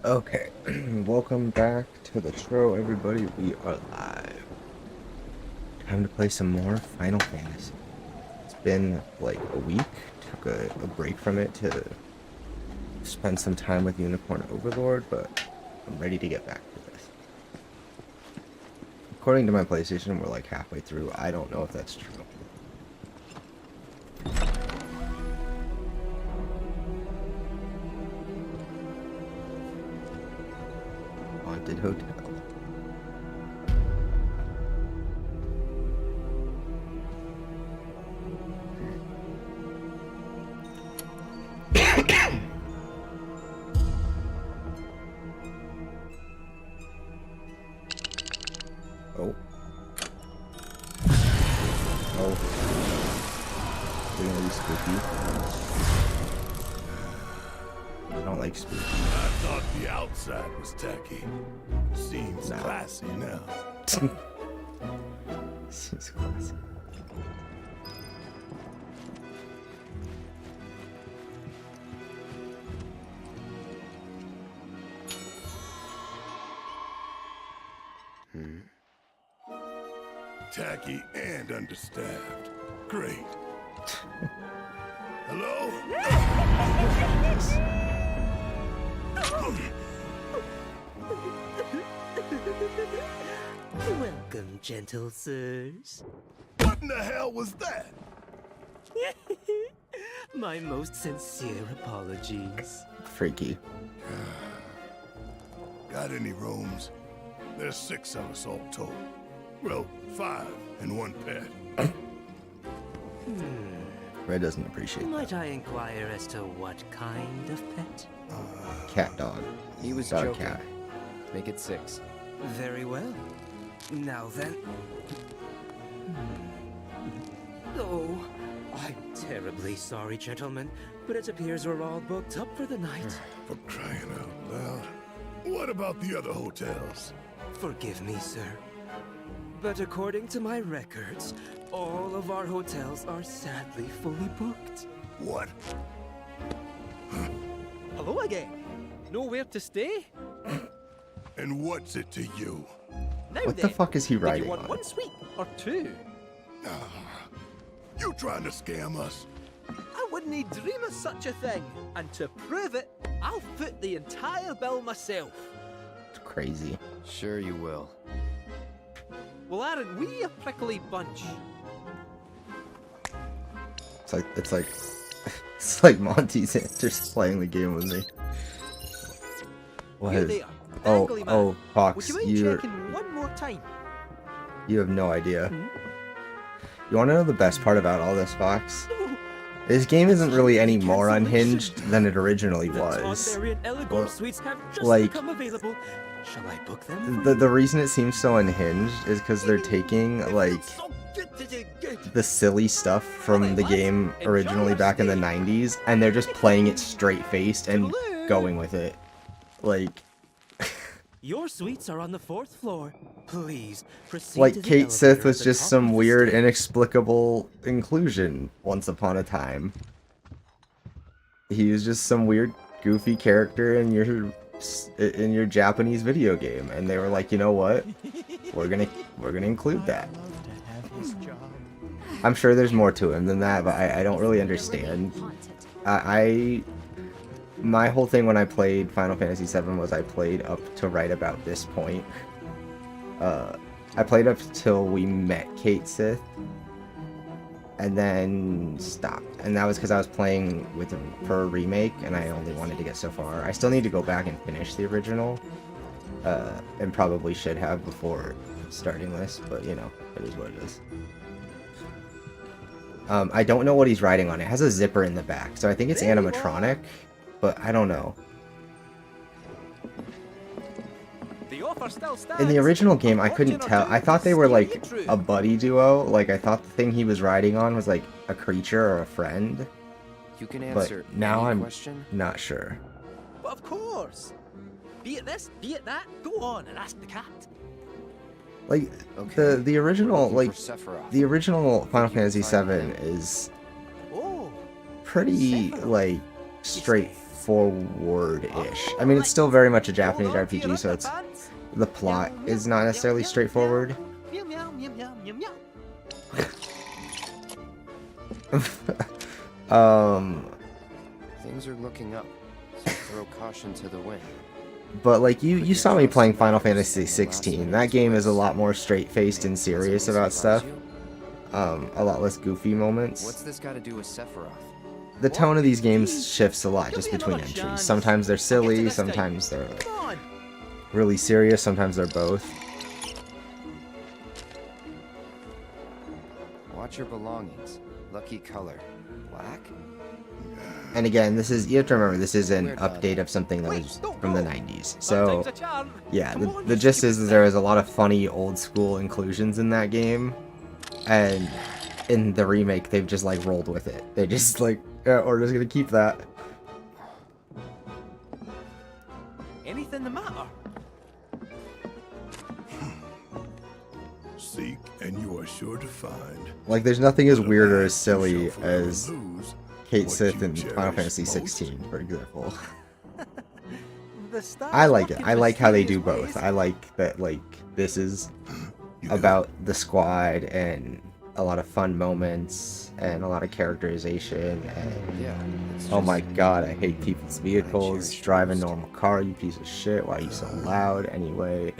Okay, welcome back to the show, everybody. We are live. Time to play some more Final Fantasy. It's been like a week. Took a break from it to spend some time with Unicorn Overlord, but I'm ready to get back to this. According to my PlayStation, we're like halfway through. I don't know if that's true. Haunted Hotel. Oh. Oh. We're gonna be spooky. I don't like spooky. I thought the outside was tacky. Seems classy now. Seems classy. Tacky and understaffed. Great. Hello? Welcome, gentle sirs. What in the hell was that? My most sincere apologies. Freaky. Got any rooms? There's 6 of us all told. Well, 5 and 1 pet. Red doesn't appreciate that. Might I inquire as to what kind of pet? Cat dog. He was Dog joking. cat. Make it 6. Very well. Now then. Oh, I'm terribly sorry, gentlemen, but it appears we're all booked up for the night. For crying out loud. What about the other hotels? Forgive me, sir. But according to my records, all of our hotels are sadly fully booked. What? Hello again. Nowhere to stay? And what's it to you? Now What the then, fuck is he did writing you want on? one suite or 2? You trying to scam us? I wouldn't dream of such a thing. And to prove it, I'll foot the entire bill myself. It's crazy. Sure you will. Well, aren't we a prickly bunch? It's like it's like Monty's just playing the game with me. What You is? there, Oh, Dangly man. oh, Would Fox, you mind you checking one more time? have no idea. You want to know the best part about all this, Fox? This game isn't really any more unhinged than it originally The was. Tonberry and Elegor Well, suites have just like- become available. Shall I book them? The reason it seems so unhinged is because they're taking like So good to get. the silly stuff from the game originally back in the 90s, and they're just playing it straight faced and going with it. Like Your suites are on the 4th floor. Please proceed to Like the Kate elevator Sith at was the just top some of the weird, stairs. inexplicable inclusion once upon a time. He was just some weird, goofy character in your Japanese video game, and they were like, you know what? We're gonna include that. I'm sure there's more to him than that, but I don't really understand. My whole thing when I played Final Fantasy VII was I played up to right about this point. I played up till we met Kate Sith, and then stopped. And that was because I was playing for a remake, and I only wanted to get so far. I still need to go back and finish the original, and probably should have before starting this, but you know, it is what it is. I don't know what he's riding on. It has a zipper in the back, so I think it's animatronic, but I don't know. The offer still stands. In the original game, I couldn't Fortune or tell. two, I thought they were see like you through. a buddy duo. Like, I thought the thing he was riding on was like a creature or a friend. You can But answer now any I'm question. not sure. But of course. Be it this, be it that, go on and ask the cat. Like, Okay. the original, Looking like, for Sephiroth. the original Final Think you can Fantasy find VII him? is Oh, pretty, Sephiroth. like, you say. straightforward-ish. I mean, it's still very much a Japanese RPG, so it's the plot is not necessarily straightforward. Meow, meow, meow, meow, meow, meow. Things are looking up, so throw caution to the wind. But like you saw me playing Final Fantasy 16. That game is a lot more straight-faced and serious about stuff. A lot less goofy moments. What's this got to do with Sephiroth? The tone of these games shifts a lot just between entries. Sometimes they're silly, sometimes they're like, Come on. really serious, sometimes they're both. Watch your belongings. Lucky color. Black? And again, you have to remember, this is an update of something that was from the 90s. So, Sometimes a charm. yeah, Come on, the you gist stupid is there is a lot of funny old school inclusions in that game. And in the remake, they've just like rolled with it. They just like, yeah, we're just gonna keep that. Anything the matter? Seek, and you are sure to find. Like, there's nothing as But weird or alas, as you silly shall forever as lose Kate what Sith you in Final cherish Fantasy most. 16, for example. The stars I like work it. in I like how they do mysterious both. ways. I like that, like, this is You know, about the squad and a lot of fun moments and a lot of characterization and Yeah. It's oh just- my god, I hate people's vehicles. Drive a normal car, you piece of shit. Why are you so loud anyway?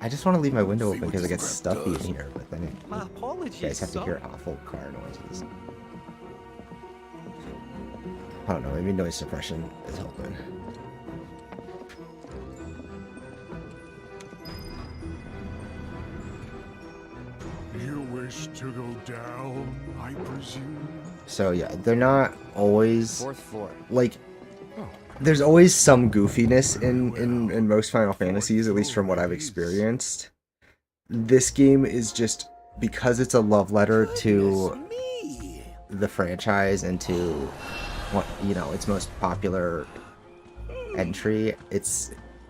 I just want to leave my window See open what because it this gets crap stuffy in does. here, but then My you apologies, guys have to sir. hear awful car noises. I don't know, maybe noise suppression is helping. You wish to go down, I presume? So yeah, they're not always Fourth floor. like there's always some goofiness in most Final Fantasies, at least from what I've experienced. This game is just, because it's a love letter to Goodness me. the franchise and to what, you know, its most popular entry,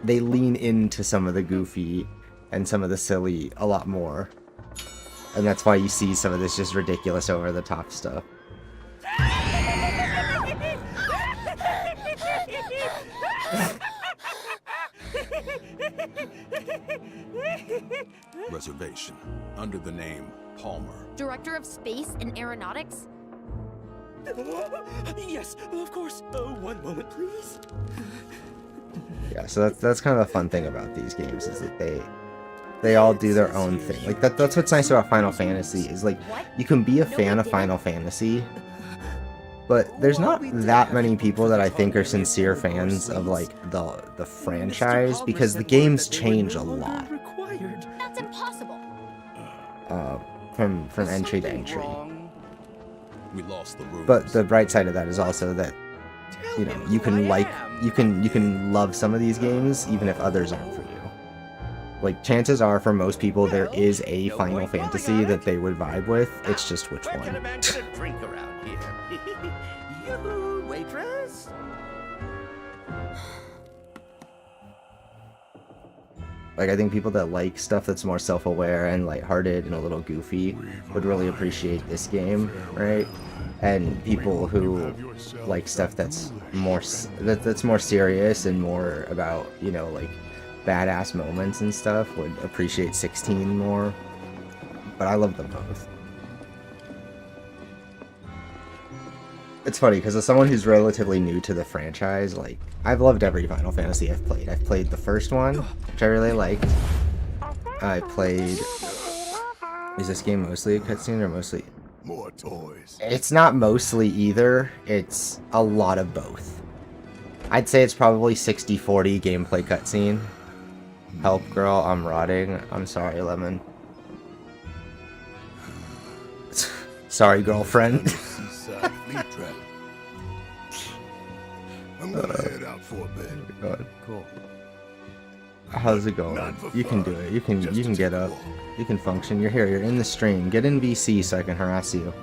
they lean into some of the goofy and some of the silly a lot more. And that's why you see some of this just ridiculous over the top stuff. Reservation under the name Palmer. Director of Space and Aeronautics? Yes, of course. One moment, please. Yeah, so that's kind of the fun thing about these games, is that they all do their own thing. Like that's what's nice about Final Fantasy, is like you can be a fan of Final Fantasy, but there's not that many people that I think are sincere fans of like the franchise, because the games change a lot That's impossible. from entry to entry. We lost the rules. But the bright side of that is also that, you know, you can you can love some of these games even if others aren't for you. Like, chances are for most people there is a Final Fantasy that they would vibe with. It's just which Where can a one. man get a drink around here? You, waitress? Like, I think people that like stuff that's more self-aware and lighthearted and a little goofy would really appreciate this game, right? And people who like stuff that's more that's more serious and more about, you know, like badass moments and stuff would appreciate 16 more. But I love them both. It's funny because as someone who's relatively new to the franchise, like, I've loved every Final Fantasy I've played. I've played the first one, which I really liked. I played... Is this game mostly a cutscene or mostly... More toys. It's not mostly either. It's a lot of both. I'd say it's probably 60-40 gameplay cutscene. Help, girl, I'm rotting. I'm sorry, Lemon. Sorry, girlfriend. Seaside fleet trap. I'm gonna head out for a bit. God. Cool. How's it going? Not for You can fun, do it. You can just to get take a up. walk. You can function. You're here. You're in the stream. Get in VC so I can harass you.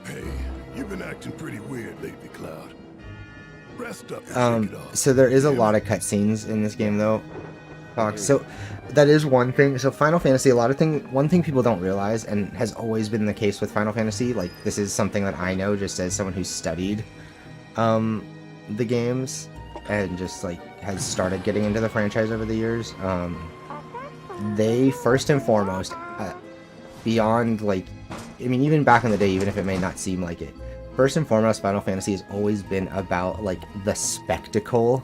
Hey, you've been acting pretty weird lately, Cloud. Rest up and shake it off. So there is a lot of cutscenes in this game, though, Fox. So that is one thing. So Final Fantasy, one thing people don't realize, and has always been the case with Final Fantasy, like, this is something that I know just as someone who's studied the games and just like has started getting into the franchise over the years, they first and foremost, beyond like, I mean, even back in the day, even if it may not seem like it, first and foremost, Final Fantasy has always been about like the spectacle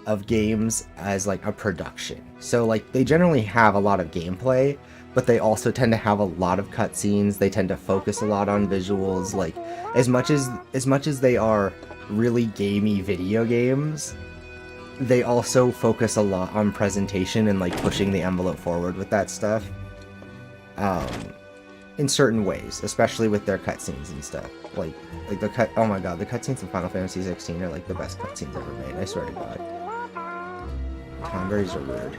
of games as like a production. So like they generally have a lot of gameplay, but they also tend to have a lot of cutscenes. They tend to focus a lot on visuals. Like as much as they are really gamey video games, they also focus a lot on presentation and like pushing the envelope forward with that stuff. In certain ways, especially with their cutscenes and stuff. Like oh my god, the cutscenes in Final Fantasy 16 are like the best cutscenes ever made, I swear to god. Converts are weird.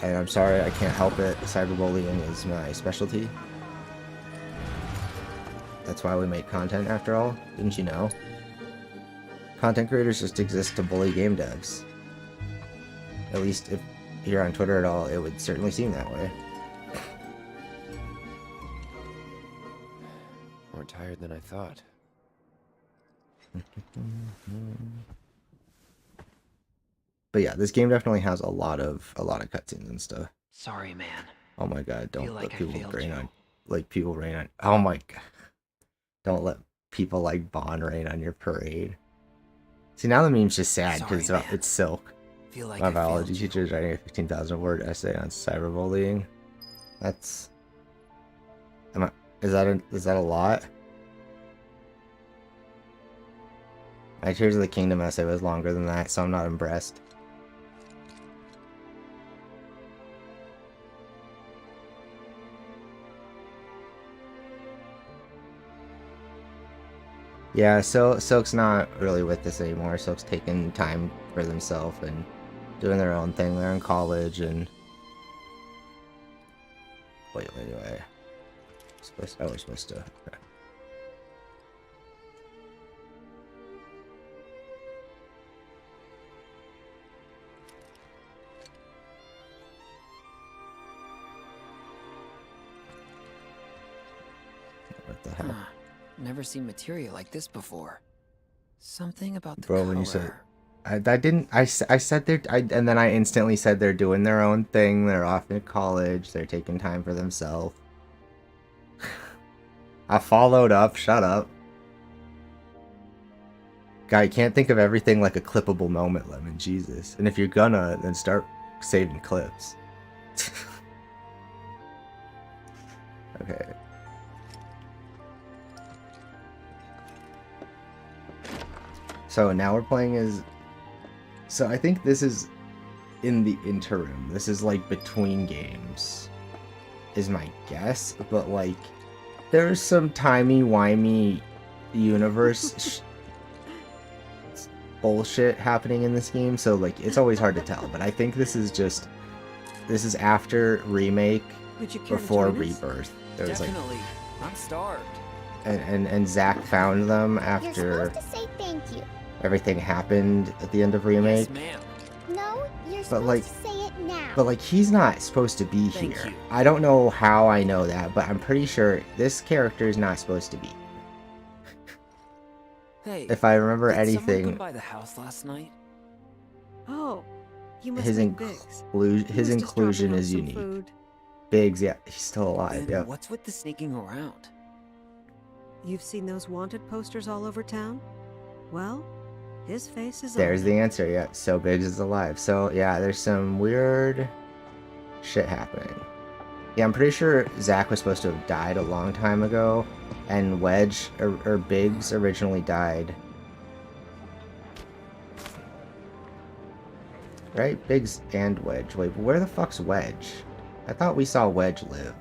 And I'm sorry, I can't help it. Cyberbullying is my specialty. That's why we make content, after all. Didn't you know? Content creators just exist to bully game devs. At least if you're on Twitter at all, it would certainly seem that way. More tired than I thought. But yeah, this game definitely has a lot of cutscenes and stuff. Sorry, man. Oh my god, don't Feel let like I people failed rain you. on people rain on. Oh my god. Don't let people like Bond rain on your parade. See, now the meme's just sad because Sorry, man. it's Silk. Feel like My I biology failed you. teacher is writing a 15,000 word essay on cyberbullying. That's is that a lot? My Tears of the Kingdom essay was longer than that, so I'm not impressed. Yeah, so Silk's not really with this anymore. Silk's taking time for themselves and doing their own thing. They're in college and wait. I was supposed to. Okay. What the hell? Huh. Never seen material like this before. Something about the Bro, color. when you said I said and then I instantly said they're doing their own thing. They're off in college. They're taking time for themselves. I followed up. Shut up. Guy, can't think of everything like a clippable moment, Lemon. Jesus. And if you're gonna, then start saving clips. Okay. So now we're playing as... So I think this is in the interim. This is like between games, is my guess. But like, there's some timey-wimey universe bullshit happening in this game. So like, it's always hard to tell. But I think this is after Remake, Would you care to before join us? Rebirth. There was like, Definitely. I'm starved. and Zach found them You're after supposed to say thank you. everything happened at the end of Remake. Yes, ma'am. No, you're supposed like- to say it now. But like, he's not supposed to be Thank here. you. I don't know how I know that, but I'm pretty sure this character is not supposed to be. Hey. If I remember did someone anything, come by the house last night? Oh, you must his be Biggs. He his was just inclusion dropping off is some unique. food. Biggs, yeah, he's still alive. Then Yeah. what's with the sneaking around? You've seen those wanted posters all over town? Well, his face is There's on the them. answer. Yeah. So Biggs is alive. So yeah, there's some weird shit happening. Yeah, I'm pretty sure Zack was supposed to have died a long time ago, and Wedge or Biggs originally died. Right? Biggs and Wedge. Wait, where the fuck's Wedge? I thought we saw Wedge live.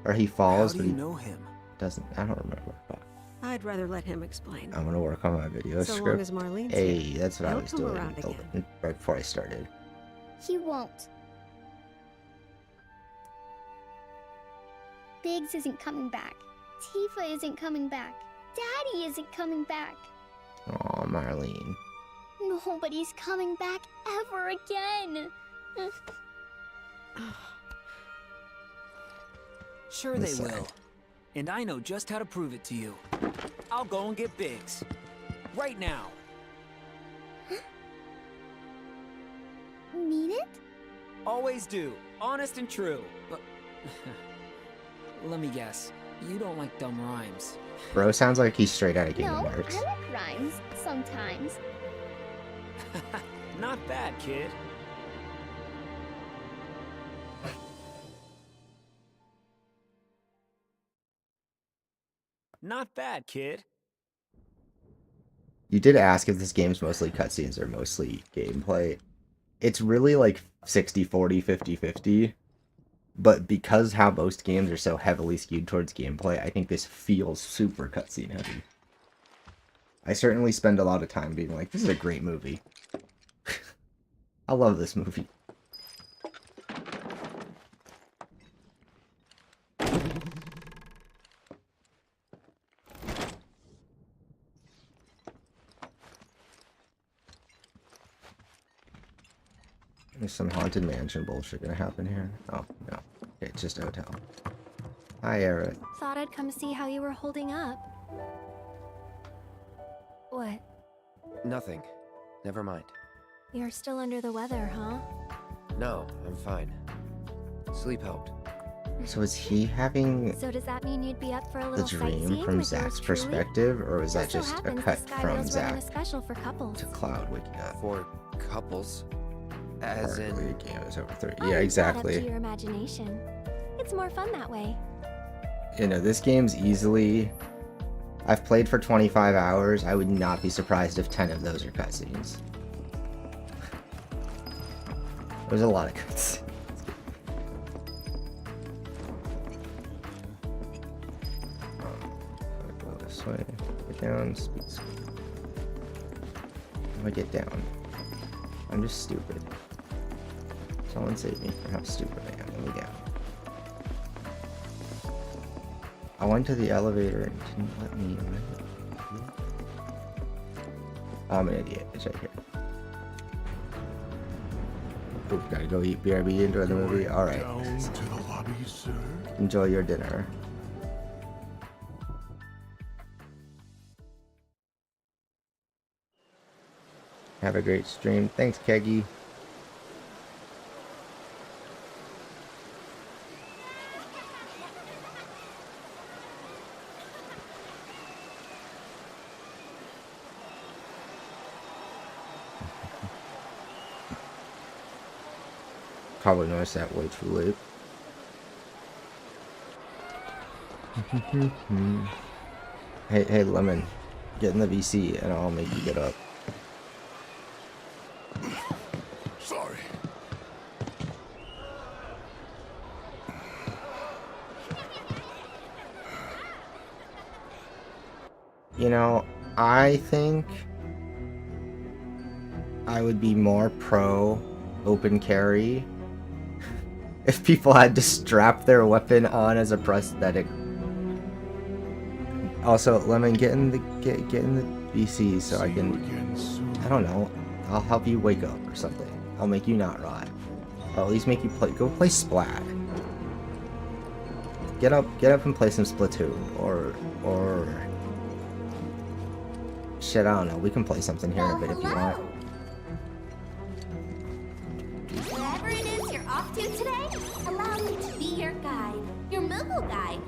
Or he falls, How but do you he know him? doesn't. I don't remember. Fuck. I'd rather let him explain. I'm gonna work on my video So long script. as Marlene's Hey, here. that's what I He'll was come doing around again. right before I started. He won't. Biggs isn't coming back. Tifa isn't coming back. Daddy isn't coming back. Aw, Marlene. Nobody's coming back ever again. Sure I'm they sorry. will. And I know just how to prove it to you. I'll go and get Biggs. Right now. Mean it? Always do. Honest and true. But let me guess. You don't like dumb rhymes. Bro sounds like he's straight out of No, Kingdom I Hearts. like rhymes. Sometimes. Not bad, kid. Not bad, kid. You did ask if this game's mostly cutscenes or mostly gameplay. It's really like 60-40, 50-50. But because how most games are so heavily skewed towards gameplay, I think this feels super cutscene heavy. I certainly spend a lot of time being like, this is a great movie. I love this movie. There's some haunted mansion bullshit gonna happen here. Oh, no. Okay, it's just a hotel. Hi, Eric. Thought I'd come see how you were holding up. What? Nothing. Never mind. You're still under the weather, huh? No, I'm fine. Sleep helped. So is he having So does that mean you'd be up for a the little dream sightseeing from with yours Zach's truly? perspective, or was that Just so just a happens cut the from Skyville's running a Zach special for couples. to Cloud waking up? For couples. As Or in... the game is over 3. I Yeah, leave that exactly. Up to your imagination. It's more fun that way. You know, this game's easily... I've played for 25 hours. I would not be surprised if 10 of those are cutscenes. There's a lot of cutscenes. Go this way. Get down. Speed. How do I get down? I'm just stupid. Someone save me for how stupid I am. Let me down. I went to the elevator and it didn't let me. I'm an idiot. It's right here. Ooh, gotta go eat BRB, enjoy the movie. Alright. Down to the lobby, sir. Enjoy your dinner. Have a great stream. Thanks, Keggy. Probably noticed that way too late. Hey, Lemon, get in the VC and I'll make you get up. Sorry. You know, I think I would be more pro open carry if people had to strap their weapon on as a prosthetic. Also, Lemon, get in the VC so I can. Again soon. I don't know. I'll help you wake up or something. I'll make you not rot. I'll at least make you go play Splat. Get up and play some Splatoon or shit. I don't know. We can play something here in a bit if you want. Wherever it is you're off to today, allow me to be your guide, your mobile guide.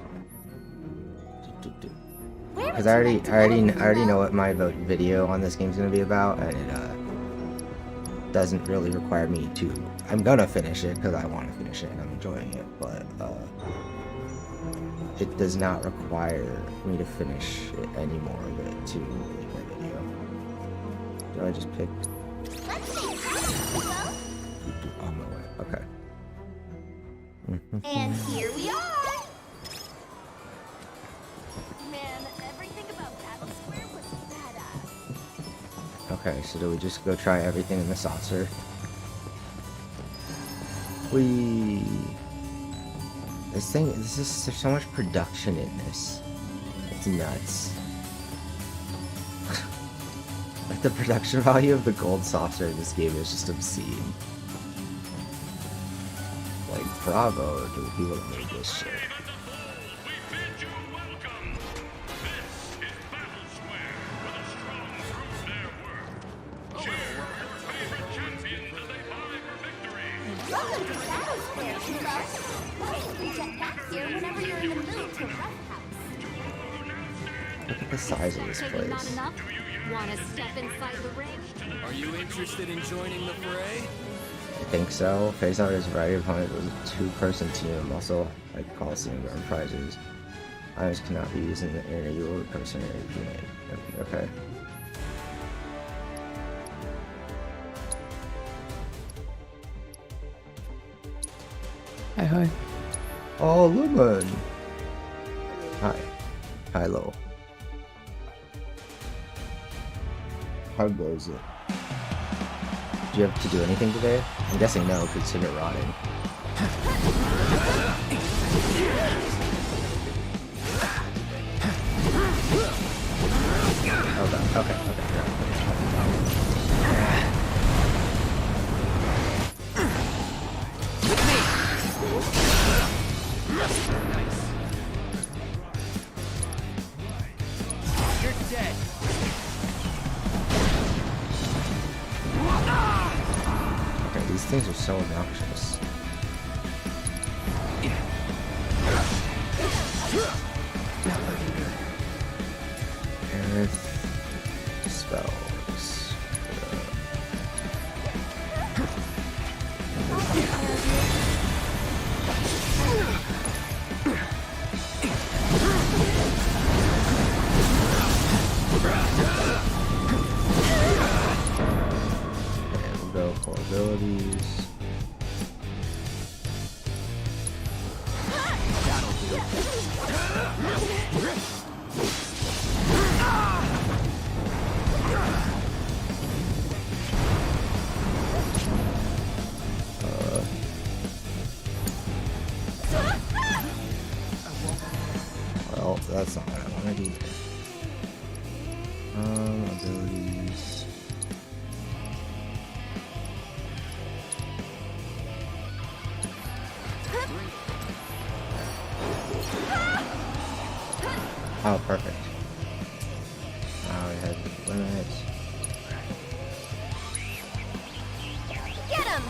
Because I already know what my video on this game's gonna be about, and it doesn't really require me to. I'm gonna finish it because I want to finish it and I'm enjoying it, but it does not require me to finish any more of it to make my video. Do I just pick? Let's say hi, people. On my way. Okay. And here we are. Man, everything about Battle Square was badass. Okay, so do we just go try everything in the saucer? There's so much production in this. It's nuts. Like, the production value of the gold saucer in this game is just obscene. Like, bravo to the people that made this shit. Welcome to Shadow Square, Kilo. You jet back here whenever you're in the mood to roughhouse. Look at the size of this Not place. enough? Want to step inside the ring? Are you interested in joining the fray? I think so. Face out his variety opponent was a 2-person team. Also, like Coliseum Grand prizes. Items cannot be used in the area you will person teammate. Okay. Hi. Oh, Lemon. Hi. Hello. How goes it? Do you have to do anything today? I'm guessing no, because you're rotting. Okay. You're dead. Okay, these things are so obnoxious. Earth spells. And we'll go for abilities. Well, that's not what I wanted either. Abilities. Oh, perfect. Now we have limits. Get him!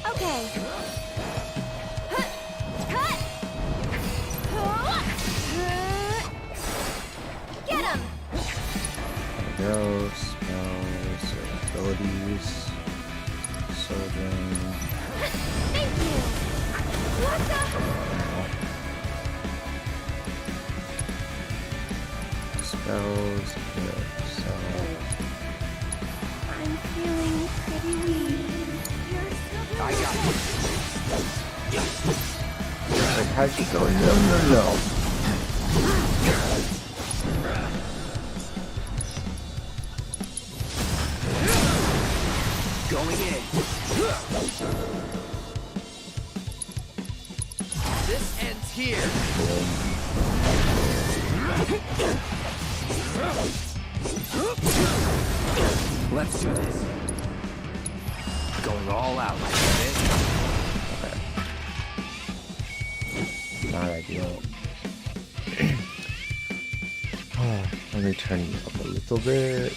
Okay. Get him! There we go. Spells, abilities, soldering. Thank you! What the? Spells, good. So, I'm feeling pretty weak. You're so I got you. like, how'd you go? No. Going in. This ends here. Let's do this. Going all out. Get it? Not ideal. Let me turn it up a little bit.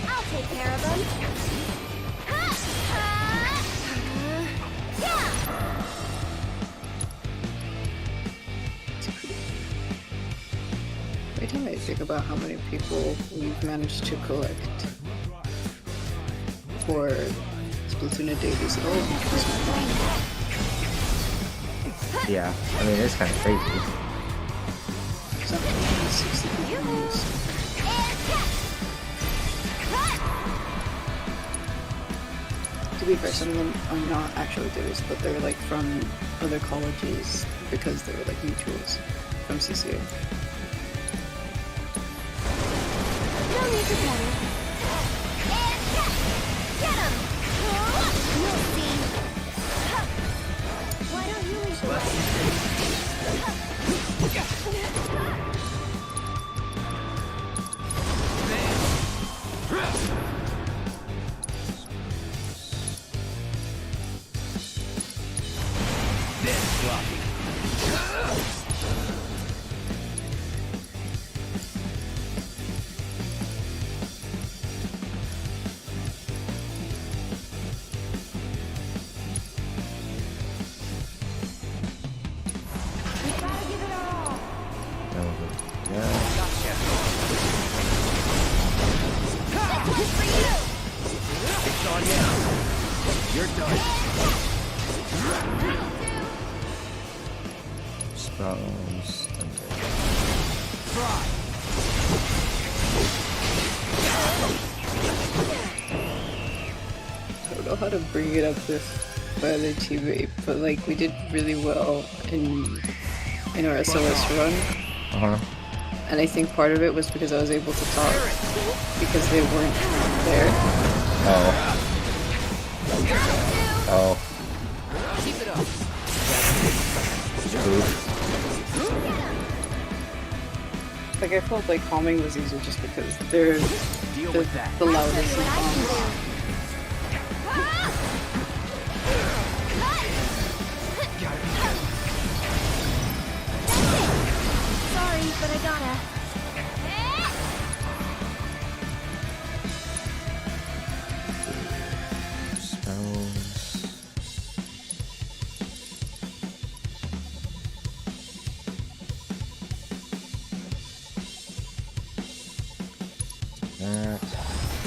I'll take care of him. Every time I think about how many people we've managed to collect for Splatoon a day, these all increase my mind. Yeah, I mean, it's kind of crazy. Something like 60 people use. To be fair, some of them are not actually theirs, but they're like from other colleges because they were like mutuals from CCA. No need to panic. on now. You're done. Spells. Try. I don't know how to bring it up with my other teammate, but like we did really well in our SOS run. And I think part of it was because I was able to talk because they weren't there. Oh. Keep it up. Like I felt like calming was easier just because they're Deal with that. the loudest in calm. Sorry, but I gotta.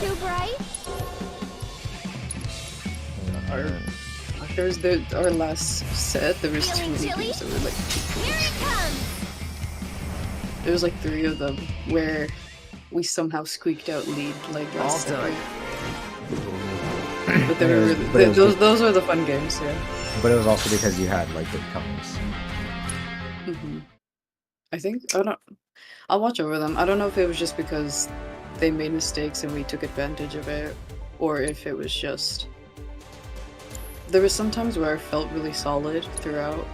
Too bright? There was our last set, there was two games that were like Here it comes! there was like 3 of them where we somehow squeaked out lead like last All done. But they were really, those were the fun games, yeah. But it was also because you had like good comms. I think I'll watch over them. I don't know if it was just because they made mistakes and we took advantage of it, or if it was just there was some times where I felt really solid throughout,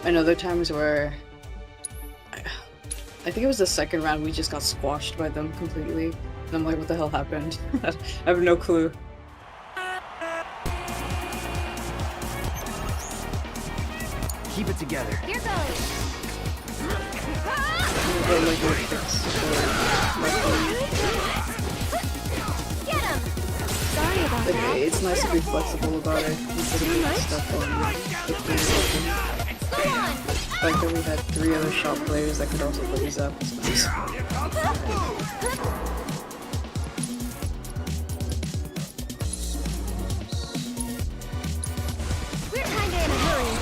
and other times where I think it was the second round we just got squashed by them completely. And I'm like, what the hell happened? I have no clue. Keep it together. Here goes! Get him! Sorry about Like, that. it's nice to be flexible about it instead of putting stuff on the Go on! fact that we had 3 other shop players that could also play these up was nice. We're kinda in a hurry.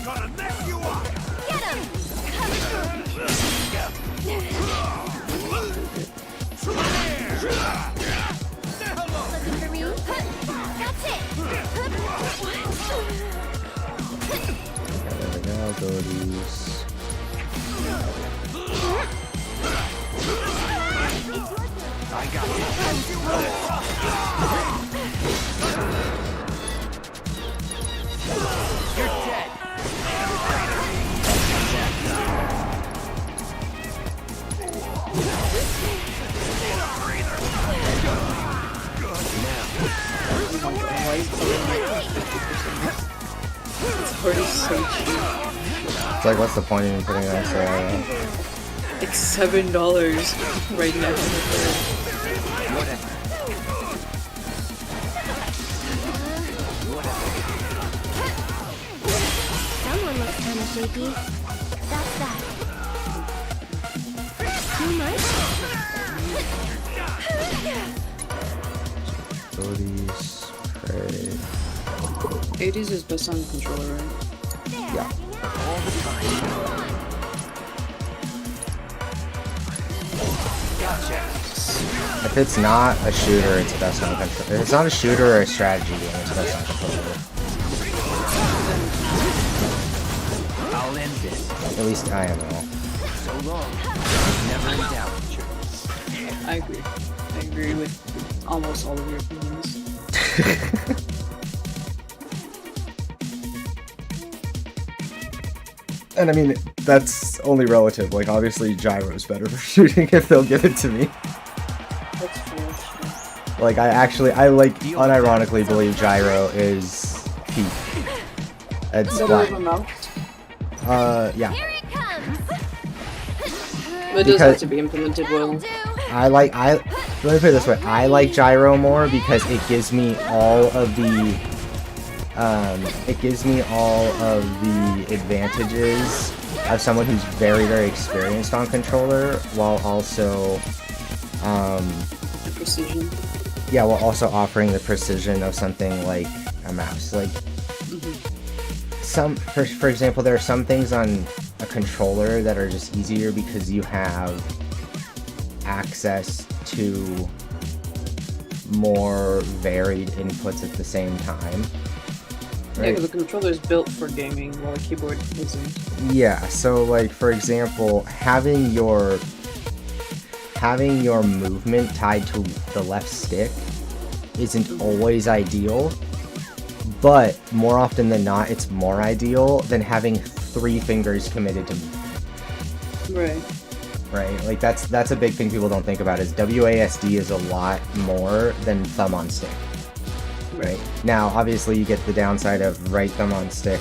Gonna mess you up! Get him! Looking for me? That's it! There we go, abilities. I got you. You're dead. It's already so cheap. It's like, what's the point in putting on sale? Like $7 right now. Whatever. Someone looks kinda shaky. That's that. Too much? Abilities, pray. 80s is best on the controller, right? Yeah. All the time. Gotcha. If it's not a shooter, it's best on controller. If it's not a shooter or a strategy game, it's best on controller. I'll end this. At least I am. So long. Never in doubt. I agree. I agree with almost all of your opinions. And I mean, that's only relative. Like, obviously, Gyro's better for shooting if they'll give it to me. That's true. Like, I unironically believe Gyro is peak. It's Is that black. over mount? Yeah. Here it comes! But it does have to be implemented well. Let me put it this way. I like Gyro more because it gives me all of the advantages of someone who's very, very experienced on controller, while also, The precision. yeah, while also offering the precision of something like a mouse. Like, for example, there are some things on a controller that are just easier because you have access to more varied inputs at the same time. Yeah, because the controller is built for gaming, while a keyboard isn't. Yeah, so like for example, having your movement tied to the left stick isn't always ideal, but more often than not, it's more ideal than having 3 fingers committed to movement. Right. Right? Like that's a big thing people don't think about is WASD is a lot more than thumb on stick. Right. Now, obviously, you get the downside of right thumb on stick,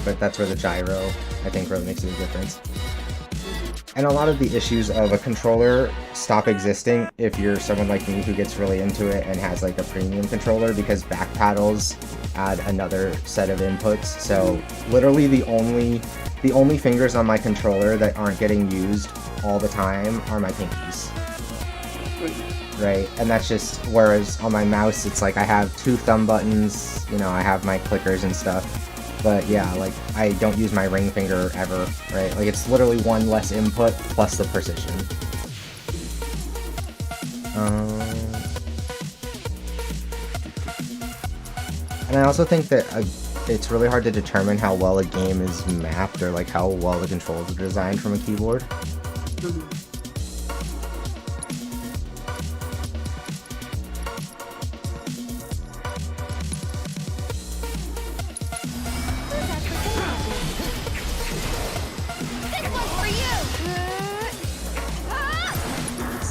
but that's where the gyro, I think, really makes a big difference. And a lot of the issues of a controller stop existing if you're someone like me who gets really into it and has like a premium controller, because back paddles add another set of inputs. So literally the only fingers on my controller that aren't getting used all the time are my pinkies. Right, and that's just, whereas on my mouse it's like I have 2 thumb buttons, you know, I have my clickers and stuff, but yeah, like I don't use my ring finger ever, right? Like it's literally 1 less input plus the precision. And I also think that it's really hard to determine how well a game is mapped or like how well the controls are designed from a keyboard.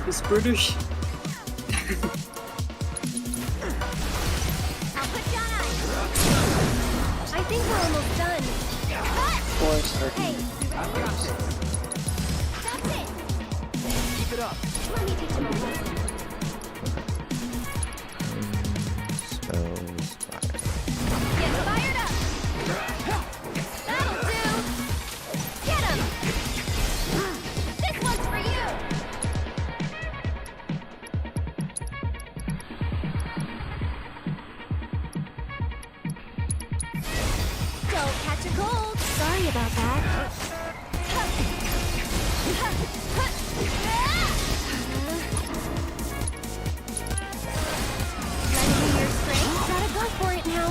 It's British. I think we're almost done. Hey, that's it. Keep it up. Let me teach you a lesson. Get fired up. That'll do. Get him. This one's for you. Don't catch a cold. Sorry about that. Lending your strength? Gotta go for it now.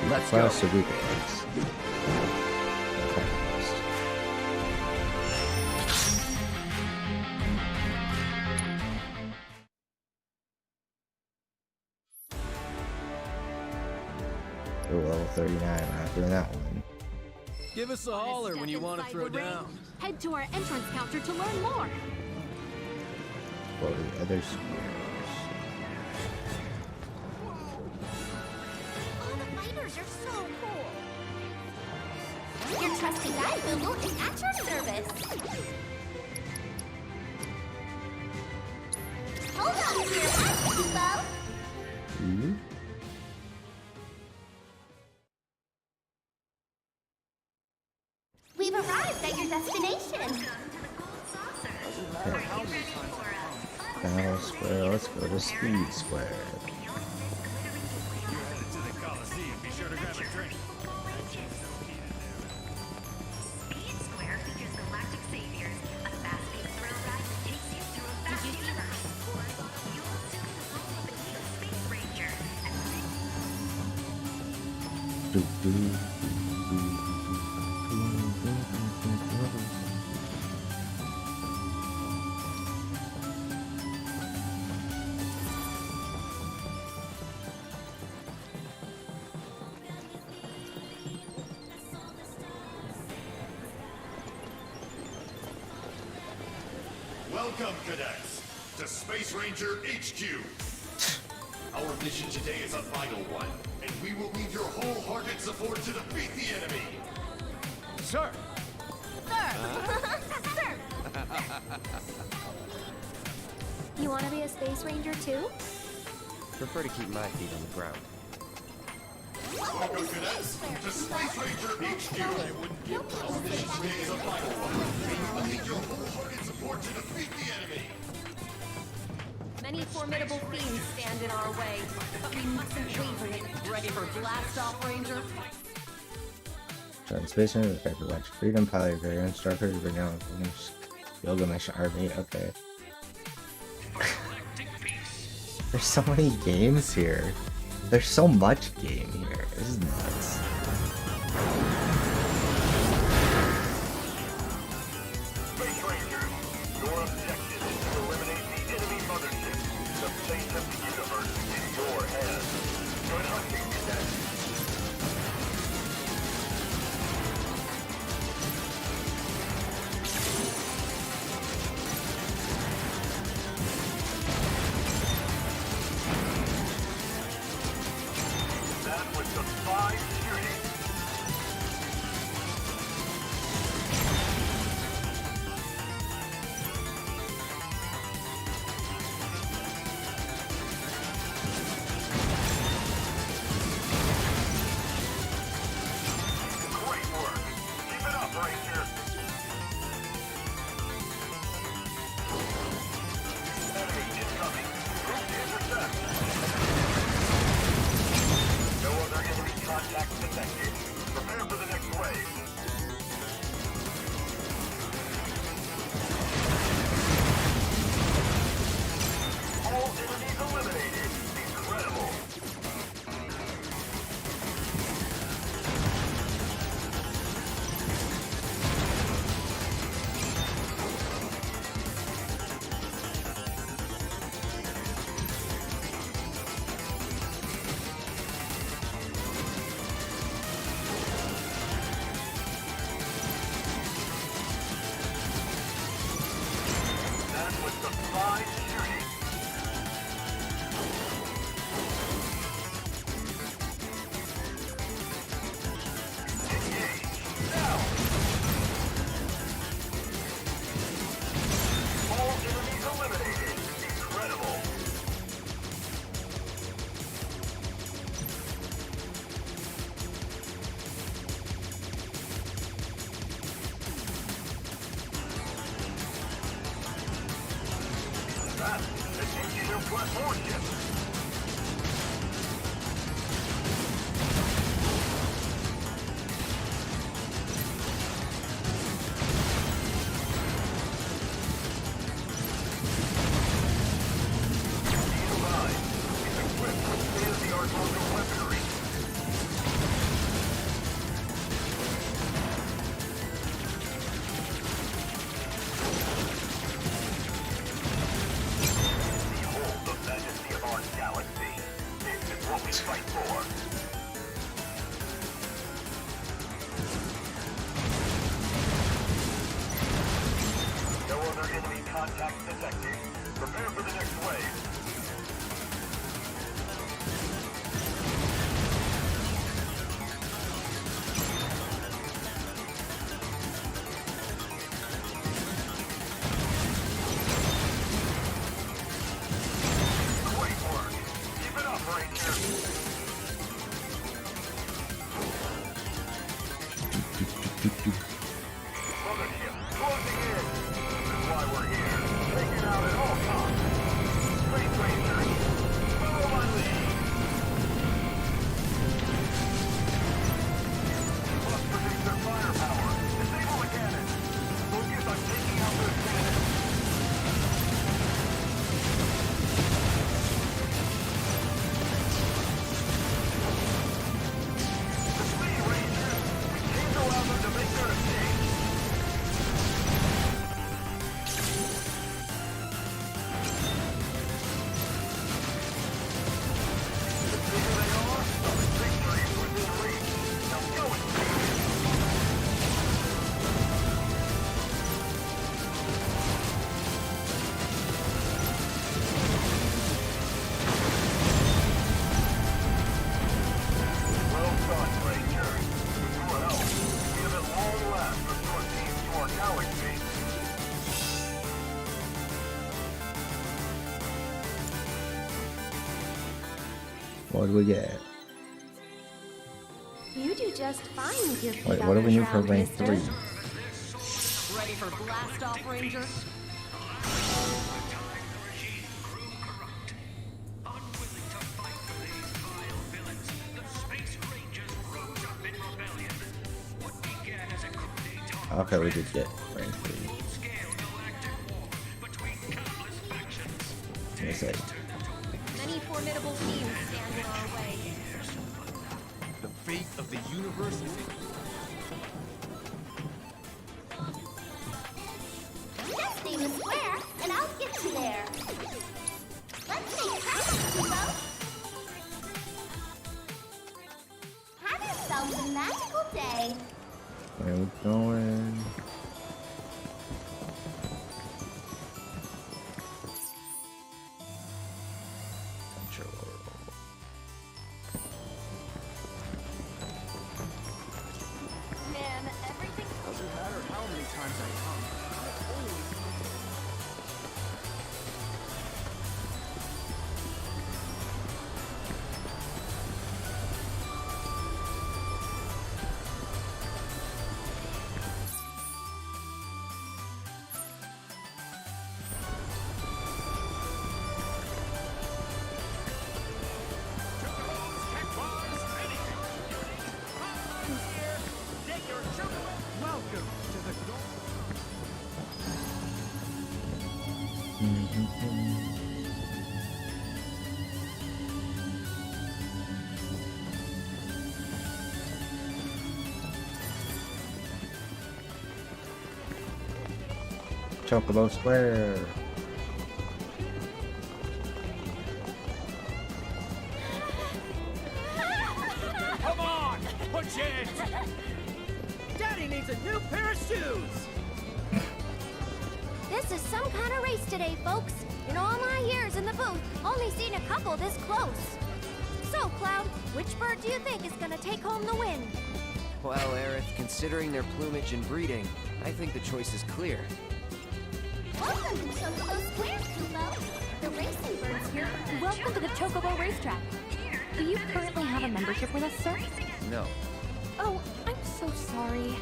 Let's Well, go. so we can. Oh, level 39, I'm not doing that one. Give us a holler when you want to throw down. Head to our entrance counter to learn more. What are the other squares? All the fighters are so cool. Your trusty guide, Google, is at your service. Hold on to your hat, Kubo. We've arrived at your destination. Battle Square, let's go to Speed Square. Welcome, cadets, to Space Ranger HQ. Our mission today is a vital one, and we will need your wholehearted support to defeat the enemy. Sir. Sir. You want to be a Space Ranger too? Prefer to keep my feet on the ground. Welcome, cadets, to Space Ranger HQ. Our mission today is a vital one, and we will need your wholehearted support to defeat the enemy. Many formidable fiends stand in our way, but we mustn't waver. Ready for blast off, Ranger? Transmission, effective watch, freedom, pilot, variant, structure, renown, Gilgamesh army. Okay. There's so many games here. There's so much game here. This is nuts. Space Rangers, your objective is to eliminate the enemy mothership. The fate of the universe is in your hands. Good hunting, cadets. That was the 5 shooting. Great work. Keep it up, Ranger. Enemy incoming. Group to intercept. No other enemy contact detected. Prepare for the next wave. All enemies eliminated. Incredible. That was the 5 shooting. Engage. Now. All enemies eliminated. Incredible. That's an engineer platform ship. Be advised, it's equipped with state-of-the-art local weaponry. Behold the majesty of our galaxy. This is what we fight for. No other enemy contact detected. Prepare for the next wave. Great work. Keep it up, Ranger. Mothership, closing in. This is why we're here. Take it out at all costs. Space Rangers, follow my lead. Must produce their firepower. Disable the cannon. Focus on taking out those cannons. The Speed Rangers, we can't allow them to make their escape. The bigger they are, the victory is within reach. Now go and see it. Well done, Ranger. With your help, we have at long last restored peace to our galaxy. What do we get? You do just fine with your feet Wait, on what do the we need for ground, rank mister. 3? Ready for blast off, Ranger? Okay, we did get rank 3. Let me see. Many formidable fiends stand in our way. The fate of the universe is Just name a square, and I'll get you there. Let's make progress, people. Have yourselves a magical day. Where are we going? Man, everything Doesn't matter how many times I come. I'll always welcome to the Chocobo Square. Come on! Push it! Daddy needs a new pair of shoes! This is some kind of race today, folks. In all my years in the booth, only seen a couple this close. So, Cloud, which bird do you think is gonna take home the win? Well, Aerith, considering their plumage and breeding, I think the choice is clear. Welcome to Chocobo Square, Kubo. The racing birds here. Welcome to the Chocobo Racetrack. Do you currently have a membership with us, sir? No. Oh, I'm so sorry.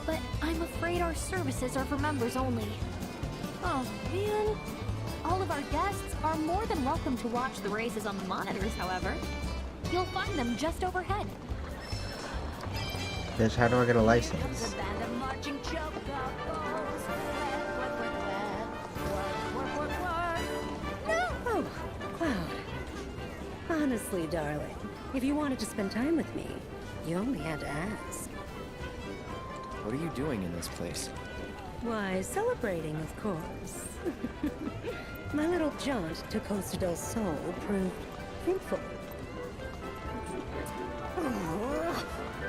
But I'm afraid our services are for members only. Oh, man. All of our guests are more than welcome to watch the races on the monitors, however. You'll find them just overhead. Bitch, how do I get a license? Oh, Cloud. Honestly, darling, if you wanted to spend time with me, you only had to ask. What are you doing in this place? Why, celebrating, of course. My little jaunt to Costa del Sol proved fruitful. Oh,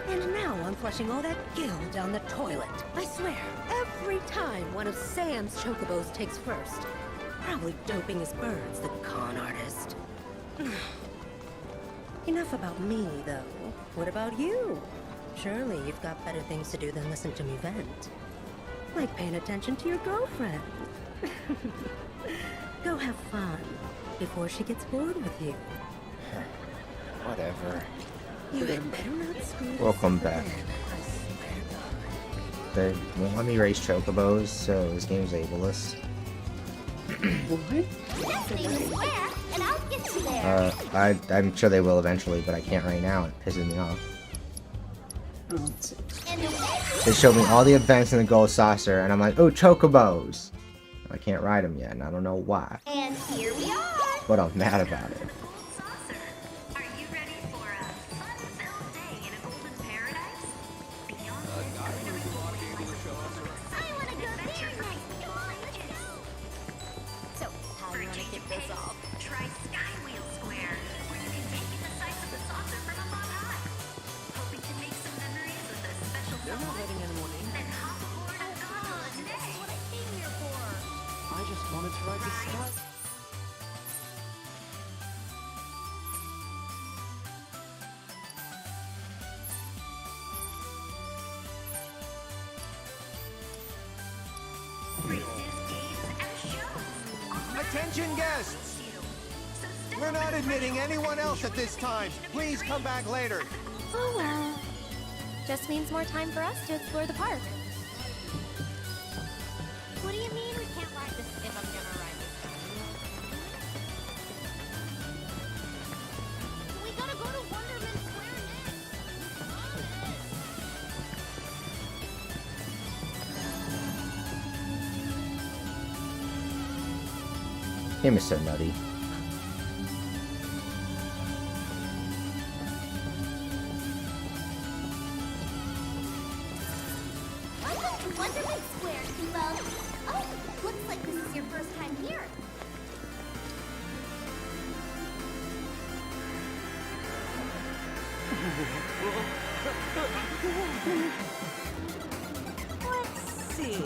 and now I'm flushing all that gill down the toilet. I swear, every time one of Sam's chocobos takes first. Probably doping his birds, the con artist. Enough about me, though. What about you? Surely you've got better things to do than listen to me vent. Like paying attention to your girlfriend. Go have fun before she gets bored with you. Whatever. You had better not screw Welcome this up back. again, I swear to God. They won't let me race chocobos, so this game's ableist. Just name a square, and I'll get you there. I'm sure they will eventually, but I can't right now. It pisses me off. And away They showed me all the events in the Gold Saucer, and I'm like, oh, chocobos! I can't ride them yet, and I don't know why. and here we are. But I'm mad about it. Are you ready for a fun-filled day in a golden paradise? Beyond I want to go there next. Come on, let's go. So, how do you want to kick this off? Try Skywheel Square, where you can take in the sights of the saucer from above high. Hoping to make some memories with a special someone? Then hop aboard a gondola today. What I came here for. I just wanted to ride the sky. Races, games, and shows. Attention guests! We're not admitting anyone else at this time. Please come back later. Oh well, Just means more time for us to explore the park. What do you mean we can't ride this if I'm gonna ride this? We gotta go to Wonderland Square Him is so nutty. Welcome to Wonderland Square, Kubo. Oh, looks like this is your first time here. Let's see.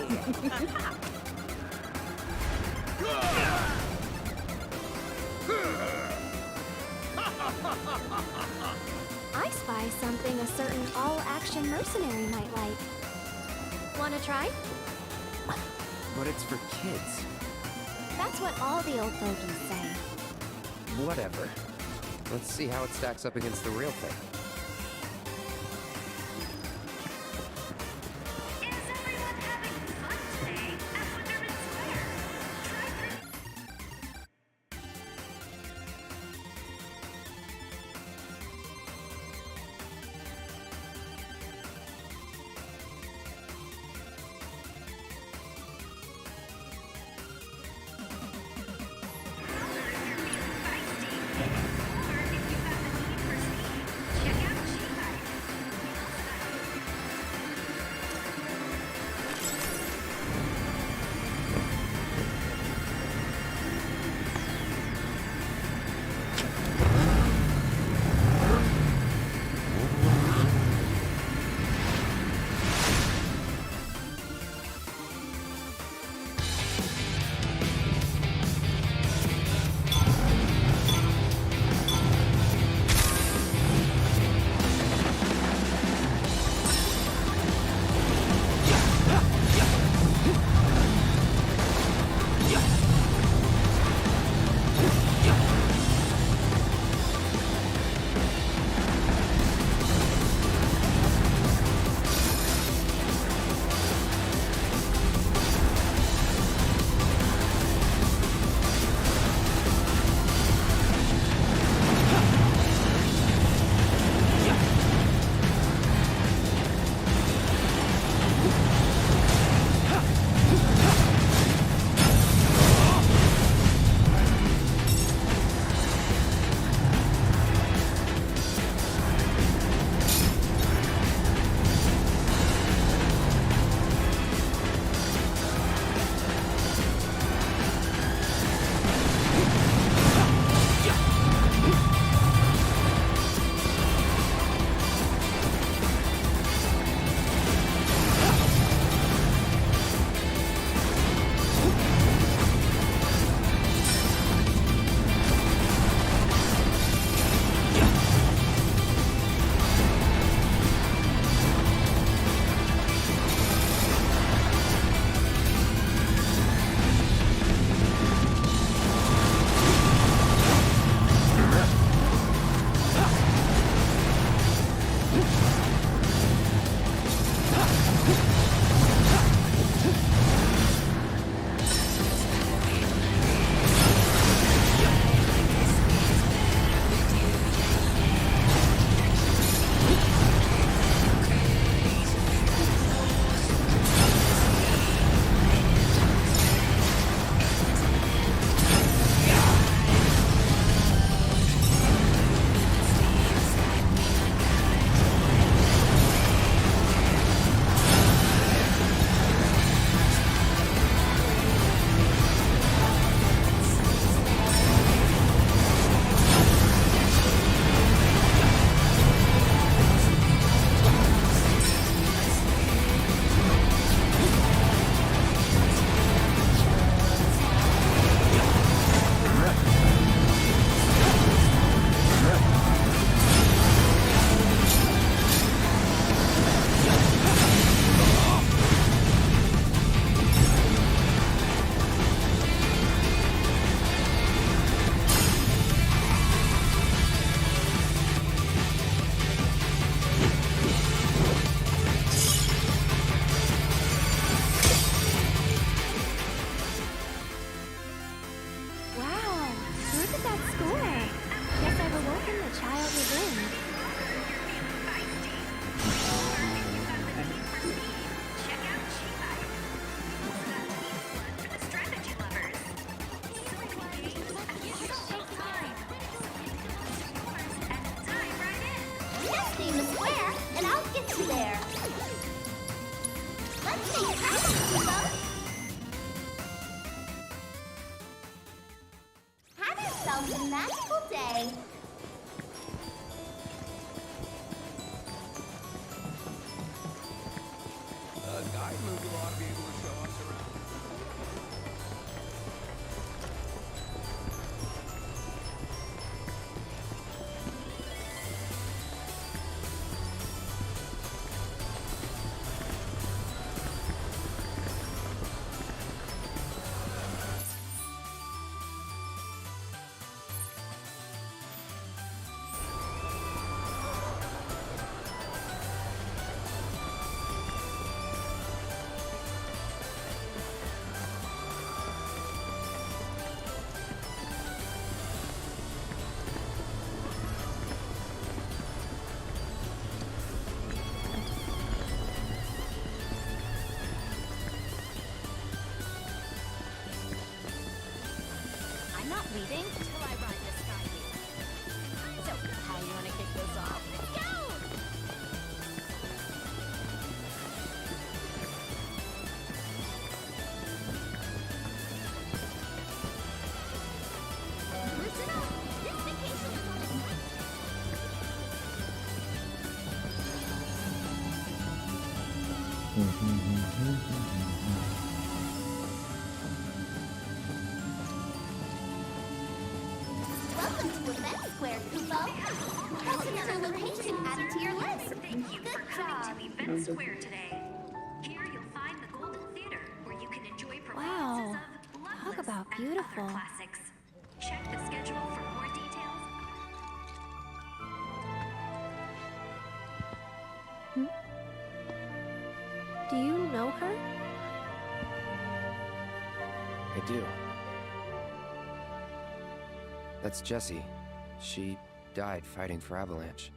I spy something a certain all-action mercenary might like. Wanna try? But it's for kids. That's what all the old fogies say. Whatever. Let's see how it stacks up against the real thing. Check I'd move a lot to be able to show us around. I'm not leaving until I ride this sky wheel. So, how you wanna kick this off? Let's go! Listen up! This vacation is on its way. Welcome to Event Square, Kubo. That's another location added to your list. Good job. Event Square today. Here you'll find the Golden Theater, where you can enjoy Wow. Talk about beautiful. classics. Check the schedule for more details. Do you know her? I do. That's Jessie. She died fighting for Avalanche.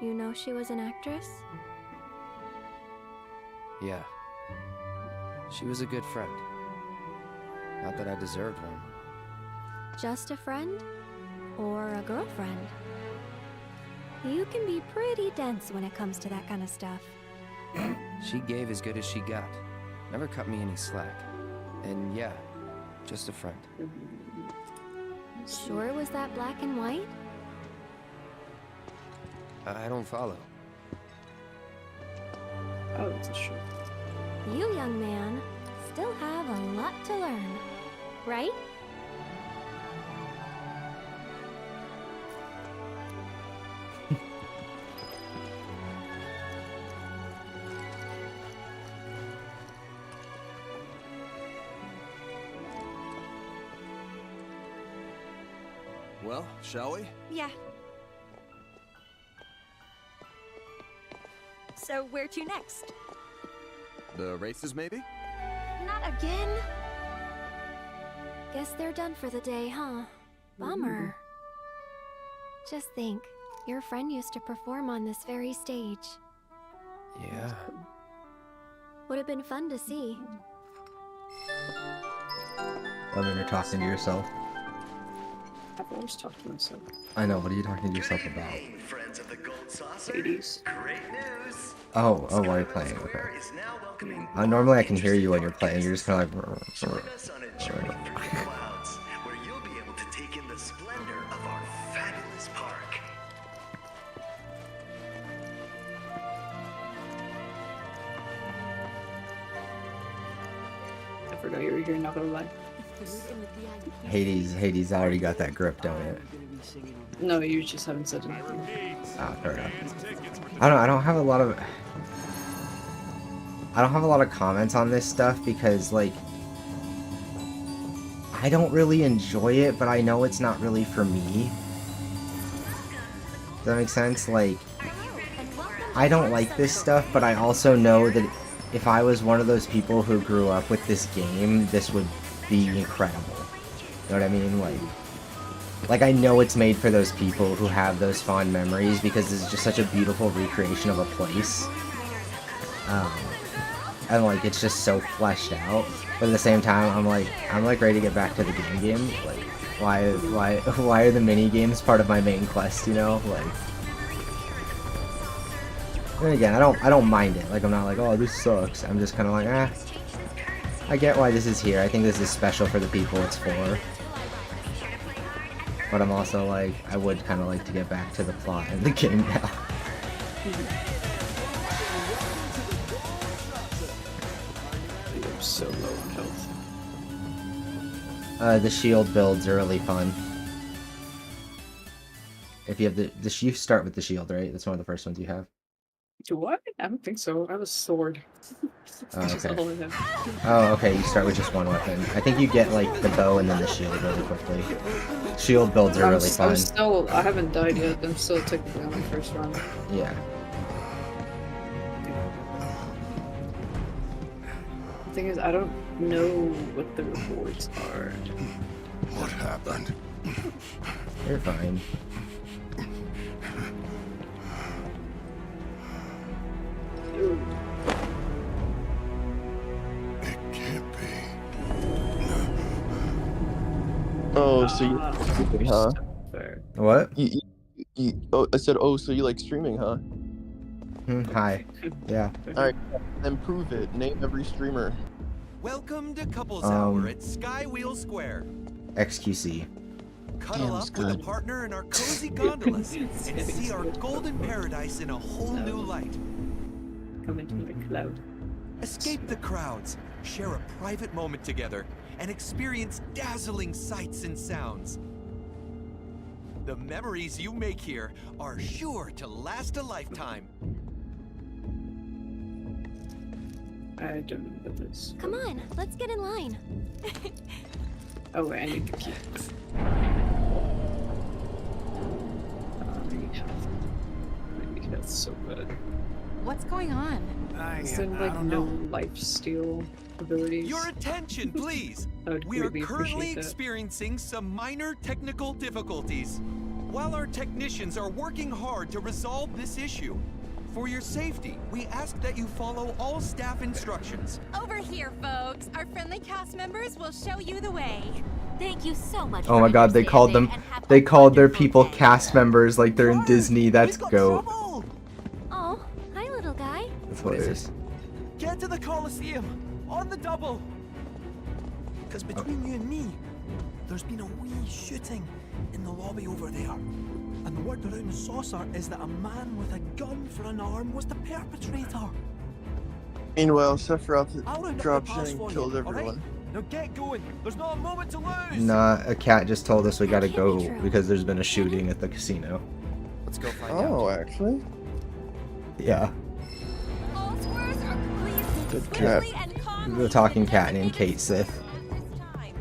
You know she was an actress? Yeah. She was a good friend. Not that I deserved one. Just a friend? Or a girlfriend? You can be pretty dense when it comes to that kind of stuff. She gave as good as she got. Never cut me any slack. And yeah, just a friend. Sure was that black and white? I don't follow. Oh, it's a show. You, young man, still have a lot to learn, right? Well, shall we? Yeah. So where to next? The races, maybe? Not again. Guess they're done for the day, huh? Bummer. Just think, your friend used to perform on this very stage. Yeah. Would have been fun to see. I mean, you're talking to yourself. I've always talked to myself. I know, what are you talking to yourself about? Friends of the Gold Saucer. Ladies. Great news. Oh, while you're playing, okay. Square is now welcoming Normally I can hear you when you're playing, you're just kind of Join like... us on a journey through the clouds, where you'll be able to take in the splendor of our fabulous park. I forgot you were here, not gonna lie. Hades already got that grip, don't it? No, you just haven't said anything. Ah, fair enough. I don't have a lot of... I don't have a lot of comments on this stuff because, like... I don't really enjoy it, but I know it's not really for me. Does that make sense? Like... I don't like this stuff, but I also know that if I was one of those people who grew up with this game, this would be incredible. You know what I mean? Like I know it's made for those people who have those fond memories because it's just such a beautiful recreation of a place. And like it's just so fleshed out. But at the same time, I'm like ready to get back to the game. Like, why are the mini games part of my main quest? You know, like. And again, I don't mind it. Like I'm not like, oh, this sucks. I'm just kind of like, I get why this is here. I think this is special for the people it's for. But I'm also like, I would kind of like to get back to the plot in the game now. I'm so low on health. The shield builds are really fun. If you have you start with the shield, right? That's one of the first ones you have. Do I? I don't think so. I have a sword. Oh, That's okay. all I have. Oh, okay. You start with just one weapon. I think you get like the bow and then the shield really quickly. Shield builds are really fun. I haven't died yet. I'm still technically on my first run. Yeah. The thing is, I don't know what the rewards are. What happened? You're fine. Ooh. It can't be. Oh, so you streaming, huh? What? Oh, I said, oh, so you like streaming, huh? Hi. Yeah. Alright, then prove it. Name every streamer. Welcome to Couples Hour at Skywheel Square. XQC. Cuddle up with a partner in our cozy gondolas and see our golden paradise in a whole new light. Come into my cloud. Escape the crowds, share a private moment together, and experience dazzling sights and sounds. The memories you make here are sure to last a lifetime. I don't know what this. Come on, let's get in line. Oh wait, I need the key. Maybe that's so bad. What's going on? Is there like no lifesteal abilities? Your attention, please! I would We are greatly currently appreciate that. experiencing some minor technical difficulties. While our technicians are working hard to resolve this issue, for your safety, we ask that you follow all staff instructions. Over here, folks. Our friendly cast members will show you the way. Thank you so much. Oh my god, they called their people cast members like they're in Disney. That's goat. Oh, hi, little guy. That's hilarious. Get to the Coliseum on the double. Because between you and me, there's been a wee shooting in the lobby over there. And the word around the saucer is that a man with a gun for an arm was the perpetrator. Meanwhile, Sephiroth I'll round up dropped the pass in for and you, killed all right? everyone. Now get going. There's not a moment to lose. Nah, a cat just told us we gotta can't go be true. because there's been a shooting at the casino. Let's go find out. Oh, actually? Yeah. All squares are please Good cat. swiftly and calmly The talking to cat named Kate designated Sith. this time.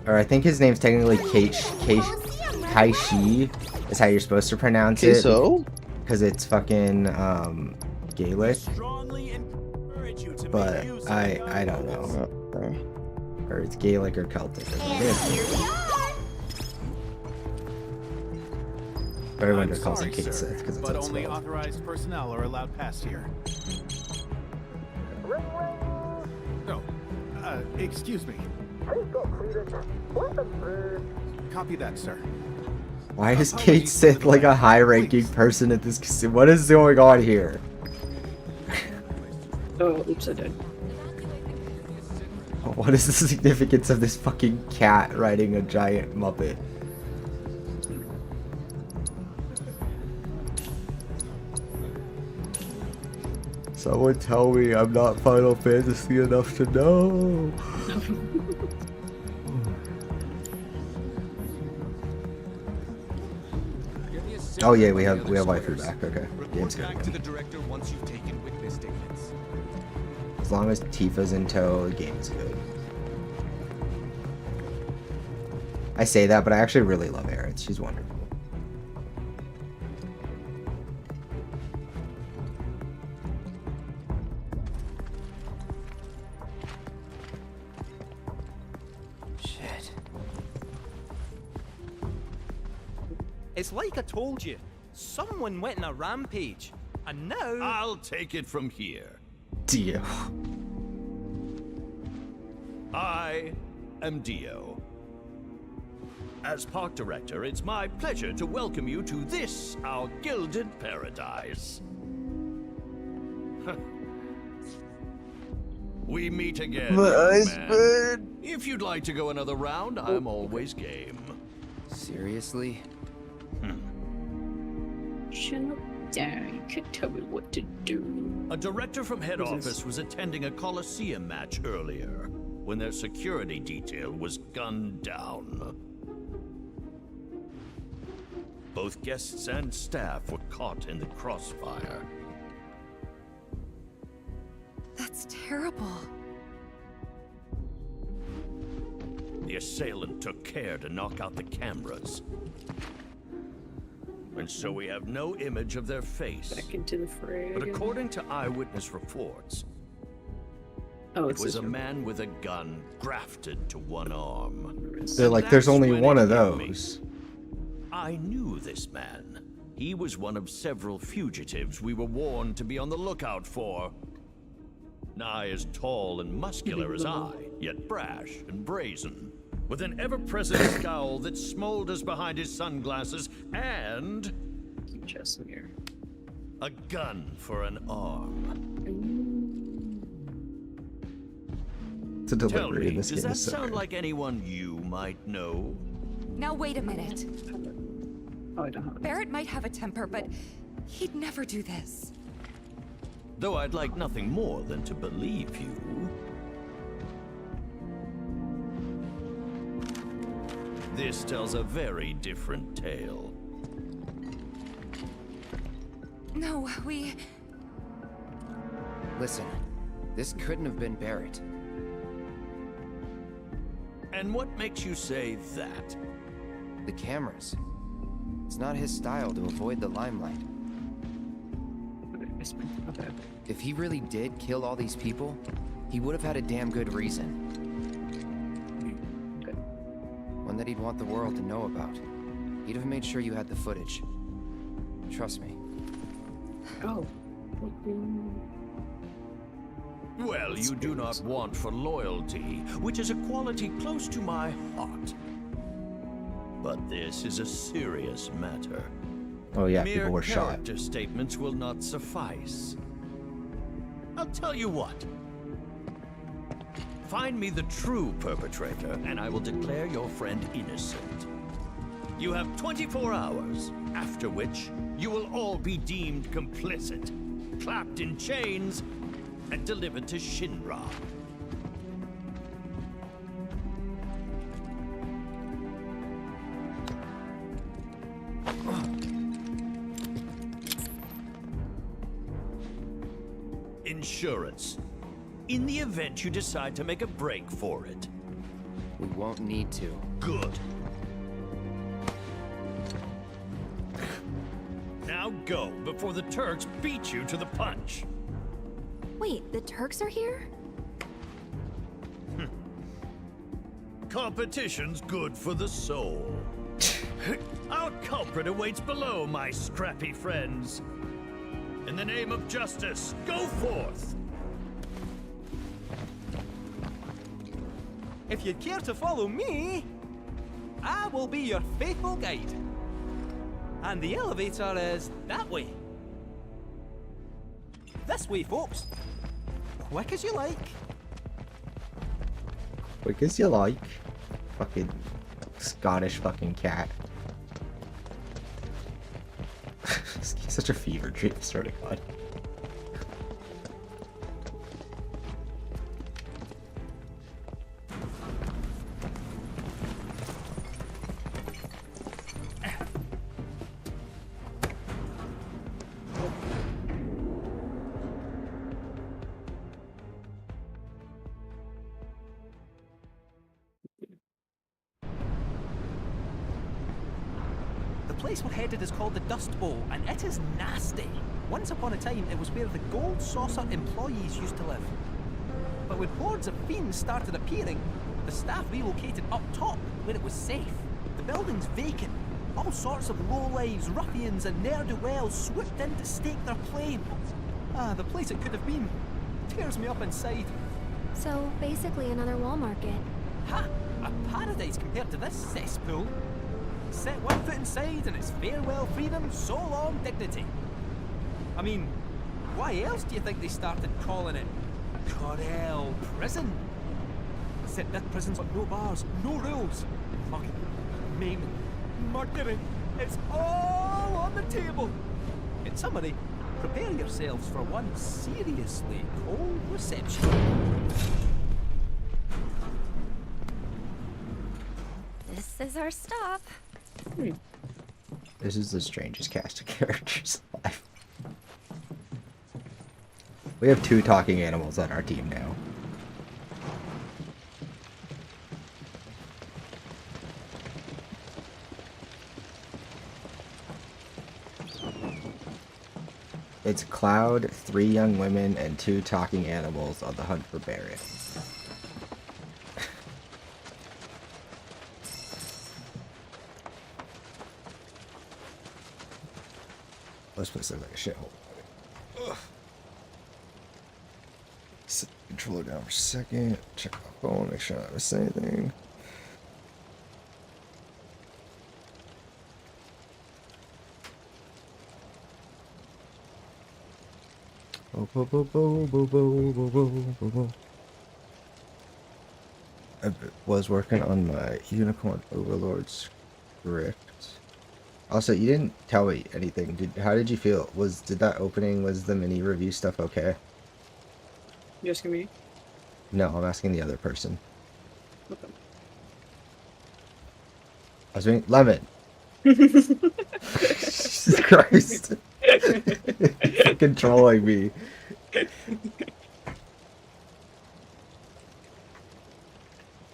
Or I think his name's technically Kaishi is how you're supposed to pronounce it. Queso? Because it's fucking Gaelic. But I don't know. Okay. Or it's Gaelic or Celtic or something. And here we are. But everyone just calls him Kate Sith because it's but how it's only spelled. authorized personnel are allowed past here. No, excuse me. Copy that, sir. Why is Kate Sith like a high-ranking person at this casino? What is going on here? Oh, oops, I did. What is the significance of this fucking cat riding a giant Muppet? Someone tell me I'm not Final Fantasy enough to know. Oh yeah, we have waifu back. Okay, game's good. Back to the director once you've taken witness statements. As long as Tifa's in tow, the game's good. I say that, but I actually really love Aerith. She's wonderful. Shit. It's like I told you. Someone went on a rampage. And now... I'll take it from here. Dio. I am Dio. As park director, it's my pleasure to welcome you to this, our gilded paradise. We meet again, My young eyes man. burn. If you'd like to go another round, I'm always game. Seriously? Chin up. Yeah, you could tell me what to do. A director from head Who's this? office was attending a Coliseum match earlier when their security detail was gunned down. Both guests and staff were caught in the crossfire. That's terrible. The assailant took care to knock out the cameras. And so we have no image of their face. Back into the fray. But according to eyewitness reports, it was a man with a gun grafted to one arm. They're like, there's only one of those. I knew this man. He was one of several fugitives we were warned to be on the lookout for. Nigh as tall and muscular as I, yet brash and brazen, with an ever-present scowl that smolders behind his sunglasses, and a gun for an arm. It's a Tell delivery me, in this does game that is so sound good. like anyone you might know? Now wait a minute. Oh, I don't have it. Barrett might have a temper, but he'd never do this. Though I'd like nothing more than to believe you. This tells a very different tale. No, we... Listen, this couldn't have been Barrett. And what makes you say that? The cameras. It's not his style to avoid the limelight. If he really did kill all these people, he would have had a damn good reason. One that he'd want the world to know about. He'd have made sure you had the footage. Trust me. Oh. Well, you do not want for loyalty, which is a quality close to my heart. But this is a serious matter. Oh yeah, Mere people were shot. character statements will not suffice. I'll tell you what. Find me the true perpetrator, and I will declare your friend innocent. You have 24 hours, after which you will all be deemed complicit, clapped in chains, and delivered to Shinra. Insurance. In the event you decide to make a break for it. We won't need to. Good. Now go, before the Turks beat you to the punch. Wait, the Turks are here? Competition's good for the soul. Our culprit awaits below, my scrappy friends. In the name of justice, go forth! If you'd care to follow me, I will be your faithful guide. And the elevator is that way. This way, folks. Quick as you like. Quick as you like. Fucking Scottish fucking cat. He's such a fever dream, I swear to God. The place we're headed is called the Dust Bowl, and it is nasty. Once upon a time, it was where the Gold Saucer employees used to live. But when hordes of fiends started appearing, the staff relocated up top, where it was safe. The building's vacant. All sorts of lowlives, ruffians, and ne'er-do-wells swooped in to stake their claim. Ah, the place it could have been. Tears me up inside. So, basically another wall market. Ha! A paradise compared to this cesspool. Set one foot inside and it's farewell freedom, so long dignity. I mean, why else do you think they started calling it Corel Prison? Except that prison's got no bars, no rules. Mugging, maiming, murdering. It's all on the table. In summary, prepare yourselves for one seriously cold reception. This is our stop. This is the strangest cast of characters alive. We have 2 talking animals on our team now. It's Cloud, 3 young women, and 2 talking animals on the hunt for BRRR. Let's put this like a shithole. Ugh. Set the controller down for a second. Check my phone, make sure I don't miss anything. I was working on my Unicorn Overlord script. Also, you didn't tell me anything. How did you feel? Did that opening, was the mini review stuff okay? You asking me? No, I'm asking the other person. Okay. I was being Lemon. Jesus Christ. It's controlling me.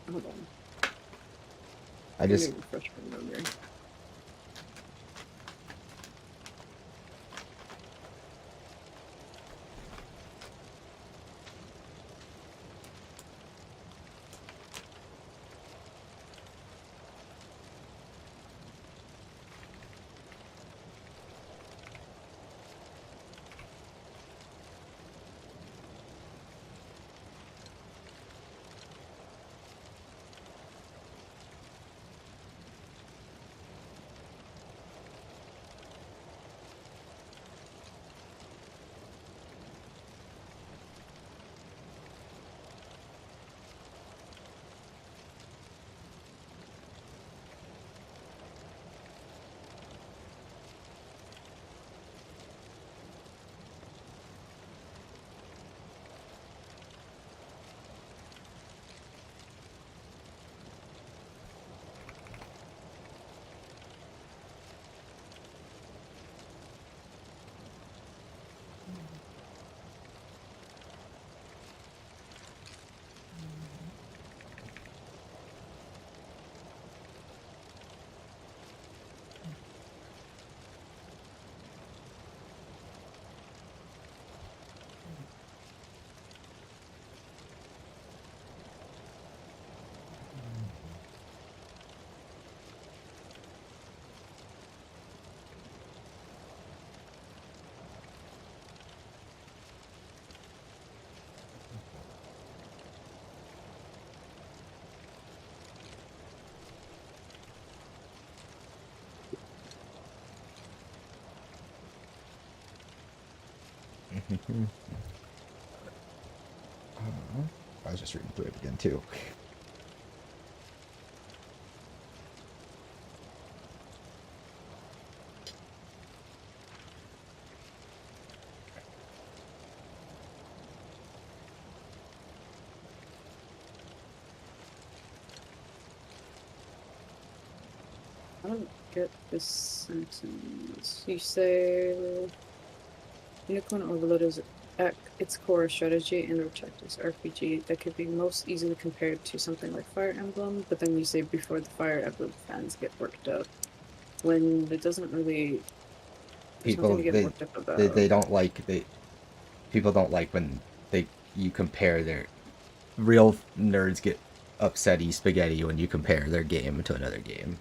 Hold on. I just Let me refresh my memory. I was just reading through it again too. I don't get this sentence. You say Unicorn Overlord is at its core a strategy and objectives RPG that could be most easily compared to something like Fire Emblem, but then you say before the Fire Emblem fans get worked up. When it doesn't really... People, they don't like, people don't like when you compare their... Real nerds get upsetty spaghetti when you compare their game to another game.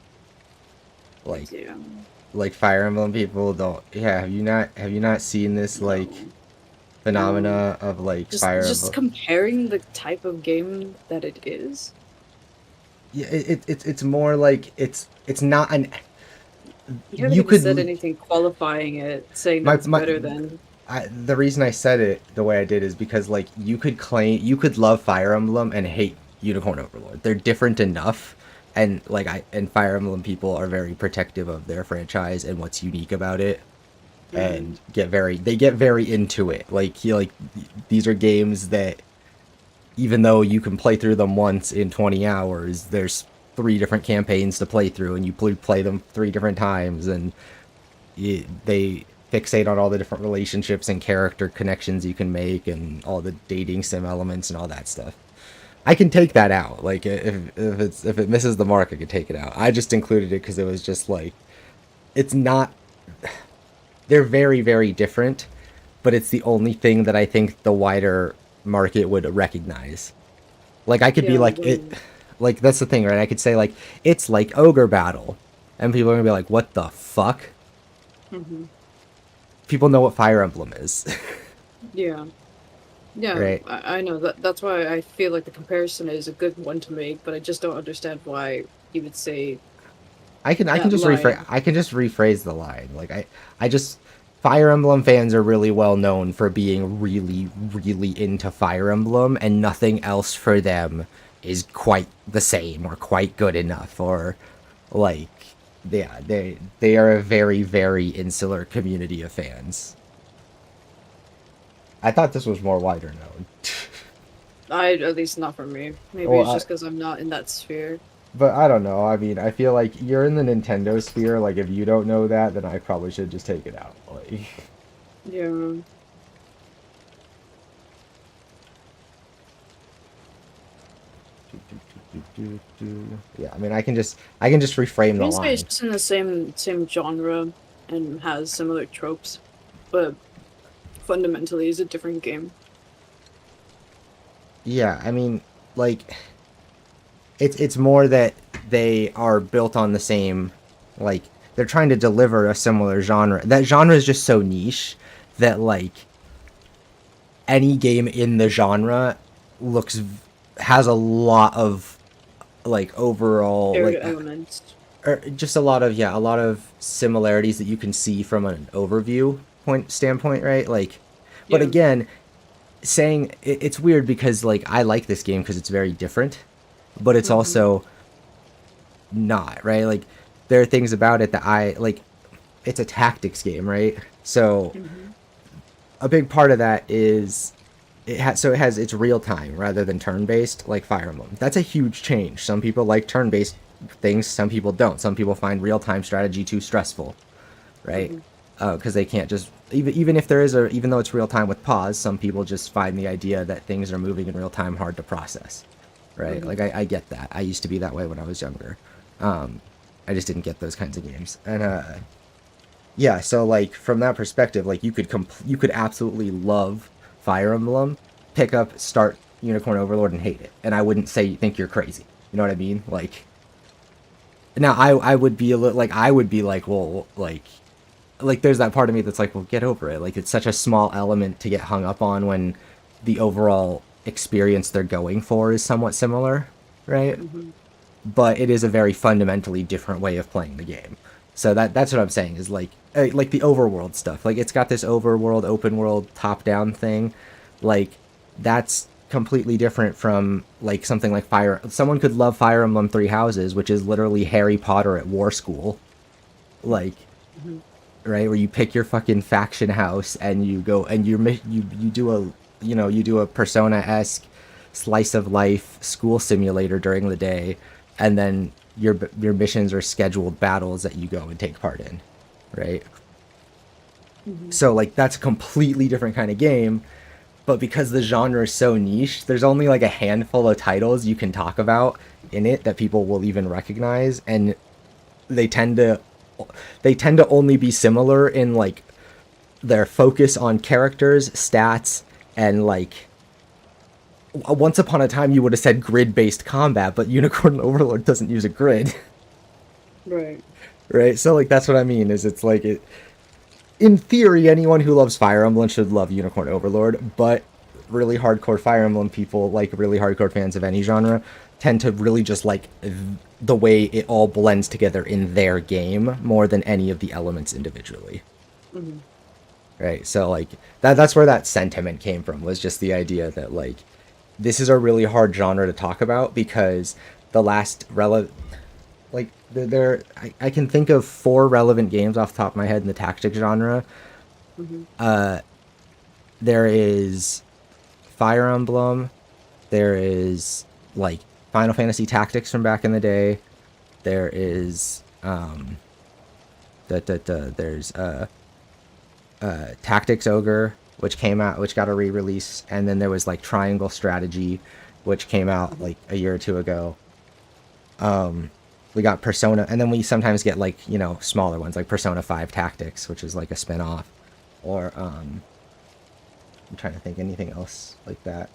Like Fire Emblem people don't. Yeah, have you not seen this like phenomena of like Fire Emblem? Just comparing the type of game that it is. Yeah, it's more like it's not an. You haven't even said anything qualifying it, saying that's better than. The reason I said it the way I did is because like you could love Fire Emblem and hate Unicorn Overlord. They're different enough. And like Fire Emblem people are very protective of their franchise and what's unique about it. and get very into it. Like these are games that even though you can play through them once in 20 hours, there's 3 different campaigns to play through, and you play them 3 different times, and they fixate on all the different relationships and character connections you can make, and all the dating sim elements and all that stuff. I can take that out. Like if it misses the mark, I could take it out. I just included it because it was just like, it's not. They're very, very different, but it's the only thing that I think the wider market would recognize. Like I could be like it. Like that's the thing, right? I could say like it's like Ogre Battle, and people are gonna be like, "What the fuck?" People know what Fire Emblem is. Yeah. Yeah, Right. I know that. That's why I feel like the comparison is a good one to make, but I just don't understand why you would say. I can just line. rephrase the line. Like I just Fire Emblem fans are really well known for being really, really into Fire Emblem, and nothing else for them is quite the same or quite good enough, or like yeah, they are a very, very insular community of fans. I thought this was more wider known. At least not for me. Maybe Well, it's just because I'm not in that sphere. But I don't know. I mean, I feel like you're in the Nintendo sphere. Like, if you don't know that, then I probably should just take it out. Like, Yeah. yeah. I mean, I can just reframe the It's line. just in the same genre and has similar tropes, but fundamentally is a different game. Yeah, I mean, like, it's more that they are built on the same, like, they're trying to deliver a similar genre. That genre is just so niche that, like, any game in the genre has a lot of, like, overall, Shared like, elements. or just a lot of similarities that you can see from an overview standpoint, right? Like, but Yeah. again, saying it's weird because like I like this game because it's very different, but it's also not, right? Like there are things about it that I like. It's a tactics game, right? So a big part of that is it has it's real time rather than turn based like Fire Emblem. That's a huge change. Some people like turn based things, some people don't. Some people find real time strategy too stressful, right? Because they can't just even if there is even though it's real time with pause, some people just find the idea that things are moving in real time hard to process, right? Like I get that. I used to be that way when I was younger. I just didn't get those kinds of games, and yeah. So like from that perspective, like you could absolutely love Fire Emblem, pick up, start Unicorn Overlord, and hate it, and I wouldn't think you're crazy. You know what I mean? Like now I would be a little like I would be like, well, like there's that part of me that's like, well, get over it. Like it's such a small element to get hung up on when the overall experience they're going for is somewhat similar, right? But it is a very fundamentally different way of playing the game. So that's what I'm saying is like the overworld stuff. Like it's got this overworld, open world, top down thing. Like that's completely different from like something like someone could love Fire Emblem Three Houses, which is literally Harry Potter at war school. Like right, where you pick your fucking faction house and you go and you do a Persona-esque slice of life school simulator during the day, and then your missions are scheduled battles that you go and take part in, right? So like that's a completely different kind of game, but because the genre is so niche, there's only like a handful of titles you can talk about in it that people will even recognize, and they tend to only be similar in like their focus on characters, stats, and like once upon a time you would have said grid-based combat, but Unicorn Overlord doesn't use a grid. Right. Right? So like that's what I mean is it's like in theory anyone who loves Fire Emblem should love Unicorn Overlord, but really hardcore Fire Emblem people, like really hardcore fans of any genre, tend to really just like the way it all blends together in their game more than any of the elements individually. Right? So like that's where that sentiment came from, was just the idea that like this is a really hard genre to talk about because the last I can think of 4 relevant games off the top of my head in the tactics genre, There is Fire Emblem. There is like Final Fantasy Tactics from back in the day. There is there's Tactics Ogre, which came out, which got a re-release, and then there was like Triangle Strategy, which came out like a year or two ago. We got Persona, and then we sometimes get like, you know, smaller ones like Persona 5 Tactics, which is like a spin-off, or I'm trying to think anything else like that.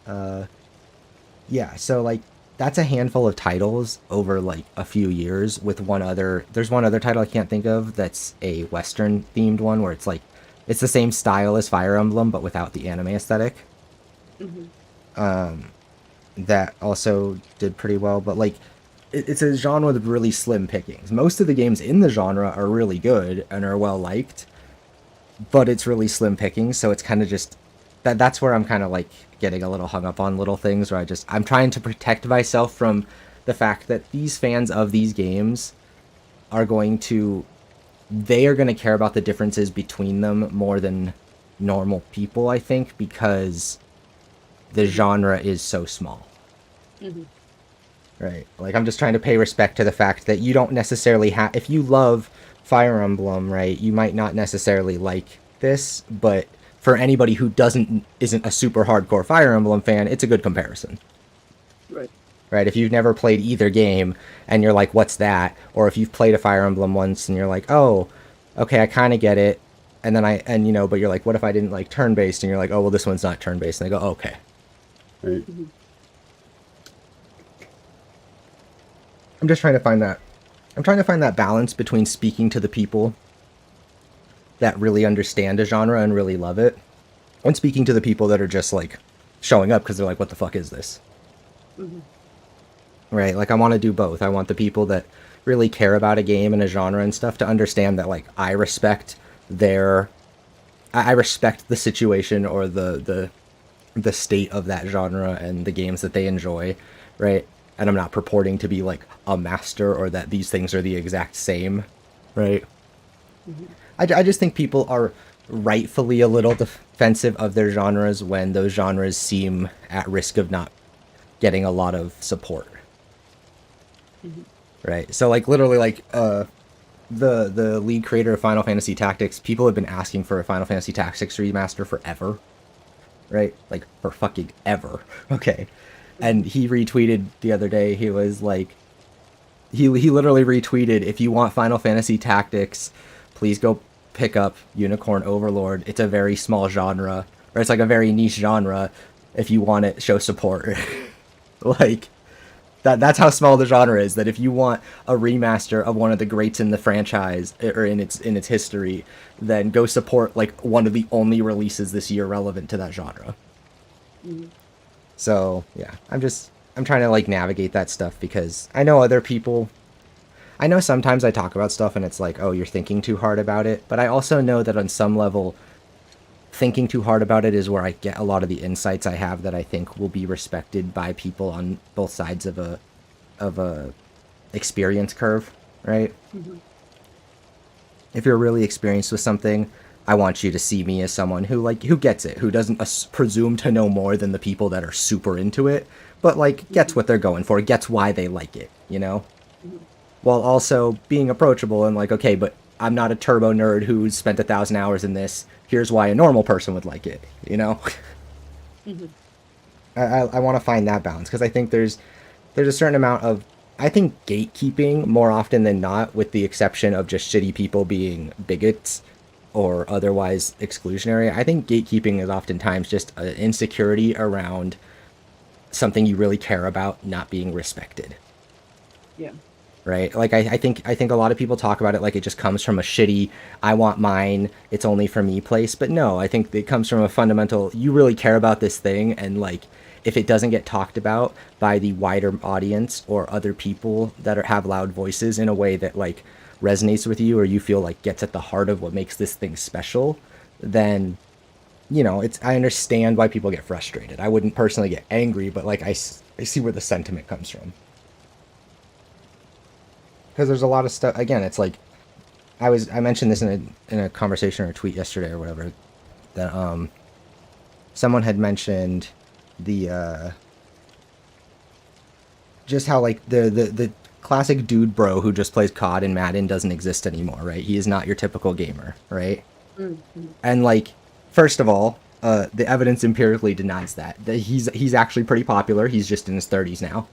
Yeah, so like that's a handful of titles over like a few years with there's one other title I can't think of that's a Western themed one where it's like, it's the same style as Fire Emblem, but without the anime aesthetic. That also did pretty well, but like, it's a genre with really slim pickings. Most of the games in the genre are really good and are well liked, but it's really slim pickings, so it's kind of just, that's where I'm kind of like getting a little hung up on little things where I'm trying to protect myself from the fact that these fans of these games are going to care about the differences between them more than normal people, I think, because the genre is so small. Right? Like, I'm just trying to pay respect to the fact that you don't necessarily have, if you love Fire Emblem, right, you might not necessarily like this, but for anybody who isn't a super hardcore Fire Emblem fan, it's a good comparison. Right? If you've never played either game and you're like, what's that? Or if you've played a Fire Emblem once and you're like, oh, okay, I kind of get it. And then you know, but you're like, what if I didn't like turn-based? And you're like, oh, well, this one's not turn-based. And they go, oh, okay. Right. I'm just trying to find that. I'm trying to find that balance between speaking to the people that really understand a genre and really love it, and speaking to the people that are just like showing up because they're like, what the fuck is this? Right? Like, I want to do both. I want the people that really care about a game and a genre and stuff to understand that, like, I respect I respect the situation or the state of that genre and the games that they enjoy, right? And I'm not purporting to be like a master or that these things are the exact same, right? I just think people are rightfully a little defensive of their genres when those genres seem at risk of not getting a lot of support. Right? So like literally like the lead creator of Final Fantasy Tactics, people have been asking for a Final Fantasy Tactics remaster forever. Right? Like for fucking ever. Okay. And he retweeted the other day, he was like, he literally retweeted, if you want Final Fantasy Tactics, please go pick up Unicorn Overlord. It's a very small genre, or it's like a very niche genre. If you want it, show support. Like, that's how small the genre is, that if you want a remaster of one of the greats in the franchise, or in its history, then go support like one of the only releases this year relevant to that genre. So, yeah, I'm trying to, like, navigate that stuff because I know sometimes I talk about stuff and it's like, oh, you're thinking too hard about it, but I also know that on some level, thinking too hard about it is where I get a lot of the insights I have that I think will be respected by people on both sides of a experience curve, right? If you're really experienced with something, I want you to see me as someone who gets it, who doesn't presume to know more than the people that are super into it, but like gets what they're going for, gets why they like it, you know? While also being approachable and like, okay, but I'm not a turbo nerd who's spent 1,000 hours in this. Here's why a normal person would like it, you know? I want to find that balance because I think there's a certain amount of, I think, gatekeeping more often than not, with the exception of just shitty people being bigots or otherwise exclusionary. I think gatekeeping is oftentimes just an insecurity around something you really care about not being respected. Yeah. Right? Like, I think a lot of people talk about it like it just comes from a shitty, I want mine, it's only for me place. But no, I think it comes from a fundamental, you really care about this thing, and like, if it doesn't get talked about by the wider audience or other people that have loud voices in a way that like resonates with you, or you feel like gets at the heart of what makes this thing special, then, you know, I understand why people get frustrated. I wouldn't personally get angry, but like I see where the sentiment comes from. Because there's a lot of stuff, again, it's like, I mentioned this in a conversation or a tweet yesterday or whatever, that someone had mentioned the just how like the classic dude bro who just plays COD and Madden doesn't exist anymore, right? He is not your typical gamer, right? And like, first of all, the evidence empirically denies that he's actually pretty popular. He's just in his 30s now.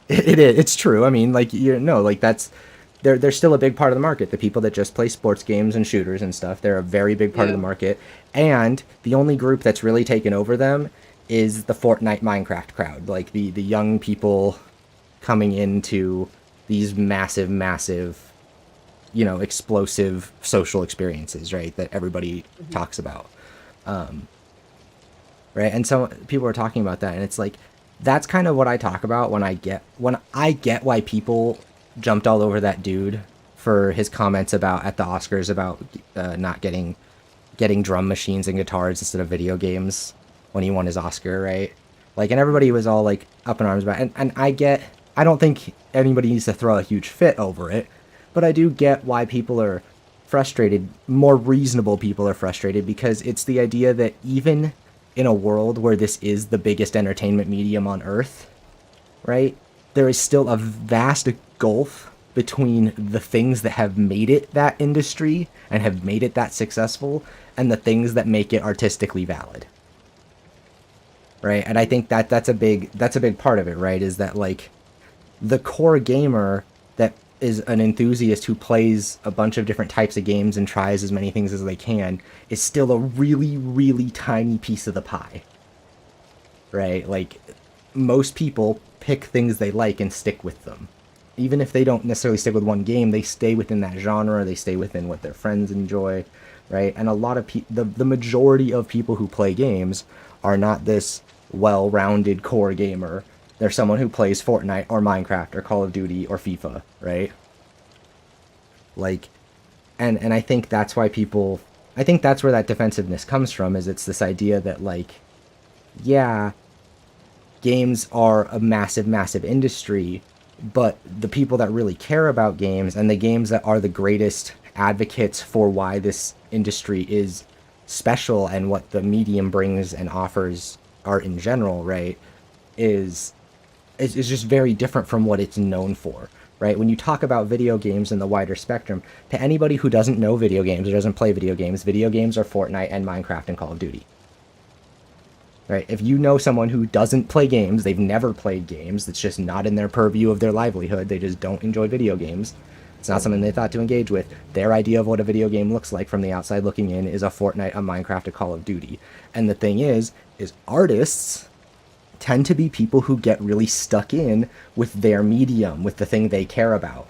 It's true. I mean, like, you know, like that's they're still a big part of the market. The people that just play sports games and shooters and stuff, they're a very big part of the market. And the only group that's really taken over them is the Fortnite Minecraft crowd, like the young people coming into these massive, you know, explosive social experiences, right, that everybody talks about. Right? And so people are talking about that, and it's like, that's kind of what I talk about when I get why people jumped all over that dude for his comments about at the Oscars about not getting drum machines and guitars instead of video games when he won his Oscar, right? Like, and everybody was all like up in arms about it. And I don't think anybody needs to throw a huge fit over it, but I do get why people are frustrated. More reasonable people are frustrated because it's the idea that even in a world where this is the biggest entertainment medium on earth, right, there is still a vast gulf between the things that have made it that industry and have made it that successful and the things that make it artistically valid. Right? And I think that's a big part of it, right? Is that like the core gamer that is an enthusiast who plays a bunch of different types of games and tries as many things as they can is still a really, really tiny piece of the pie. Right? Like, most people pick things they like and stick with them. Even if they don't necessarily stick with one game, they stay within that genre, they stay within what their friends enjoy, right? And a lot of the majority of people who play games are not this well-rounded core gamer. They're someone who plays Fortnite or Minecraft or Call of Duty or FIFA, right? Like, and I think that's why I think that's where that defensiveness comes from, is it's this idea that, like, yeah, games are a massive industry, but the people that really care about games and the games that are the greatest advocates for why this industry is special and what the medium brings and offers art in general, right, is just very different from what it's known for, right? When you talk about video games in the wider spectrum, to anybody who doesn't know video games or doesn't play video games are Fortnite and Minecraft and Call of Duty. Right? If you know someone who doesn't play games, they've never played games, it's just not in their purview of their livelihood, they just don't enjoy video games, it's not something they thought to engage with, their idea of what a video game looks like from the outside looking in is a Fortnite, a Minecraft, a Call of Duty. And the thing is artists tend to be people who get really stuck in with their medium, with the thing they care about,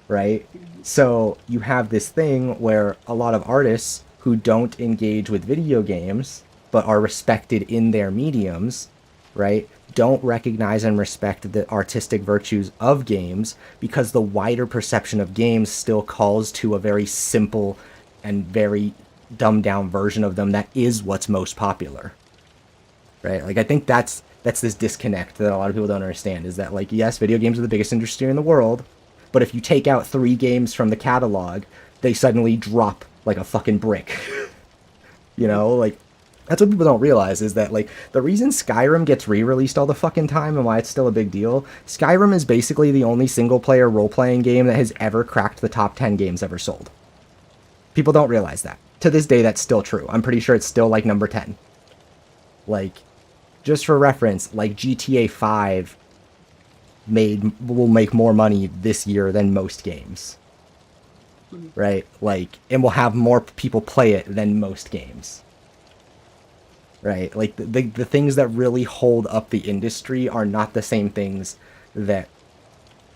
right? So you have this thing where a lot of artists who don't engage with video games but are respected in their mediums, right, don't recognize and respect the artistic virtues of games because the wider perception of games still calls to a very simple and very dumbed down version of them that is what's most popular, right? Like, I think that's this disconnect that a lot of people don't understand, is that, like, yes, video games are the biggest industry in the world, but if you take out 3 games from the catalog, they suddenly drop like a fucking brick. You know, like, that's what people don't realize, is that, like, the reason Skyrim gets re-released all the fucking time and why it's still a big deal, Skyrim is basically the only single-player role-playing game that has ever cracked the top 10 games ever sold. People don't realize that. To this day, that's still true. I'm pretty sure it's still, like, number 10. Like, just for reference, like, GTA 5 will make more money this year than most games. Right? Like, and will have more people play it than most games. Right? Like, the things that really hold up the industry are not the same things that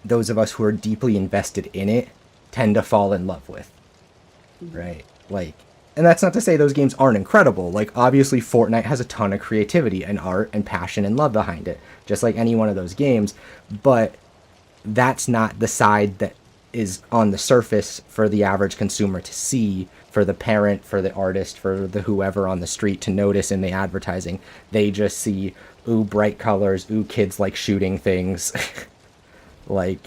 those of us who are deeply invested in it tend to fall in love with. Right? Like, and that's not to say those games aren't incredible. Like, obviously Fortnite has a ton of creativity and art and passion and love behind it, just like any one of those games, but that's not the side that is on the surface for the average consumer to see, for the parent, for the artist, for the whoever on the street to notice in the advertising. They just see, ooh, bright colors, ooh, kids like shooting things. Like,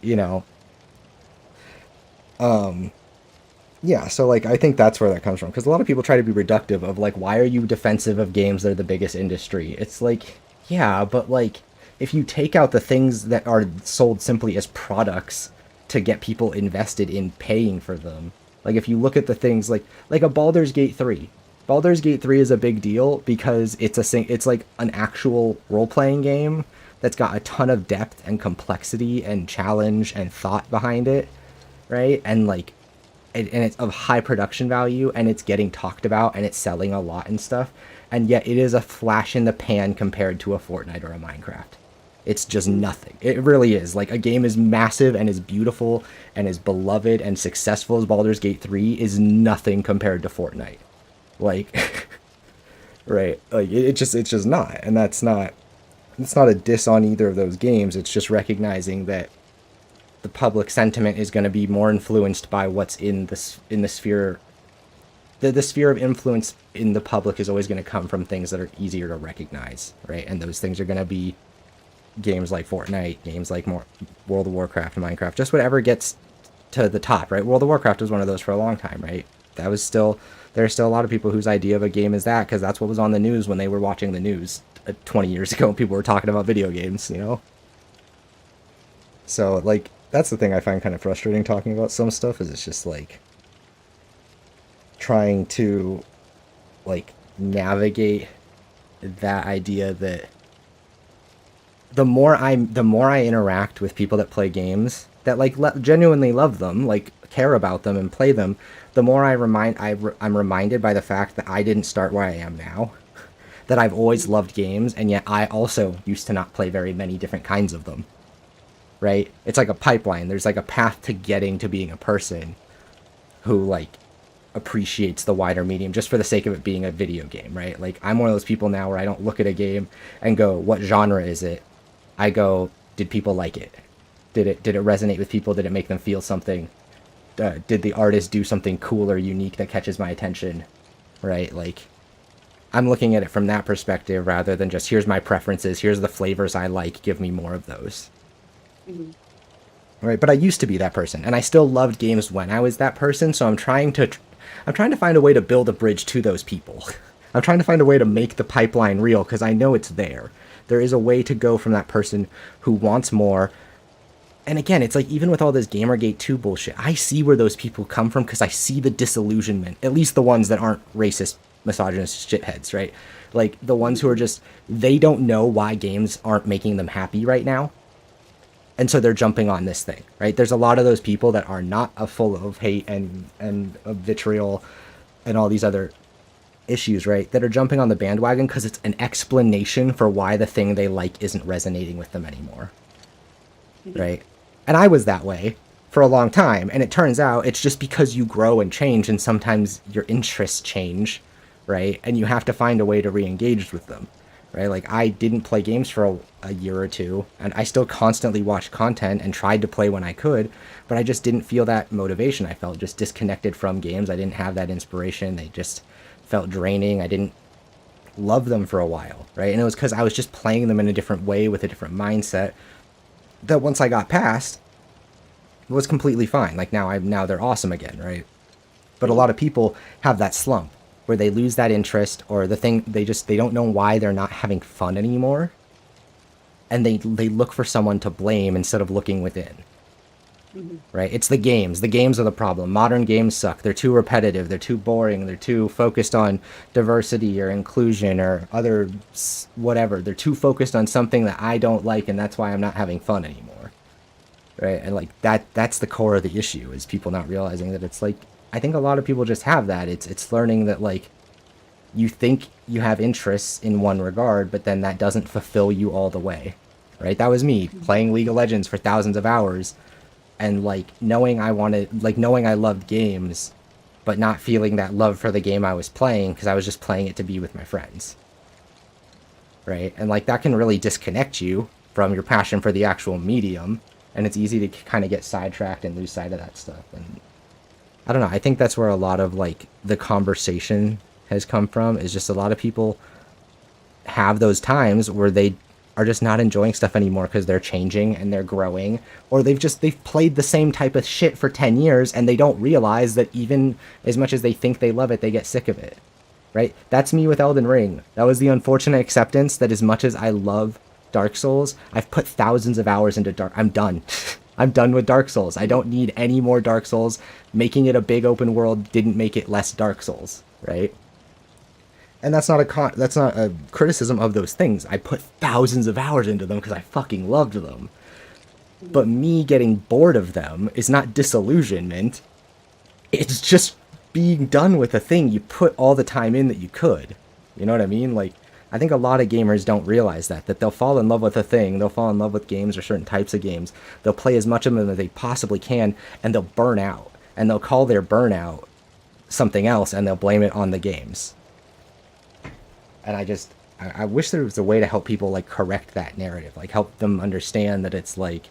you know. Yeah, so like I think that's where that comes from, because a lot of people try to be reductive of like, why are you defensive of games that are the biggest industry? It's like, yeah, but like if you take out the things that are sold simply as products to get people invested in paying for them, like if you look at the things like a Baldur's Gate 3. Baldur's Gate 3 is a big deal because it's like an actual role-playing game that's got a ton of depth and complexity and challenge and thought behind it, right? And like and it's of high production value, and it's getting talked about, and it's selling a lot and stuff, and yet it is a flash in the pan compared to a Fortnite or a Minecraft. It's just nothing. It really is. Like, a game as massive and as beautiful and as beloved and successful as Baldur's Gate 3 is nothing compared to Fortnite. Like, right? Like, it's just not. And it's not a diss on either of those games. It's just recognizing that the public sentiment is going to be more influenced by what's in the sphere. The sphere of influence in the public is always going to come from things that are easier to recognize, right? And those things are going to be games like Fortnite, games like World of Warcraft and Minecraft, just whatever gets to the top, right? World of Warcraft was one of those for a long time, right? There are still a lot of people whose idea of a game is that, because that's what was on the news when they were watching the news 20 years ago, and people were talking about video games, you know? So, like, that's the thing I find kind of frustrating talking about some stuff, is it's just, like, trying to, like, navigate that idea that the more I interact with people that play games, that, like, genuinely love them, like, care about them and play them, the more I'm reminded by the fact that I didn't start where I am now. That I've always loved games, and yet I also used to not play very many different kinds of them. Right? It's like a pipeline. There's like a path to getting to being a person who, like, appreciates the wider medium just for the sake of it being a video game, right? Like, I'm one of those people now where I don't look at a game and go, what genre is it? I go, did people like it? Did it resonate with people? Did it make them feel something? Did the artist do something cool or unique that catches my attention? Right? Like, I'm looking at it from that perspective rather than just, here's my preferences, here's the flavors I like, give me more of those. Mm-hmm. Right, but I used to be that person, and I still loved games when I was that person, so I'm trying to find a way to build a bridge to those people. I'm trying to find a way to make the pipeline real, because I know it's there. There is a way to go from that person who wants more. And again, it's like, even with all this Gamergate 2 bullshit, I see where those people come from, because I see the disillusionment, at least the ones that aren't racist, misogynist shitheads, right? Like, the ones who are just, they don't know why games aren't making them happy right now. And so they're jumping on this thing, right? There's a lot of those people that are not full of hate and of vitriol and all these other issues, right? That are jumping on the bandwagon because it's an explanation for why the thing they like isn't resonating with them anymore, right? And I was that way for a long time. And it turns out it's just because you grow and change, and sometimes your interests change, right? And you have to find a way to re-engage with them. Right? Like, I didn't play games for a year or two, and I still constantly watched content and tried to play when I could, but I just didn't feel that motivation. I felt just disconnected from games. I didn't have that inspiration. They just felt draining. I didn't love them for a while, right? And it was because I was just playing them in a different way with a different mindset that once I got past, it was completely fine. Like, now they're awesome again, right? But a lot of people have that slump where they lose that interest, or the thing, they don't know why they're not having fun anymore, and they look for someone to blame instead of looking within. Mm-hmm. Right? It's the games. The games are the problem. Modern games suck. They're too repetitive. They're too boring. They're too focused on diversity or inclusion or other whatever. They're too focused on something that I don't like, and that's why I'm not having fun anymore. Right? And like that's the core of the issue, is people not realizing that it's like, I think a lot of people just have that. It's learning that, like, you think you have interests in one regard, but then that doesn't fulfill you all the way, right? That was me playing League of Legends for thousands of hours, and like knowing I loved games, but not feeling that love for the game I was playing because I was just playing it to be with my friends, right? And like, that can really disconnect you from your passion for the actual medium, and it's easy to kind of get sidetracked and lose sight of that stuff. And I don't know, I think that's where a lot of, like, the conversation has come from, is just a lot of people have those times where they are just not enjoying stuff anymore because they're changing and they're growing, or they've played the same type of shit for 10 years and they don't realize that even as much as they think they love it, they get sick of it, right? That's me with Elden Ring. That was the unfortunate acceptance that as much as I love Dark Souls, I've put thousands of hours into I'm done. I'm done with Dark Souls. I don't need any more Dark Souls. Making it a big open world didn't make it less Dark Souls, right? And that's not a criticism of those things. I put thousands of hours into them because I fucking loved them. But me getting bored of them is not disillusionment. It's just being done with a thing you put all the time in that you could. You know what I mean? Like, I think a lot of gamers don't realize that they'll fall in love with a thing, they'll fall in love with games or certain types of games, they'll play as much of them as they possibly can, and they'll burn out. And they'll call their burnout something else, and they'll blame it on the games. And I wish there was a way to help people, like, correct that narrative, like, help them understand that it's like,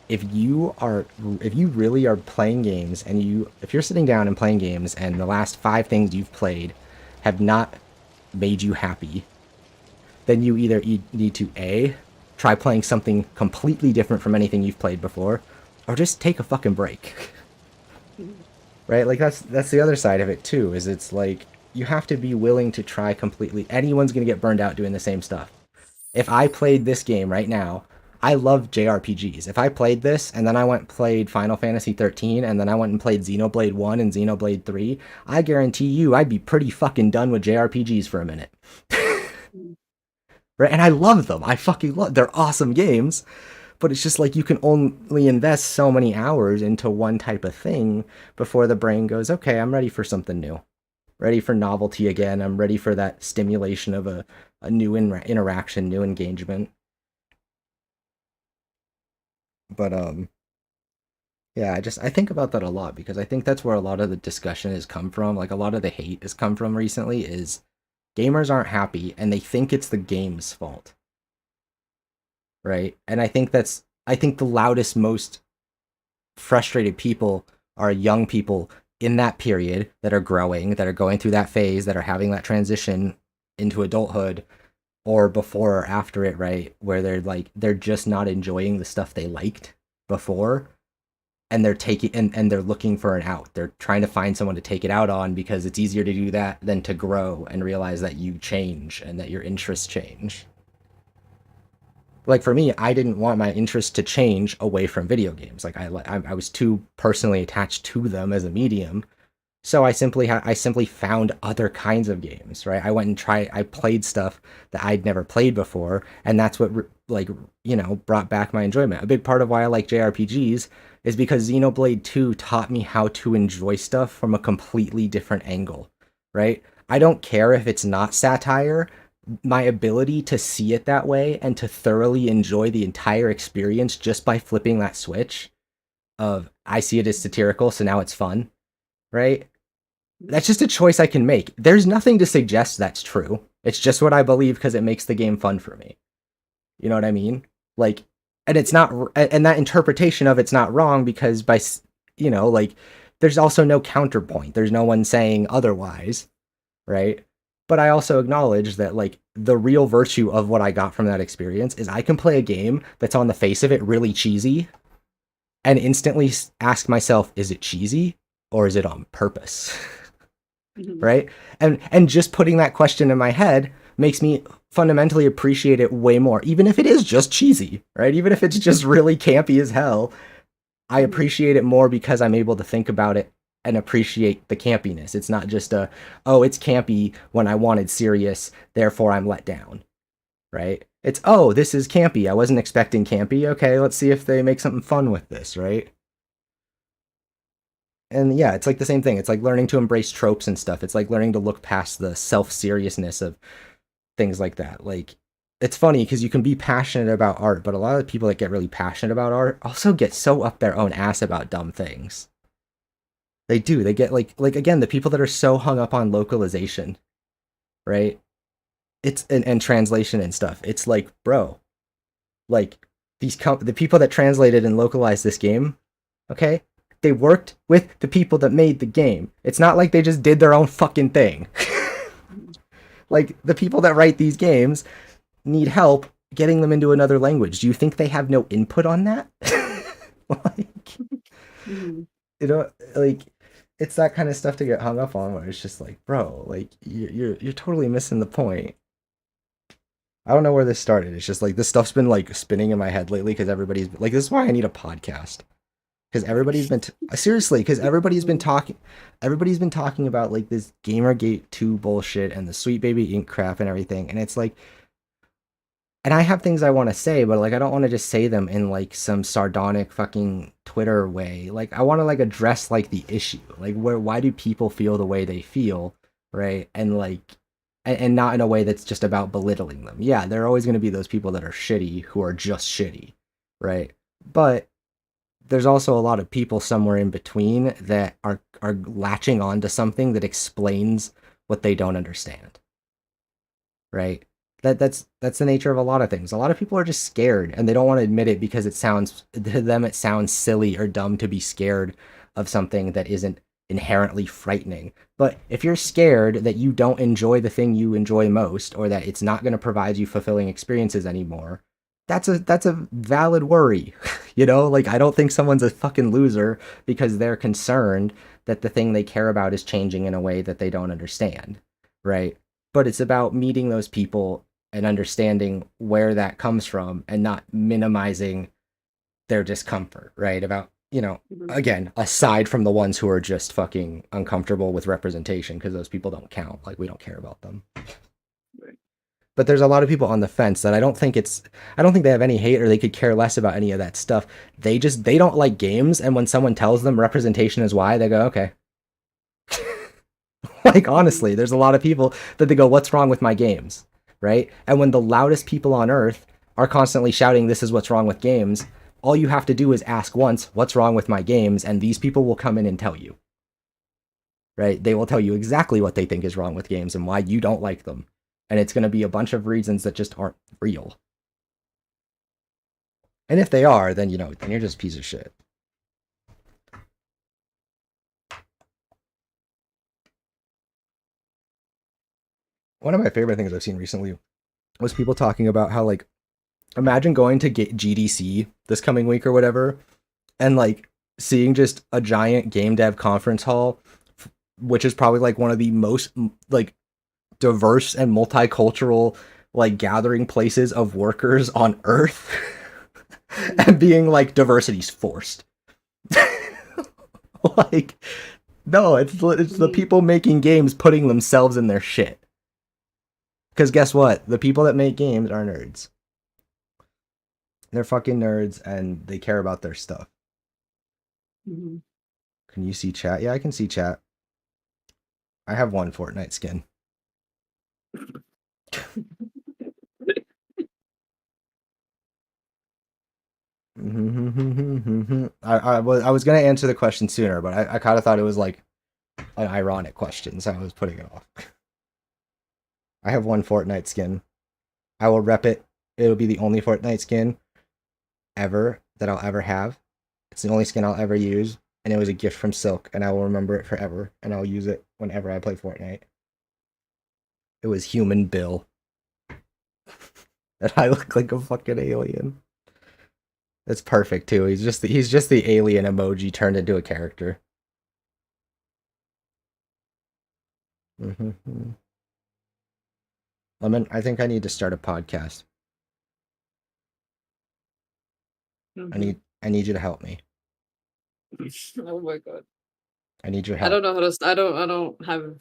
if you really are playing games, and if you're sitting down and playing games, and the last 5 things you've played have not made you happy, then you either need to A, try playing something completely different from anything you've played before, or just take a fucking break. Right? Like, that's the other side of it, too, is it's like, you have to be willing to try completely. Anyone's going to get burned out doing the same stuff. If I played this game right now, I love JRPGs. If I played this, and then I went and played Final Fantasy 13, and then I went and played Xenoblade 1 and Xenoblade 3, I guarantee you I'd be pretty fucking done with JRPGs for a minute. Right? And I love them. I fucking love them. They're awesome games. But it's just like you can only invest so many hours into one type of thing before the brain goes, okay, I'm ready for something new. Ready for novelty again. I'm ready for that stimulation of a new interaction, new engagement. But, yeah, I think about that a lot, because I think that's where a lot of the discussion has come from. Like, a lot of the hate has come from recently is gamers aren't happy and they think it's the game's fault. Right? And I think the loudest, most frustrated people are young people in that period that are growing, that are going through that phase, that are having that transition into adulthood, or before or after it, right? Where they're just not enjoying the stuff they liked before, and they're they're looking for an out. They're trying to find someone to take it out on, because it's easier to do that than to grow and realize that you change and that your interests change. Like, for me, I didn't want my interest to change away from video games. Like, I was too personally attached to them as a medium, so I simply found other kinds of games, right? I went and I played stuff that I'd never played before, and that's what, like, you know, brought back my enjoyment. A big part of why I like JRPGs is because Xenoblade 2 taught me how to enjoy stuff from a completely different angle, right? I don't care if it's not satire. My ability to see it that way and to thoroughly enjoy the entire experience just by flipping that switch of, I see it as satirical, so now it's fun, right? That's just a choice I can make. There's nothing to suggest that's true. It's just what I believe because it makes the game fun for me. You know what I mean? Like, and it's not, and that interpretation of it's not wrong, because by, you know, like, there's also no counterpoint. There's no one saying otherwise, right? But I also acknowledge that, like, the real virtue of what I got from that experience is I can play a game that's on the face of it really cheesy and instantly ask myself, is it cheesy or is it on purpose? Right? And just putting that question in my head makes me fundamentally appreciate it way more, even if it is just cheesy, right? Even if it's just really campy as hell, I appreciate it more because I'm able to think about it and appreciate the campiness. It's not just oh, it's campy when I wanted serious, therefore I'm let down, right? It's, oh, this is campy. I wasn't expecting campy. Okay, let's see if they make something fun with this, right? And yeah, it's like the same thing. It's like learning to embrace tropes and stuff. It's like learning to look past the self-seriousness of things like that. Like, it's funny because you can be passionate about art, but a lot of people that get really passionate about art also get so up their own ass about dumb things. They do. They get like again, the people that are so hung up on localization, right? It's and translation and stuff. It's like, bro, like the people that translated and localized this game, okay? They worked with the people that made the game. It's not like they just did their own fucking thing. Like, the people that write these games need help getting them into another language. Do you think they have no input on that? Like, Mhm. you know, like, it's that kind of stuff to get hung up on where it's just like, bro, like, you're totally missing the point. I don't know where this started. It's just like this stuff's been like spinning in my head lately because everybody's like, this is why I need a podcast. Because everybody's been seriously, because everybody's been talking about like this Gamergate 2 bullshit and the Sweet Baby Inc. crap and everything, and it's like, and I have things I want to say, but like I don't want to just say them in like some sardonic fucking Twitter way. Like I want to like address like the issue, like why do people feel the way they feel, right? And like, and not in a way that's just about belittling them. Yeah, there are always going to be those people that are shitty who are just shitty, right? But there's also a lot of people somewhere in between that are latching on to something that explains what they don't understand, right? That's the nature of a lot of things. A lot of people are just scared and they don't want to admit it because it sounds to them it sounds silly or dumb to be scared of something that isn't inherently frightening. But if you're scared that you don't enjoy the thing you enjoy most or that it's not going to provide you fulfilling experiences anymore, that's a valid worry. You know, like I don't think someone's a fucking loser because they're concerned that the thing they care about is changing in a way that they don't understand, right? But it's about meeting those people and understanding where that comes from and not minimizing their discomfort, right? About, you know, again, aside from the ones who are just fucking uncomfortable with representation, because those people don't count. Like we don't care about them. But there's a lot of people on the fence that I don't think they have any hate or they could care less about any of that stuff. They don't like games, and when someone tells them representation is why, they go, okay. Like honestly, there's a lot of people that they go, what's wrong with my games? Right? And when the loudest people on earth are constantly shouting, this is what's wrong with games, all you have to do is ask once, what's wrong with my games? And these people will come in and tell you. Right? They will tell you exactly what they think is wrong with games and why you don't like them. And it's going to be a bunch of reasons that just aren't real. And if they are, then, you know, then you're just a piece of shit. One of my favorite things I've seen recently was people talking about how, like, imagine going to GDC this coming week or whatever, and, like, seeing just a giant game dev conference hall, which is probably, like, one of the most, like, diverse and multicultural like gathering places of workers on Earth, and being like diversity's forced. Like, no, it's the people making games putting themselves in their shit. Because guess what? The people that make games are nerds. They're fucking nerds and they care about their stuff. Mm-hmm. Can you see chat? Yeah, I can see chat. I have one Fortnite skin. I was gonna answer the question sooner, but I kind of thought it was like an ironic question, so I was putting it off. I have one Fortnite skin. I will rep it. It'll be the only Fortnite skin ever that I'll ever have. It's the only skin I'll ever use, and it was a gift from Silk, and I will remember it forever, and I'll use it whenever I play Fortnite. It was Human Bill. And I look like a fucking alien. It's perfect too. He's just the alien emoji turned into a character. Lemon, I think I need to start a podcast. I need you to help me. Oh my god. I need your help. I don't know how to. I don't have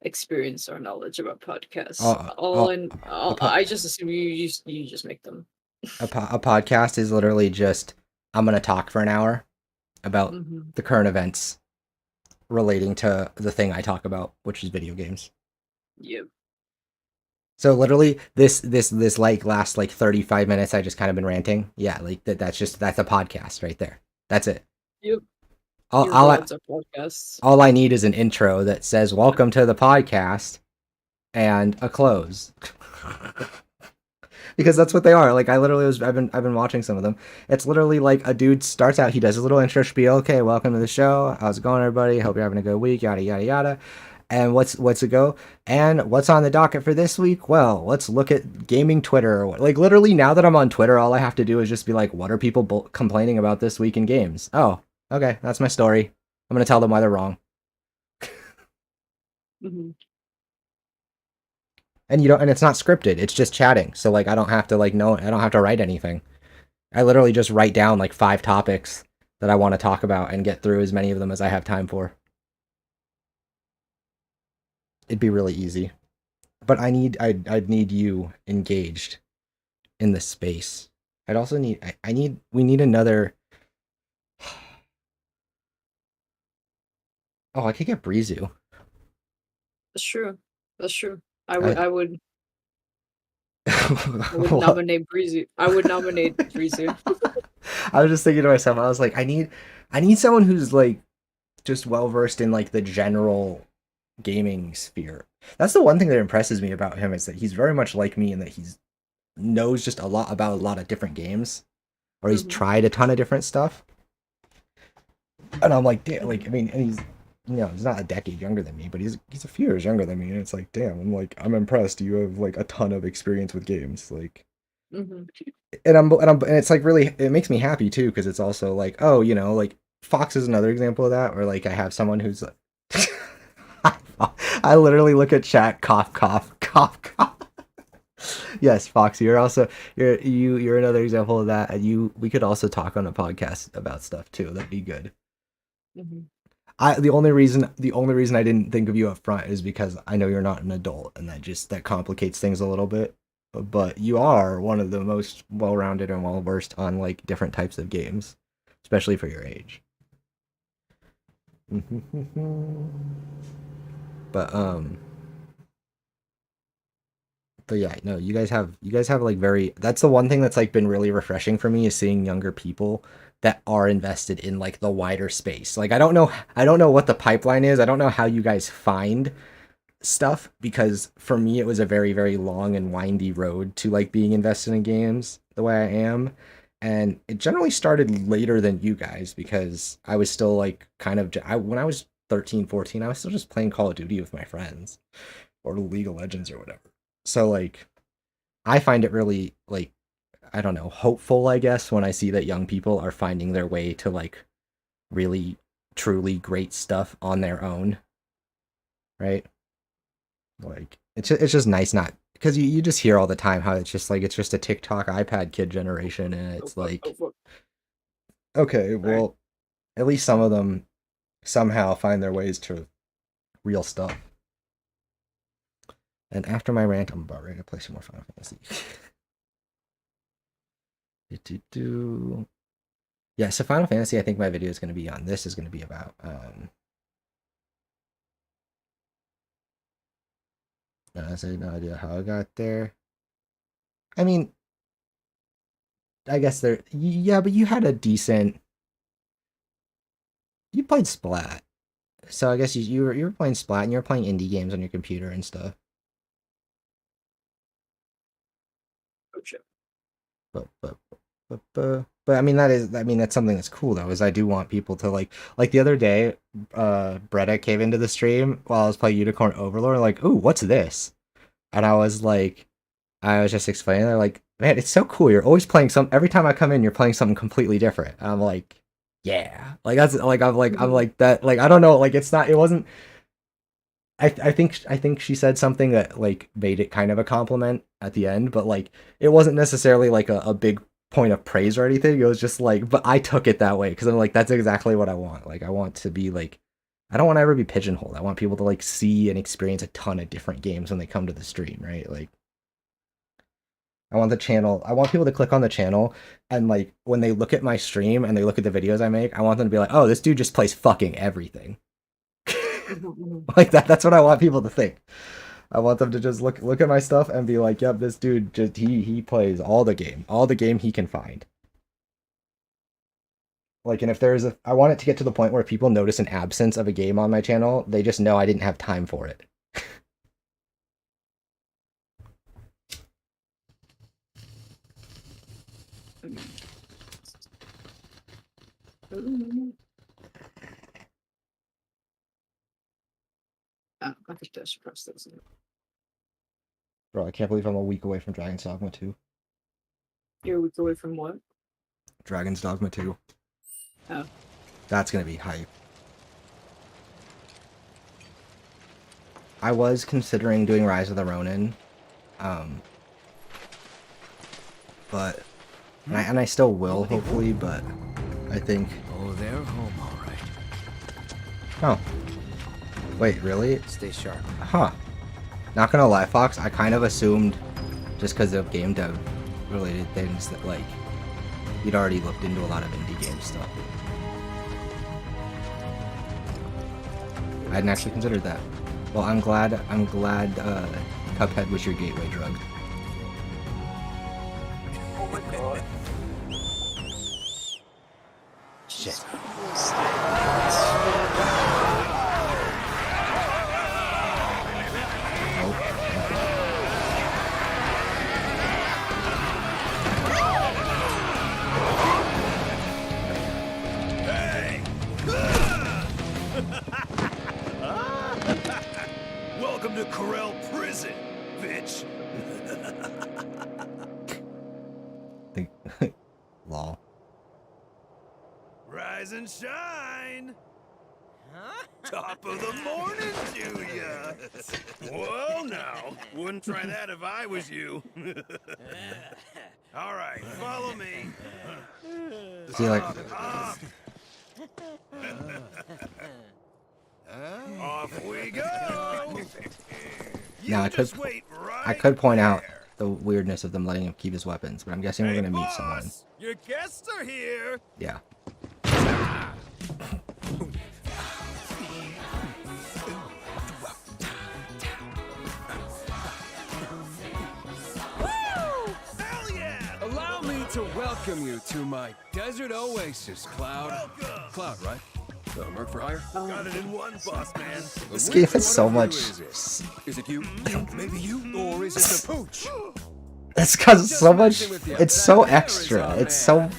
experience or knowledge about podcasts. I just assume you just make them. A podcast is literally just, I'm gonna talk for an hour about the current events relating to the thing I talk about, which is video games. Yep. So literally this like last like 35 minutes I just kind of been ranting. Yeah, like that's a podcast right there. That's it. Yep. All I need is an intro that says welcome to the podcast and a close. Because that's what they are. Like I've been watching some of them. It's literally like a dude starts out, he does a little intro spiel. Okay, welcome to the show. How's it going, everybody? Hope you're having a good week. Yada yada yada. And what's it go? And what's on the docket for this week? Well, let's look at gaming Twitter. Like literally now that I'm on Twitter, all I have to do is just be like, what are people complaining about this week in games? Oh, okay, that's my story. I'm gonna tell them why they're wrong. Mhm. And you don't, and it's not scripted. It's just chatting. So like I don't have to like know. I don't have to write anything. I literally just write down like 5 topics that I want to talk about and get through as many of them as I have time for. It'd be really easy. But I'd need you engaged in the space. I'd also need we need another. Oh, I could get Brizu. That's true. That's true. I I- would. I would. I would What? nominate Breezy. I would nominate Breezy. I was just thinking to myself, I was like, I need someone who's like just well versed in like the general gaming sphere. That's the one thing that impresses me about him is that he's very much like me in that he's knows just a lot about a lot of different games, or he's tried a ton of different stuff. And I'm like, damn, like I mean, and he's he's not a decade younger than me, but he's a few years younger than me, and it's like, damn, I'm impressed. You have like a ton of experience with games, like. Mm-hmm. And it's like really it makes me happy too because it's also like oh like Fox is another example of that where like I have someone who's like I literally look at chat cough cough cough cough. Yes, Fox, you're another example of that, and we could also talk on a podcast about stuff too. That'd be good. Mm-hmm. The only reason I didn't think of you up front is because I know you're not an adult, and that complicates things a little bit. But you are one of the most well-rounded and well-versed on like different types of games, especially for your age. But yeah, no, you guys have like that's the one thing that's like been really refreshing for me is seeing younger people that are invested in like the wider space. Like I don't know what the pipeline is. I don't know how you guys find stuff because for me it was a very very long and windy road to like being invested in games the way I am, and it generally started later than you guys because I was still like kind of when I was 13-14 I was still just playing Call of Duty with my friends or League of Legends or whatever. So like I find it really like I don't know, hopeful I guess when I see that young people are finding their way to like really truly great stuff on their own, right? Like it's just nice not because you just hear all the time how it's just a TikTok iPad kid generation and it's like okay, well at least some of them somehow find their ways to real stuff. And after my rant, I'm about ready to play some more Final Fantasy. Yeah, so Final Fantasy, I think my video is going to be on. This is going to be about I have no idea how I got there. I mean, I guess yeah, but you had a decent. You played Splat, so I guess you were playing Splat and you were playing indie games on your computer and stuff. Oh shit. But I mean that's something that's cool though is I do want people to like the other day Bretta came into the stream while I was playing Unicorn Overlord like ooh what's this, and I was just explaining they're like man it's so cool you're always playing every time I come in you're playing something completely different, and I'm like yeah like that's like I'm like that like I don't know like it wasn't I think she said something that like made it kind of a compliment at the end, but like it wasn't necessarily like a big point of praise or anything. It was just like, but I took it that way because I'm like, that's exactly what I want. Like I want to be like, I don't want to ever be pigeonholed. I want people to like see and experience a ton of different games when they come to the stream, right? Like I want people to click on the channel and like when they look at my stream and they look at the videos I make, I want them to be like, oh, this dude just plays fucking everything. Like that's what I want people to think. I want them to just look at my stuff and be like, yep, this dude just he plays all the game he can find. Like, and if I want it to get to the point where people notice an absence of a game on my channel, they just know I didn't have time for it. Oh, I could dash across those. Bro, I can't believe I'm a week away from Dragon's Dogma 2. You're a week away from what? Dragon's Dogma 2. Oh. That's gonna be hype. I was considering doing Rise of the Ronin, but and I still will hopefully, but I think. Oh, they're home, all right. Oh, wait, really? Stay sharp. Huh. Not gonna lie, Fox. I kind of assumed, just because of game dev related things, that like you'd already looked into a lot of indie game stuff. I hadn't actually considered that. Well, I'm glad Cuphead was your gateway drug. Oh my god. Shit. Welcome to Corel Prison, bitch. Lol. Rise and shine. Top of the morning to ya. Well, now, wouldn't try that if I was you. All right, follow me. See, like, off we go. now I could point out the weirdness of them letting him keep his weapons, but I'm guessing we're gonna meet someone. Your guests are here. Yeah. Allow me to welcome you to my desert oasis, Cloud. Welcome. Cloud, right? Merc for hire? Got it in one, boss man. This game has so much. Is it you? Maybe you? Or is it the pooch? It's got so much. It's so extra. It's so.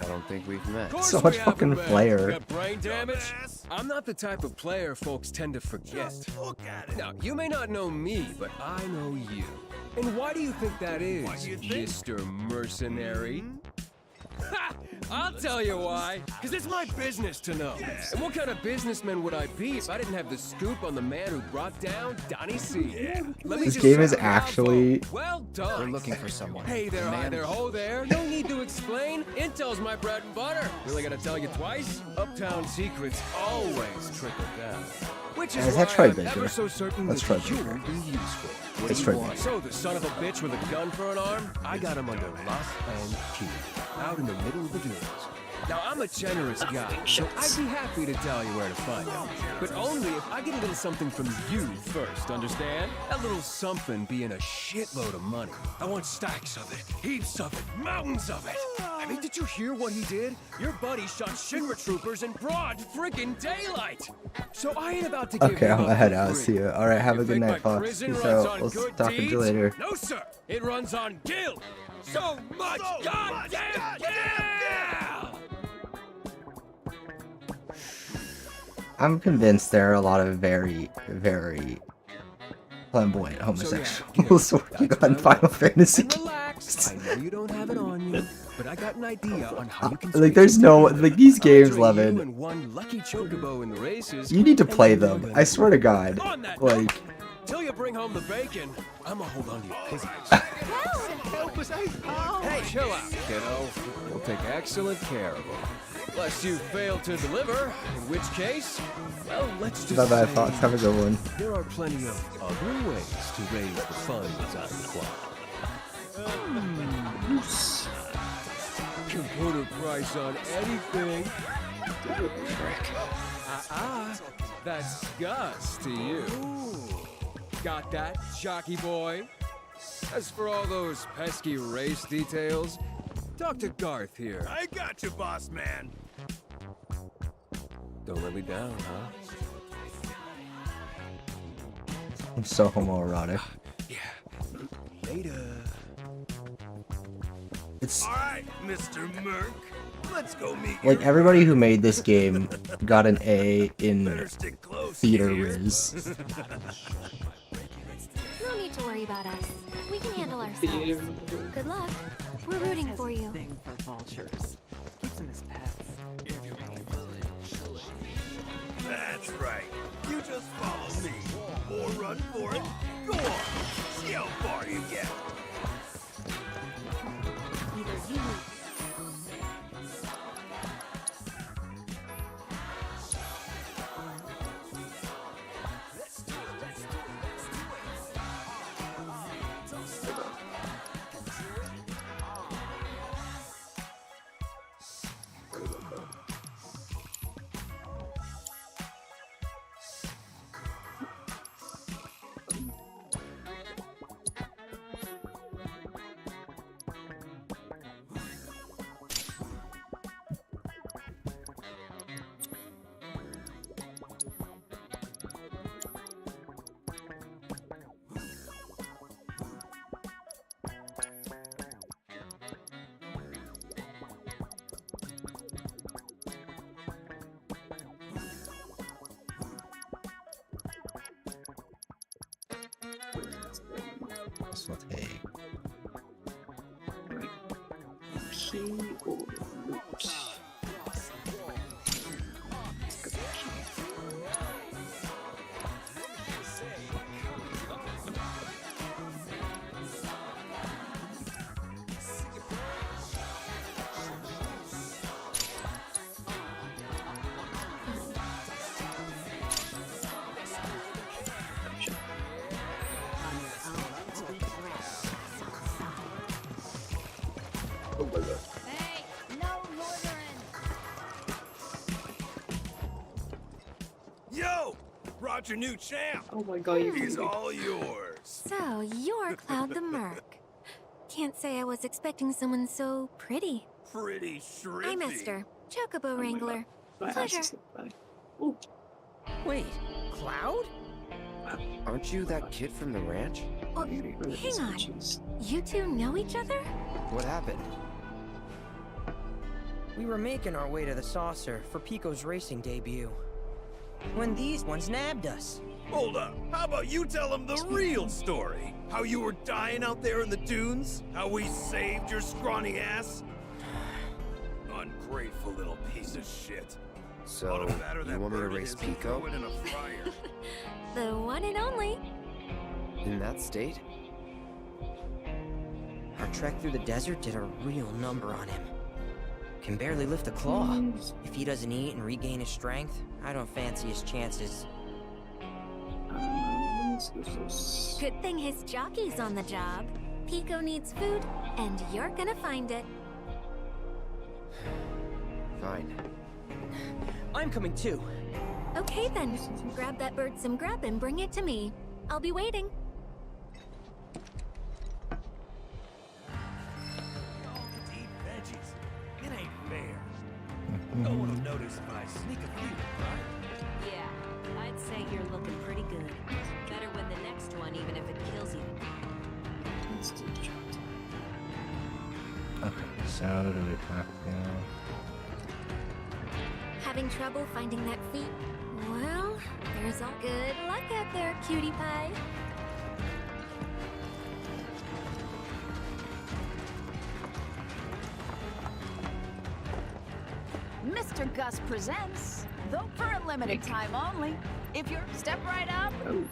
I don't think we've met. So much fucking flair. Got brain damage? I'm not the type of player folks tend to forget. Look at it. Now, you may not know me, but I know you. And why do you think that is, Mr. Mercenary? Ha! I'll tell you why. Because it's my business to know. And what kind of businessman would I be if I didn't have the scoop on the man who brought down Donnie C? Let me This just game is say, actually. well done. We're looking for someone. Hey there, hi there, ho there. No need to explain. Intel's my bread and butter. Really gotta tell you twice? Uptown secrets always trickle down. Which is Is why that Troy I'm Baker? ever so certain That's that Troy you'll Baker. be useful. What It's do you Troy want? Baker. So the son of a bitch with a gun for an arm, I got him under lock and key, out in the middle of the dunes. Now I'm a generous guy, so I'd be happy to tell you where to find him. But only if I get a little something from you first, understand? That little something being a shitload of money. I want stacks of it, heaps of it, mountains of it. I mean, did you hear what he did? Your buddy shot Shinra troopers in broad friggin' daylight. So I ain't about to give Okay, him I'm up gonna head for out. free. See you. Alright, have a You good think night, my Fox. prison Peace runs out. on We'll good talk to you deeds? later. No, sir. It runs on guilt. So much goddamn guilt! I'm convinced there are a lot of very, very flamboyant homosexuals working on Final Fantasy games. Relax. I know you don't have it on you, but I got an idea on how you can. Like, there's no, like, these games, Levin, and one lucky chocobo in the races. you need to play them. I swear to God. Like, Till you bring home the bacon, I'ma hold on to your pussies. Help us out! Hey, chill out, kiddo. We'll take excellent care of them. Unless you fail to deliver, in which case, well, let's just bye-bye, say Fox. Have a good one. there are plenty of other ways to raise the funds I require. Can put a price on anything. That's Gus to you. Got that, jockey boy? As for all those pesky race details, talk to Garth here. I got you, boss man. Don't let me down, huh? I'm so homoerotic. Later. It's All right, Mr. Merc. Let's go meet like your everybody who made this game got an A in Better stick close. theater riz. No need to worry about us. We can handle ourselves. Good luck. We're rooting for you. Thing for vultures. Keeps them as pets. That's right. You just follow me. Or run for it. Go on. See how far you get. Either you This will take. Key or loot? Hey, no loitering. Yo! Brought your new champ. Oh my god, He's all yours. So, you're Cloud the Merc. Can't say I was expecting someone so pretty. Pretty shrimpy. I'm Esther, Chocobo Wrangler. Pleasure. Wait, Cloud? Aren't you that kid from the ranch? Oh, hang on. You two know each other? What happened? We were making our way to the saucer for Pico's racing debut, when these ones nabbed us. Hold up. How about you tell him the real story? How you were dying out there in the dunes? How we saved your scrawny ass? Ungrateful little piece of shit. So, you want me to race Pico? Throw it in a fryer. The one and only. In that state? Our trek through the desert did a real number on him. Can barely lift a claw. If he doesn't eat and regain his strength, I don't fancy his chances. Good thing his jockey's on the job. Pico needs food, and you're gonna find it. Fine. I'm coming too. Okay then, grab that bird some grub and bring it to me. I'll be waiting. Eat veggies. It ain't fair. No one will notice if I sneak a few, right? Yeah, I'd say you're looking pretty good. Better win the next one, even if it kills you. Okay, so do we have to? Having trouble finding that feet? Well, there's all good luck out there, cutie pie. Mr. Gus presents, though for a limited time only. If you're step right up. Okay.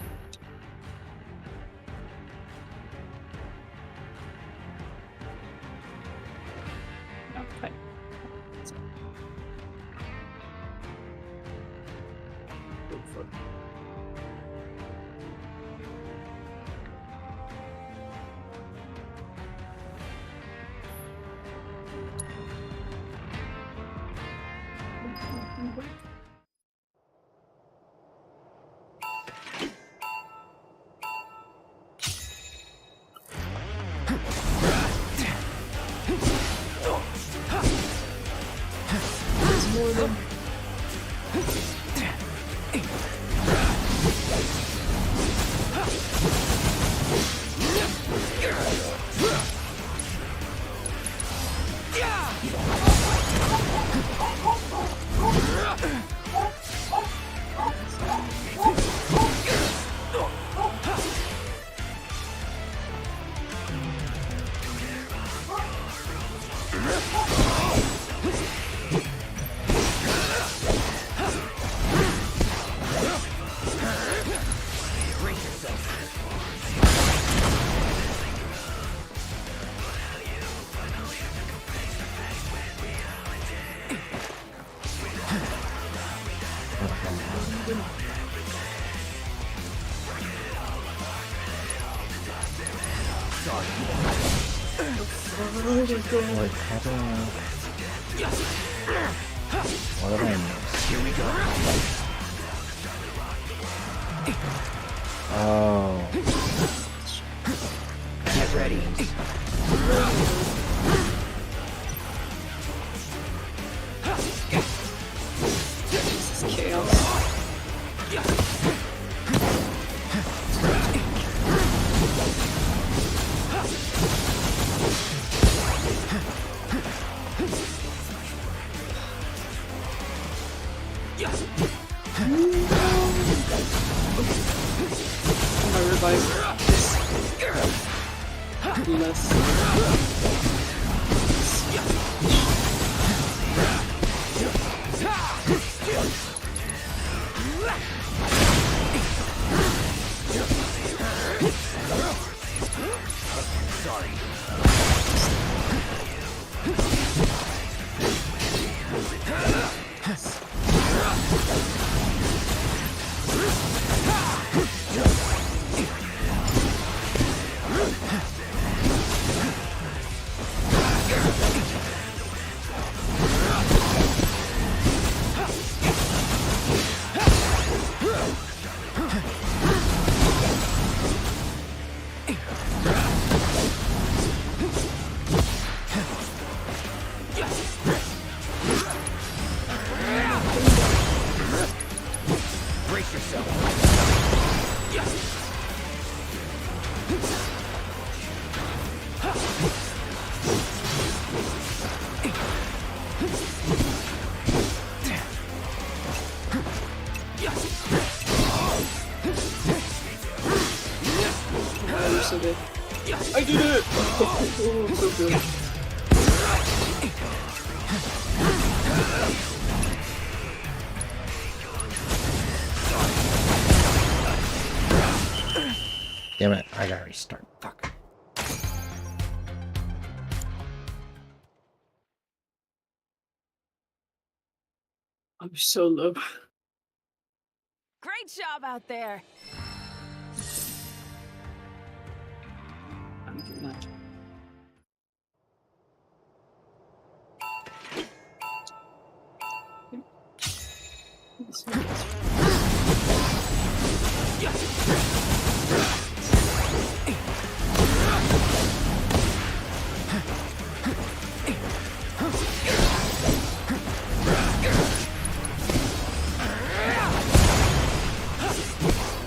Like, how do I... What did I miss? Here we go. Oh. Get ready. This is chaos. My revive is less. Sorry. Brace yourself. Oh, you're so good. I did it! Oh, I'm so good. Damn it, I gotta restart. Fuck. I'm so low. Great job out there. I'm doing that.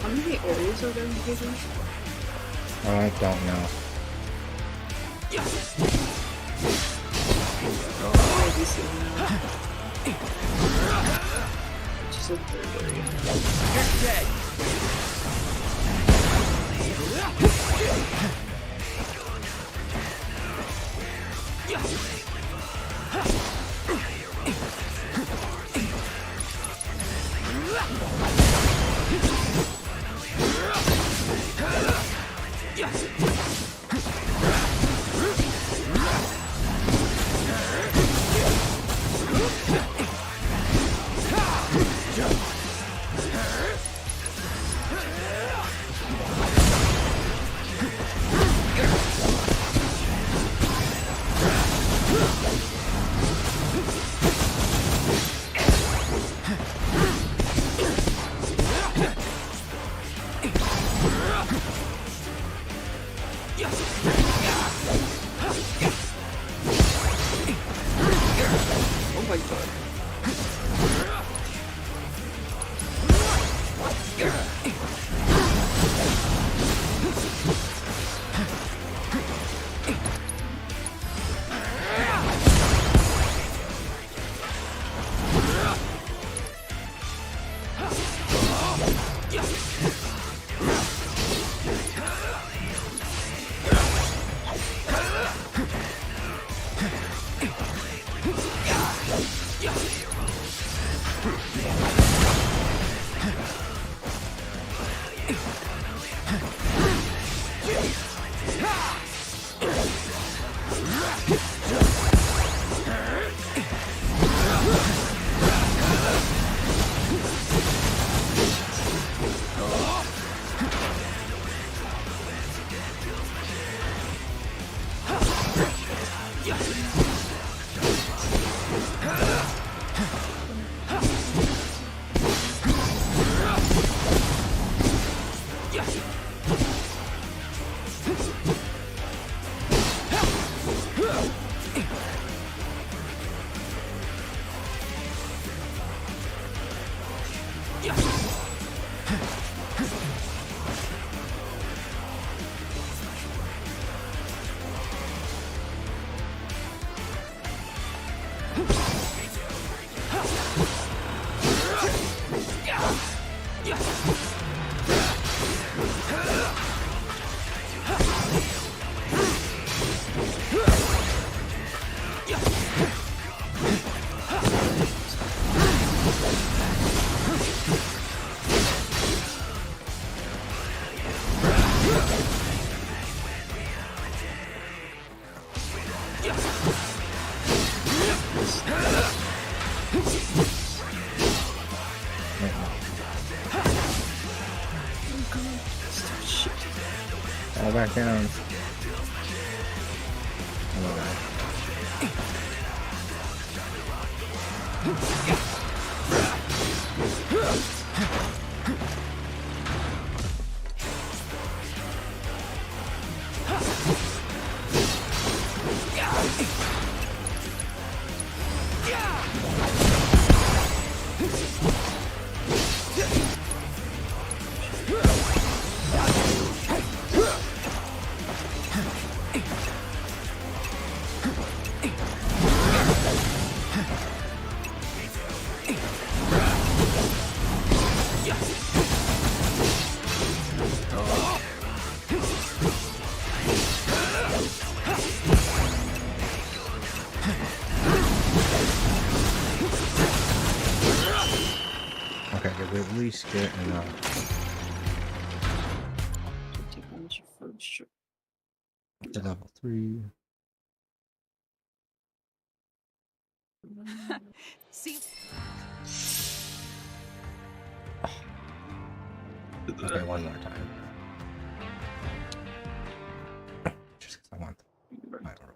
How many areas are there in Pages? I don't know. Oh, I do see now. Just a third area. You're dead. Oh my god. Shit. Fall back down. Oh my god. Okay, did we at least get enough? To level 3. See? Okay, one more time. Just because I want the final report.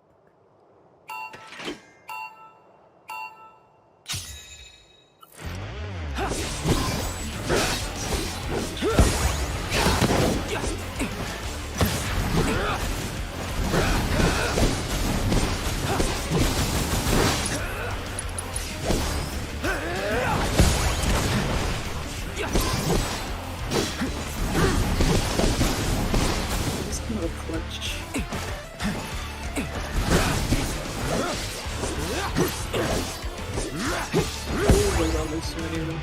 It's kind of a clutch. Oh my god, there's so many of them.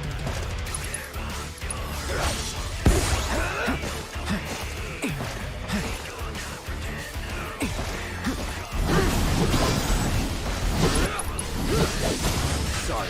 Sorry.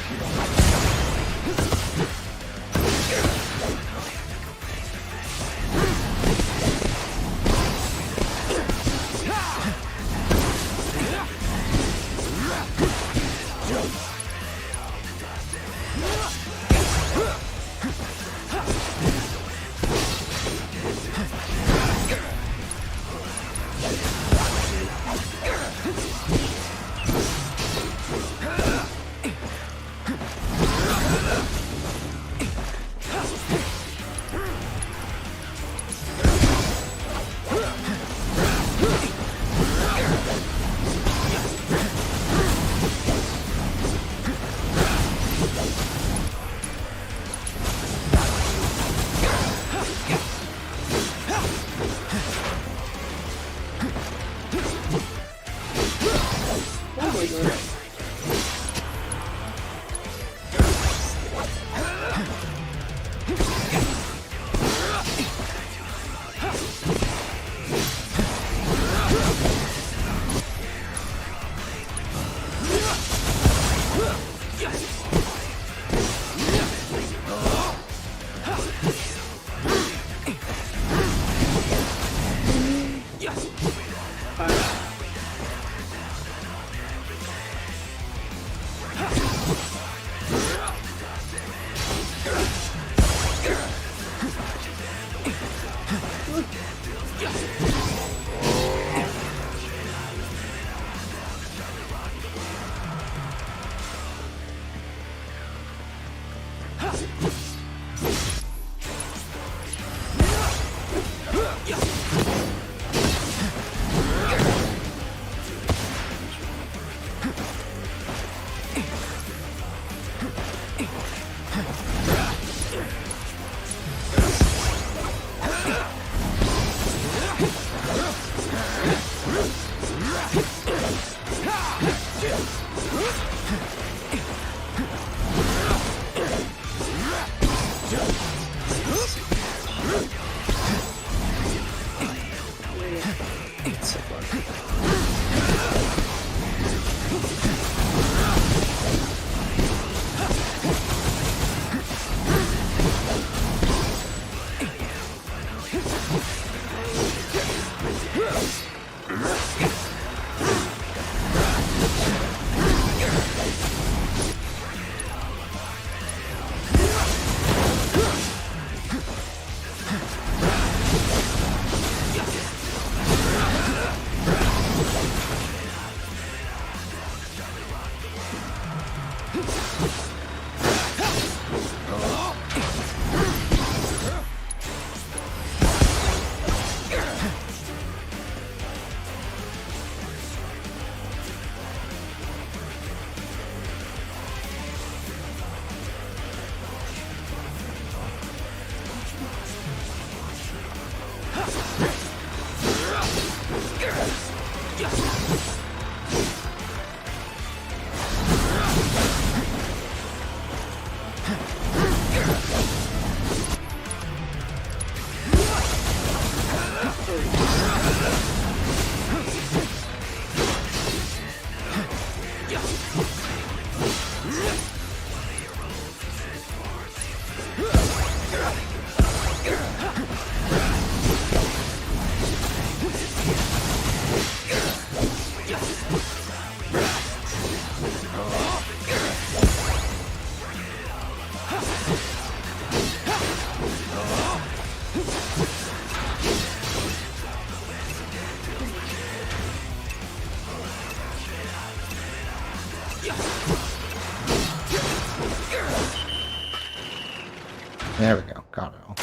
There we go. Got it all.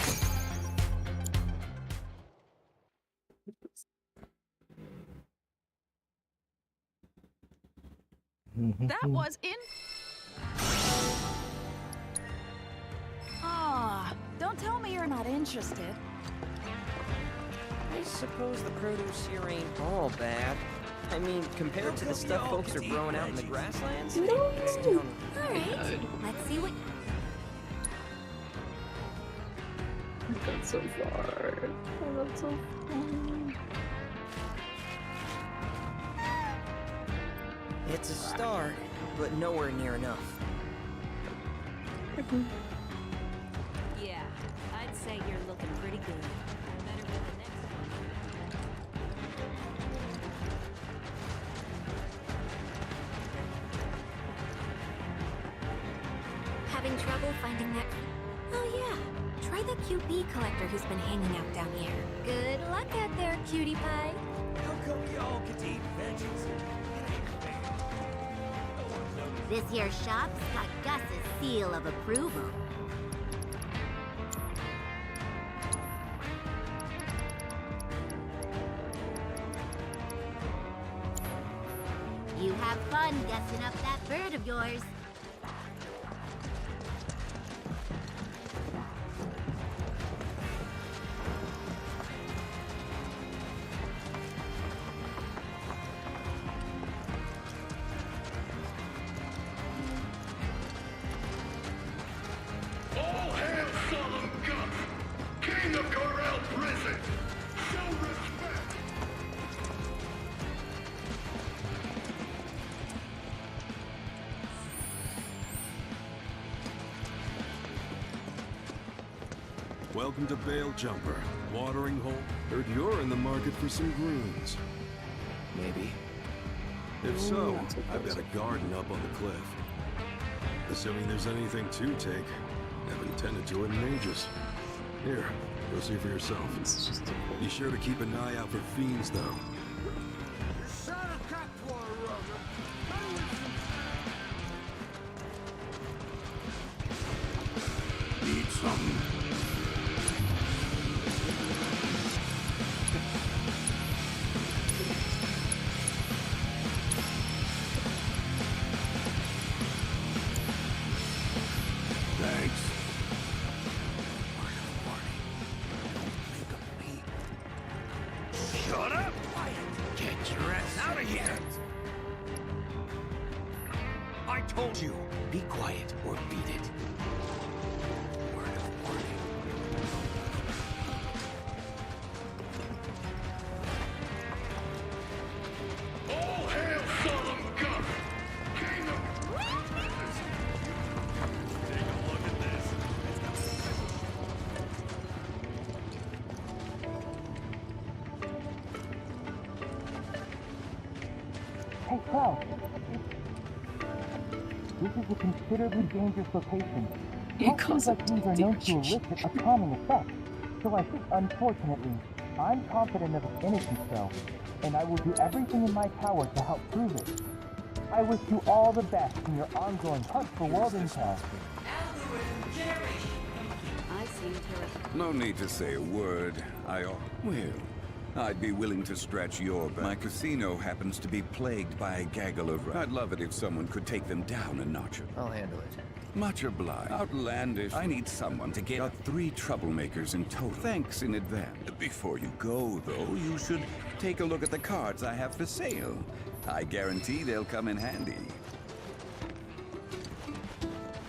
That was in. Ah, don't tell me you're not interested. I suppose the produce here ain't all bad. I mean, compared to the stuff folks are growing out in the grasslands, it's down Alright, let's see what. I got so far. I got so far. It's a start, but nowhere near enough. Yeah, I'd say you're looking pretty good. Better than the next one. Having trouble finding that... Oh yeah, try the cute bee collector who's been hanging out down here. Good luck out there, cutie pie. How come y'all get to eat veggies? This here shop's got Gus's seal of approval. You have fun gussing up that bird of yours. All hail Solemn Gus, King of Corel Prison! Show respect! Welcome to Bale Jumper. Watering hole. Heard you're in the market for some greens. Maybe. If so, I've got a garden up on the cliff. Assuming there's anything to take. Haven't tended to it in ages. Here, go see for yourself. Be sure to keep an eye out for fiends, though. Need some. Thanks. Shut up! Get your ass out of here! I told you, be quiet or beat it. Word of warning. All hail Solemn Gus, King of... Take a look at this. Hey, Cloud. This is a considerably dangerous location. Toxins like these are known to elicit a calming effect. So I think, unfortunately, I'm confident of its innocence, though, and I will do everything in my power to help prove it. I wish you all the best in your ongoing hunt for world intel. I seem terrific. No need to say a word. Well, I'd be willing to stretch your back. My casino happens to be plagued by a gaggle of... I'd love it if someone could take them down a notch. I'll handle it. Much obliged. Outlandish. I need someone to get out 3 troublemakers in total. Thanks in advance. Before you go, though, you should take a look at the cards I have for sale. I guarantee they'll come in handy.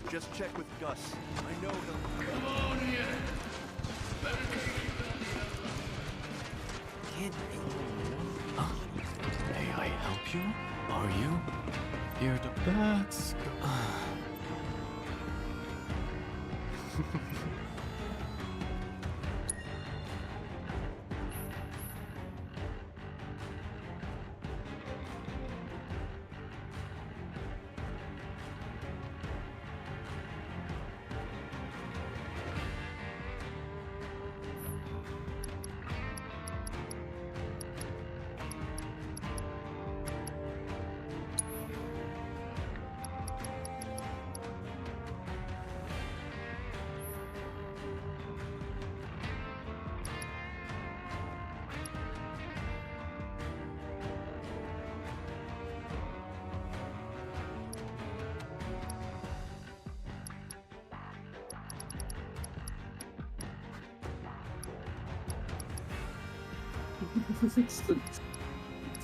Just check with Gus. I know he'll... Come on here! May I help you? Are you? Here the bats.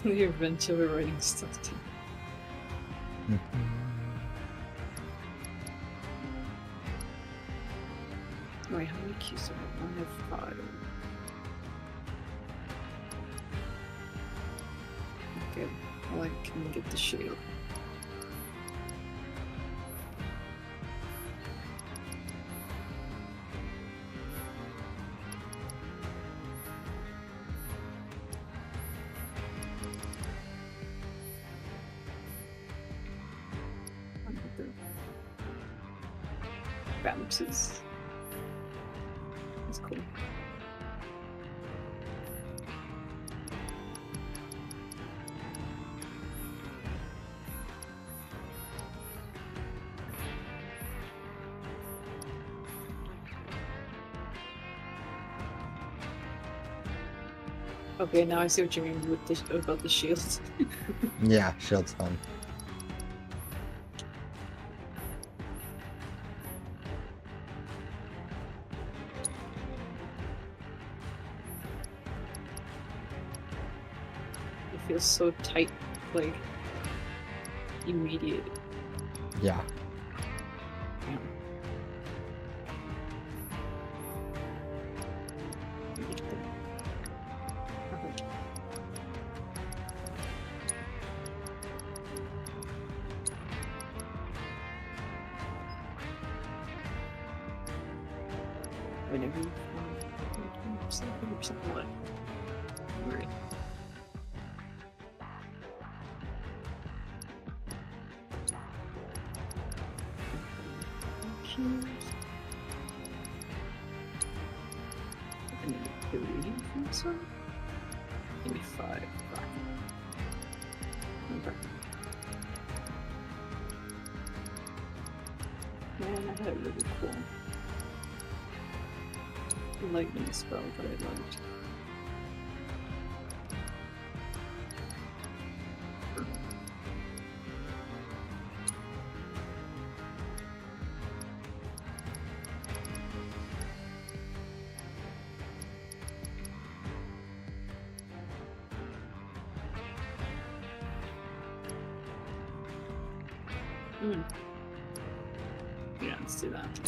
The adventure of writing stuff too. Wait, how many keys do I have? 5. Okay, well I can get the shield. Bounces. That's cool. Okay, now I see what you mean with the, about the shields. Yeah, shield's fun. It feels so tight, like immediate. Yeah. Whenever you something like right. And then 3 from this one? Maybe 5. Okay. Man, I had a really cool lightning spell that I liked. Yeah, let's do that.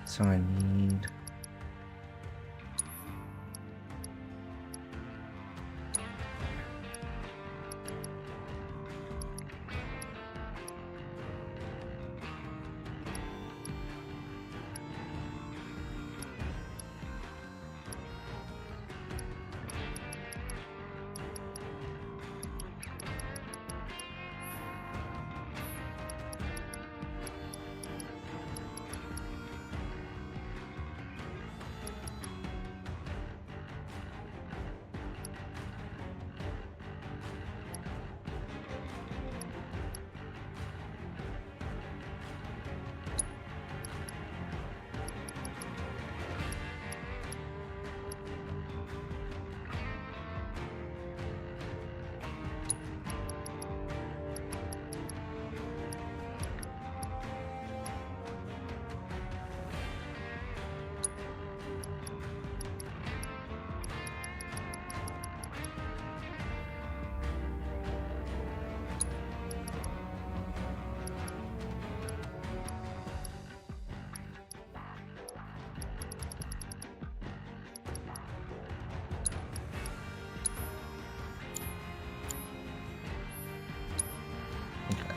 So I need...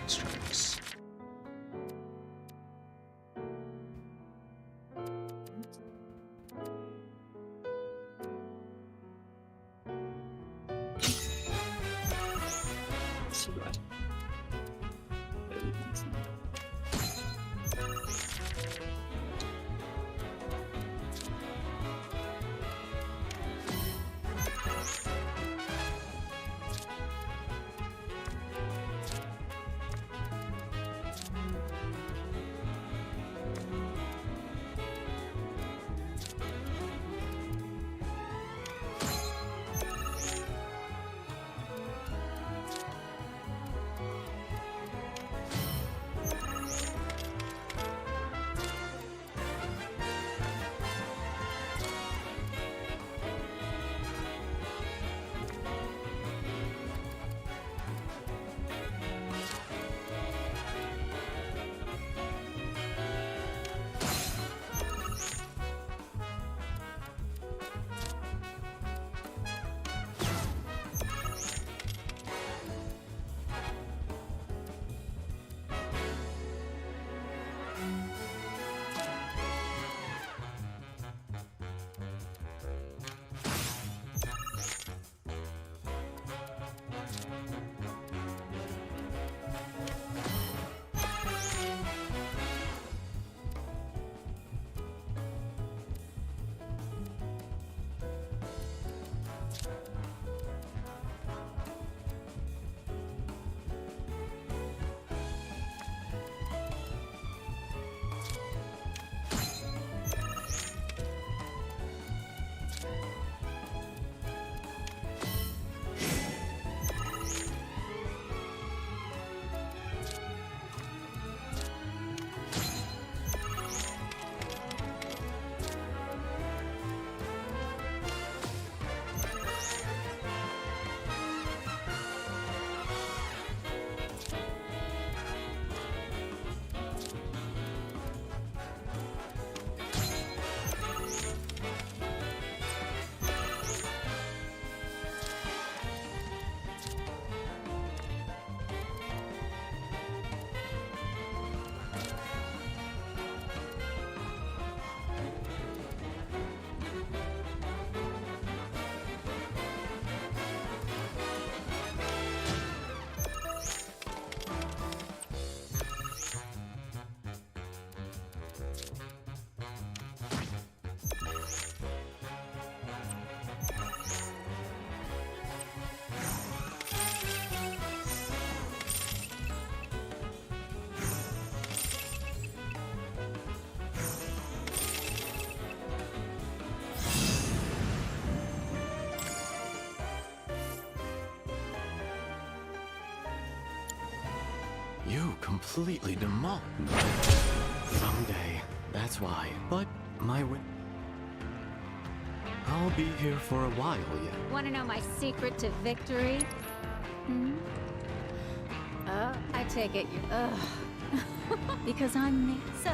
Strikes. So bad. You completely demolished. Someday, that's why. But I'll be here for a while yet. Want to know my secret to victory? Hmm? I take it you. Because I'm me. So,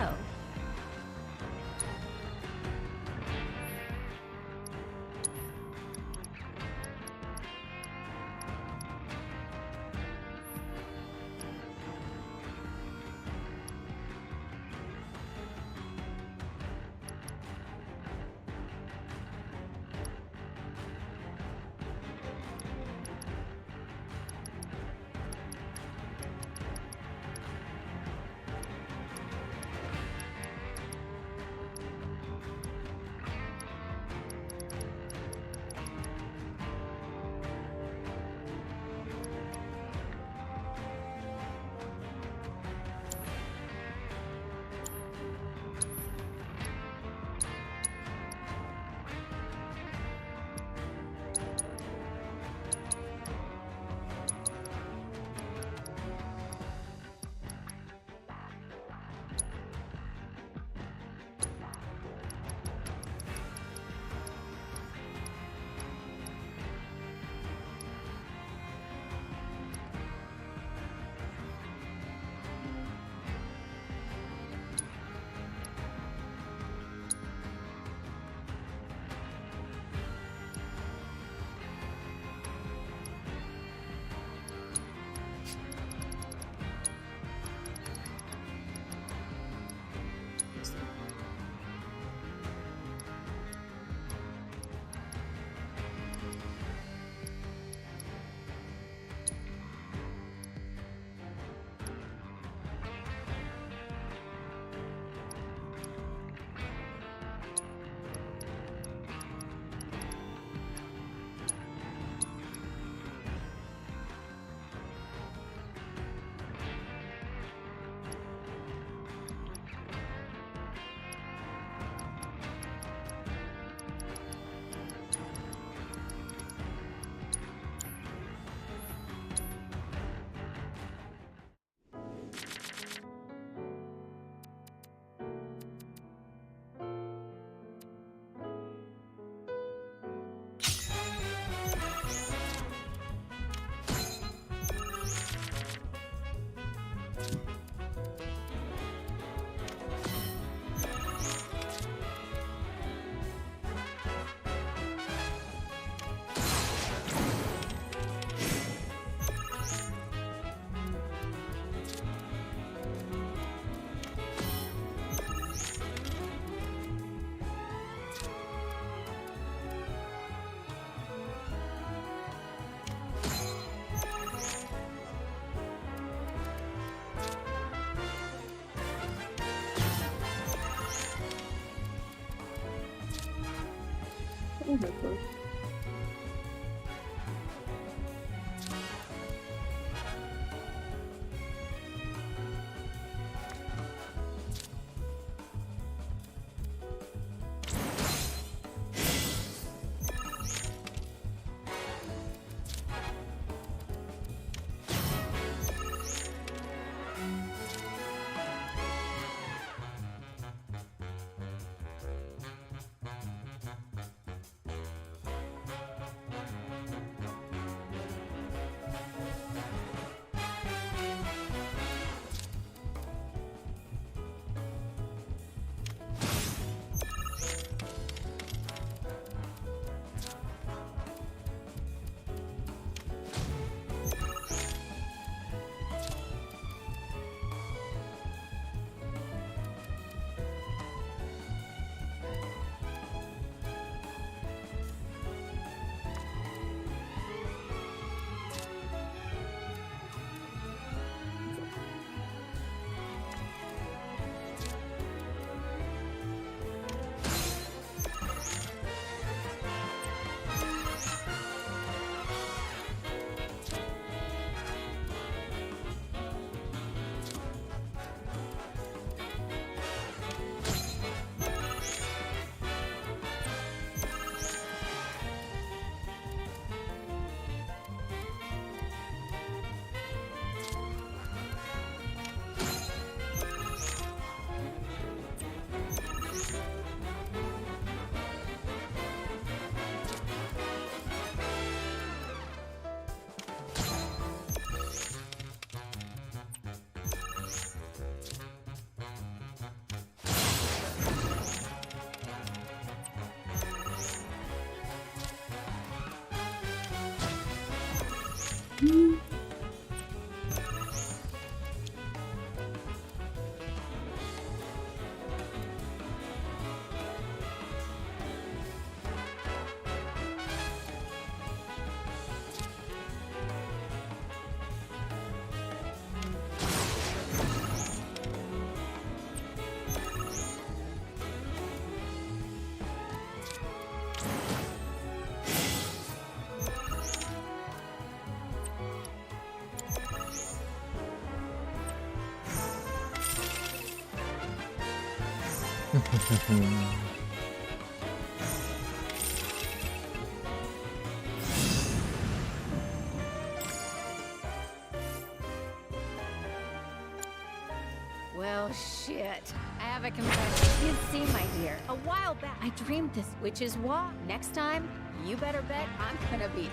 Well, shit. I have a confession. You see, my dear, a while back I dreamed this, which is why next time you better bet I'm gonna be.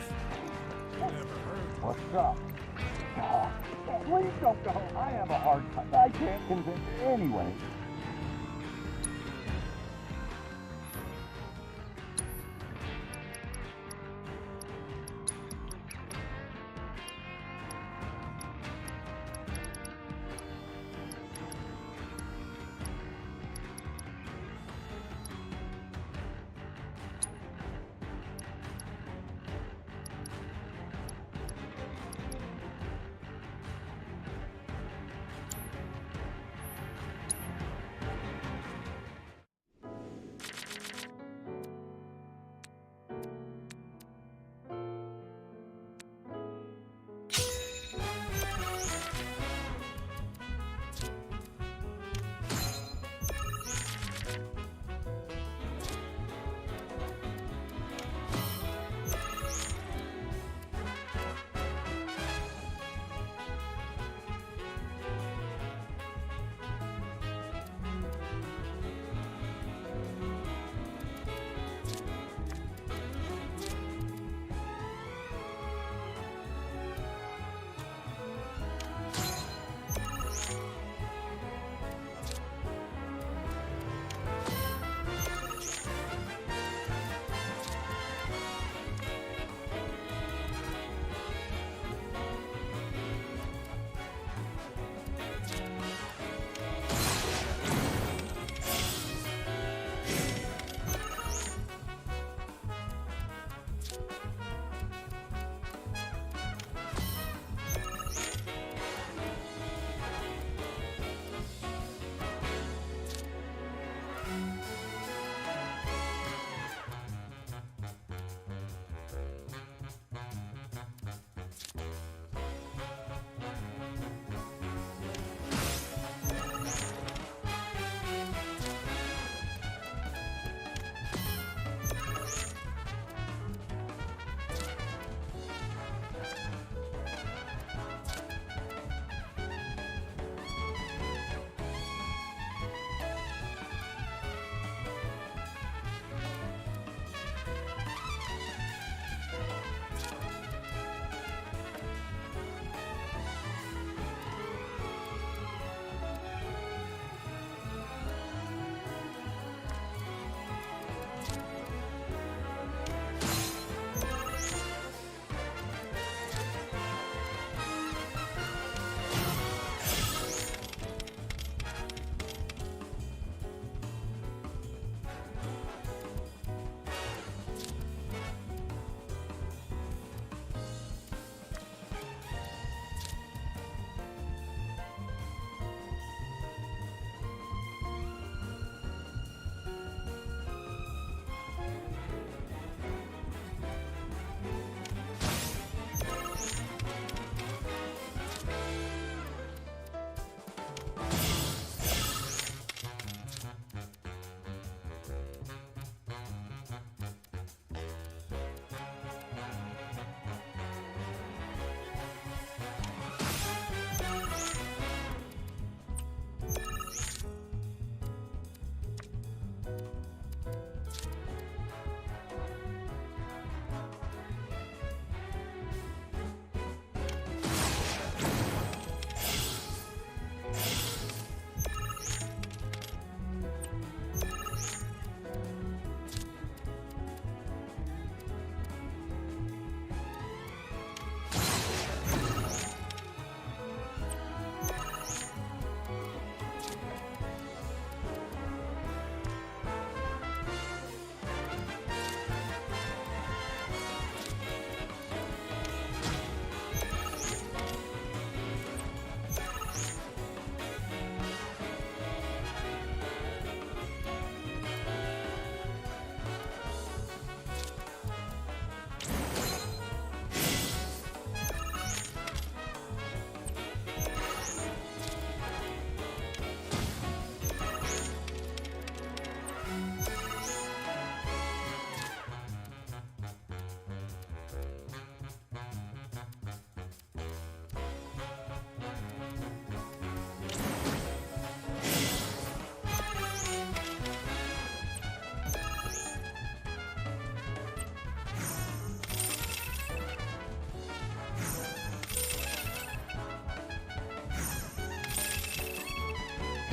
What's up? Oh, please don't go. I have a hard time. I can't convince anyway.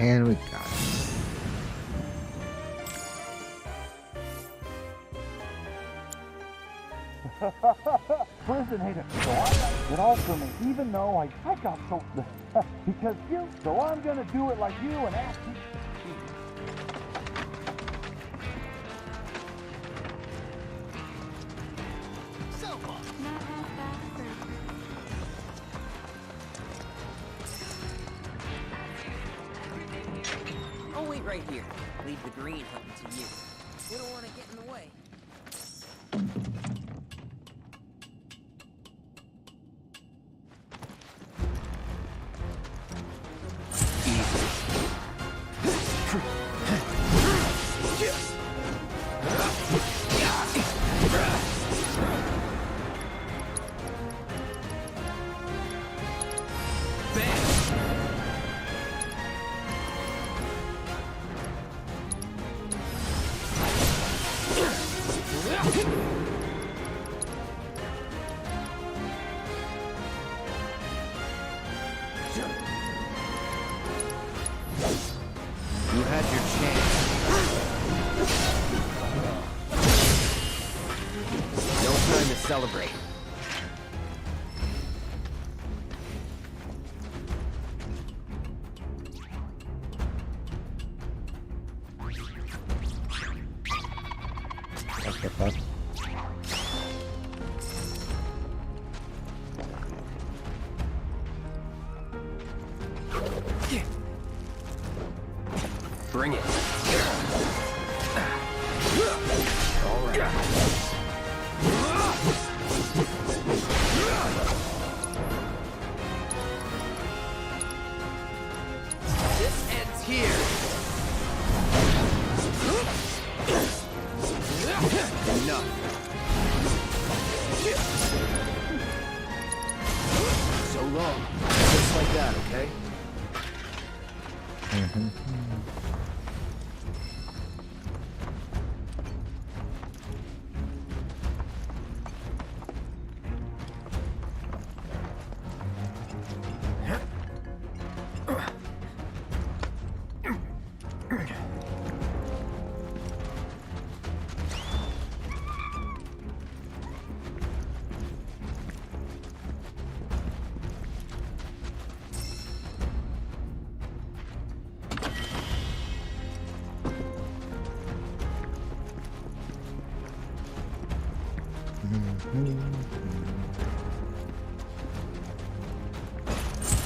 And we got it. Listen, Hayden, so I got it all for me, even though I got so... because you, so I'm gonna do it like you and ask you... I'll wait right here. Leave the green hunting to you. We don't want to get in the way. You had your chance. No time to celebrate. What the fuck? Bring it. All right. This ends here. Enough. So long. Just like that, okay?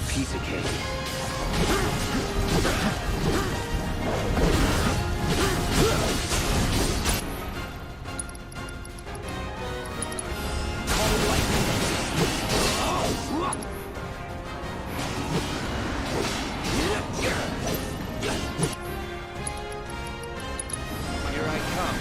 Piece of cake. Here I come.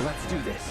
Let's do this.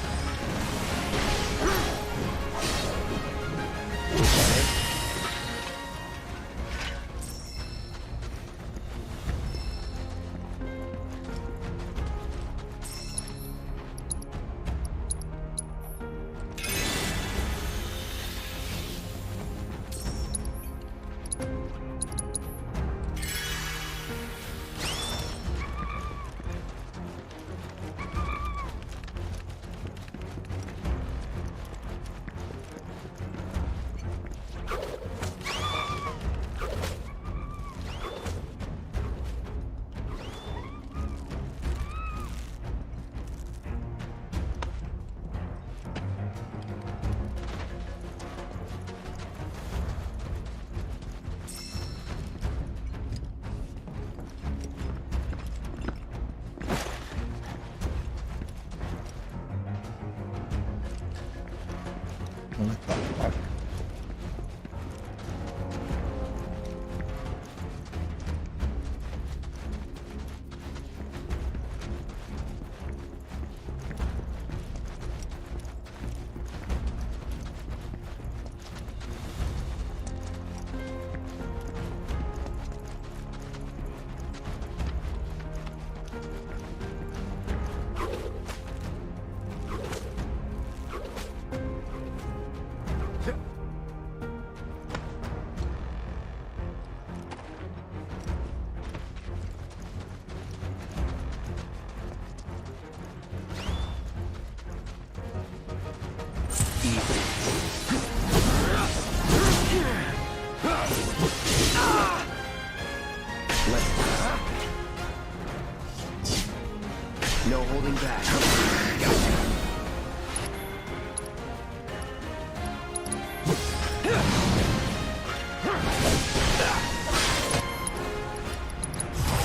Pulling back.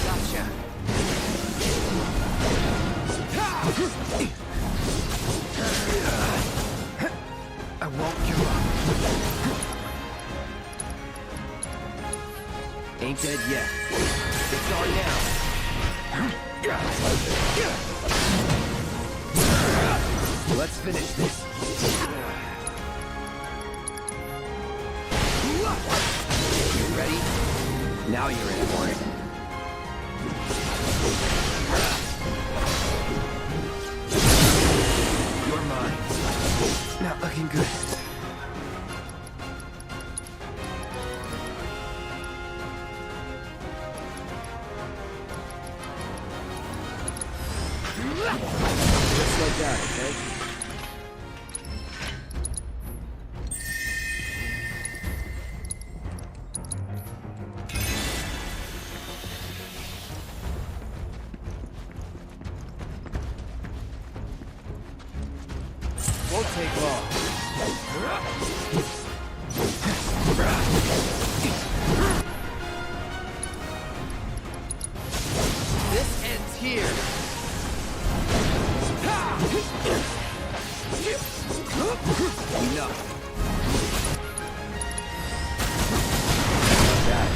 Gotcha. Gotcha. I won't give up. Ain't dead yet. It's on now. Let's finish this. You ready? Now you're in for it. You're mine. Not looking good. Just like that, okay? Won't take long. This ends here. Enough. That.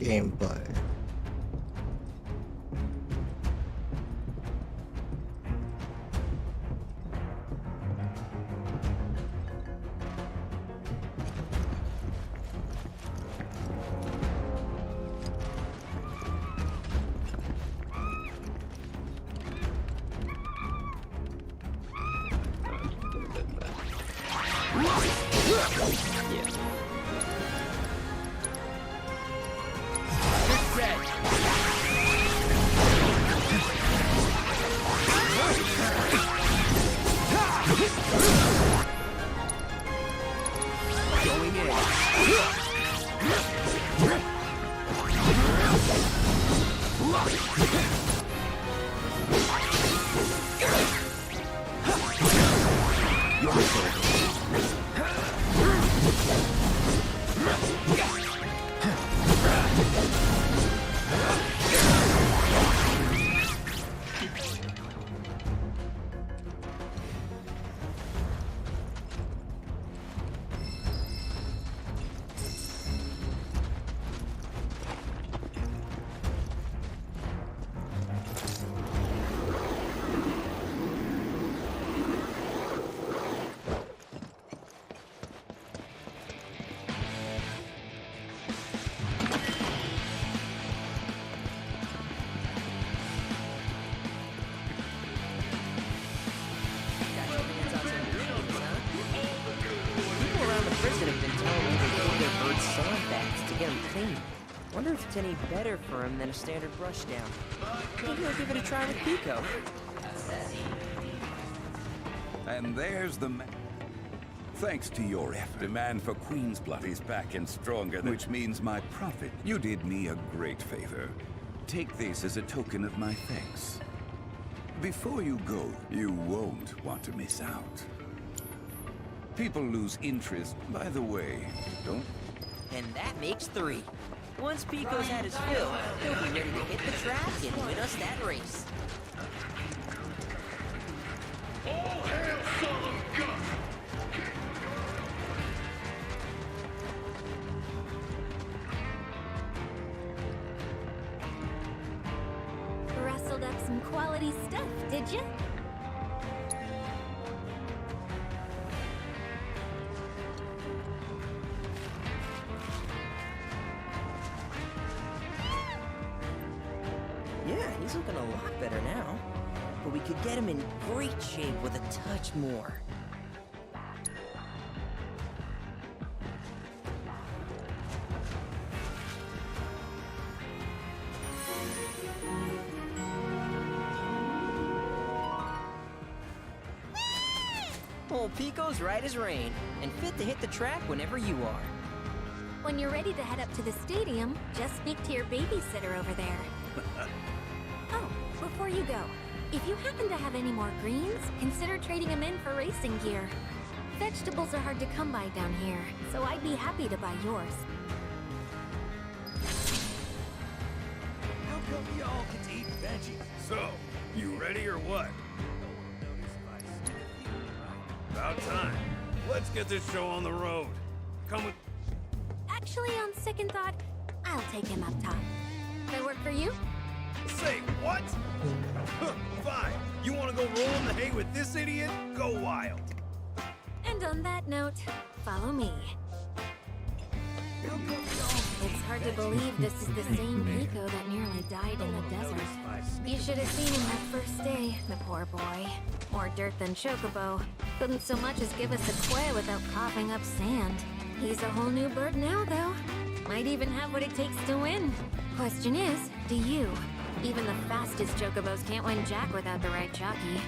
Gameplay. Going in. Wonder if it's any better for him than a standard brush down. Maybe I'll give it a try with Pico. And there's the Thanks to your effort, demand for Queen's blood is back and stronger, which means my profit. You did me a great favor. Take this as a token of my thanks. Before you go, you won't want to miss out. People lose interest, by the way, don't... And that makes 3. Once Pico's had his fill, he'll be ready to hit the track and win us that race. All hail Son of God! Rustled up some quality stuff, did you? Yeah, he's looking a lot better now. But we could get him in great shape with a touch more. Old Pico's right as rain, and fit to hit the track whenever you are. When you're ready to head up to the stadium, just speak to your babysitter over there. Oh, before you go, if you happen to have any more greens, consider trading them in for racing gear. Vegetables are hard to come by down here, so I'd be happy to buy yours. How come y'all get to eat veggies? So, you ready or what? About time. Let's get this show on the road. Come with... Actually, on second thought, I'll take him up top. That work for you? Say what? Fine. You want to go roll in the hay with this idiot? Go wild. And on that note, follow me. It's hard to believe this is the same Pico that nearly died in the desert. You should have seen him that first day, the poor boy. More dirt than Chocobo. Couldn't so much as give us a quail without coughing up sand. He's a whole new bird now, though. Might even have what it takes to win. Question is, do you? Even the fastest Chocobos can't win Jack without the right jockey.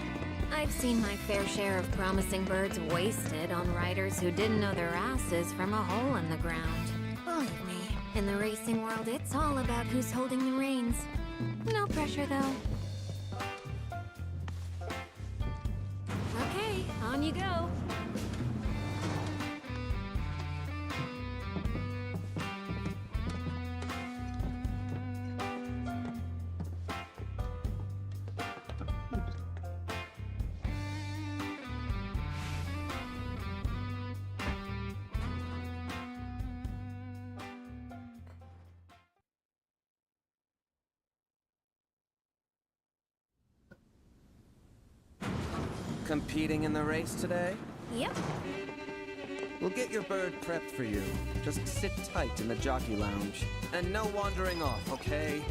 I've seen my fair share of promising birds wasted on riders who didn't know their asses from a hole in the ground. Believe me, in the racing world, it's all about who's holding the reins. No pressure, though. Okay, on you go. Competing in the race today? Yep. We'll get your bird prepped for you. Just sit tight in the jockey lounge. And no wandering off, okay?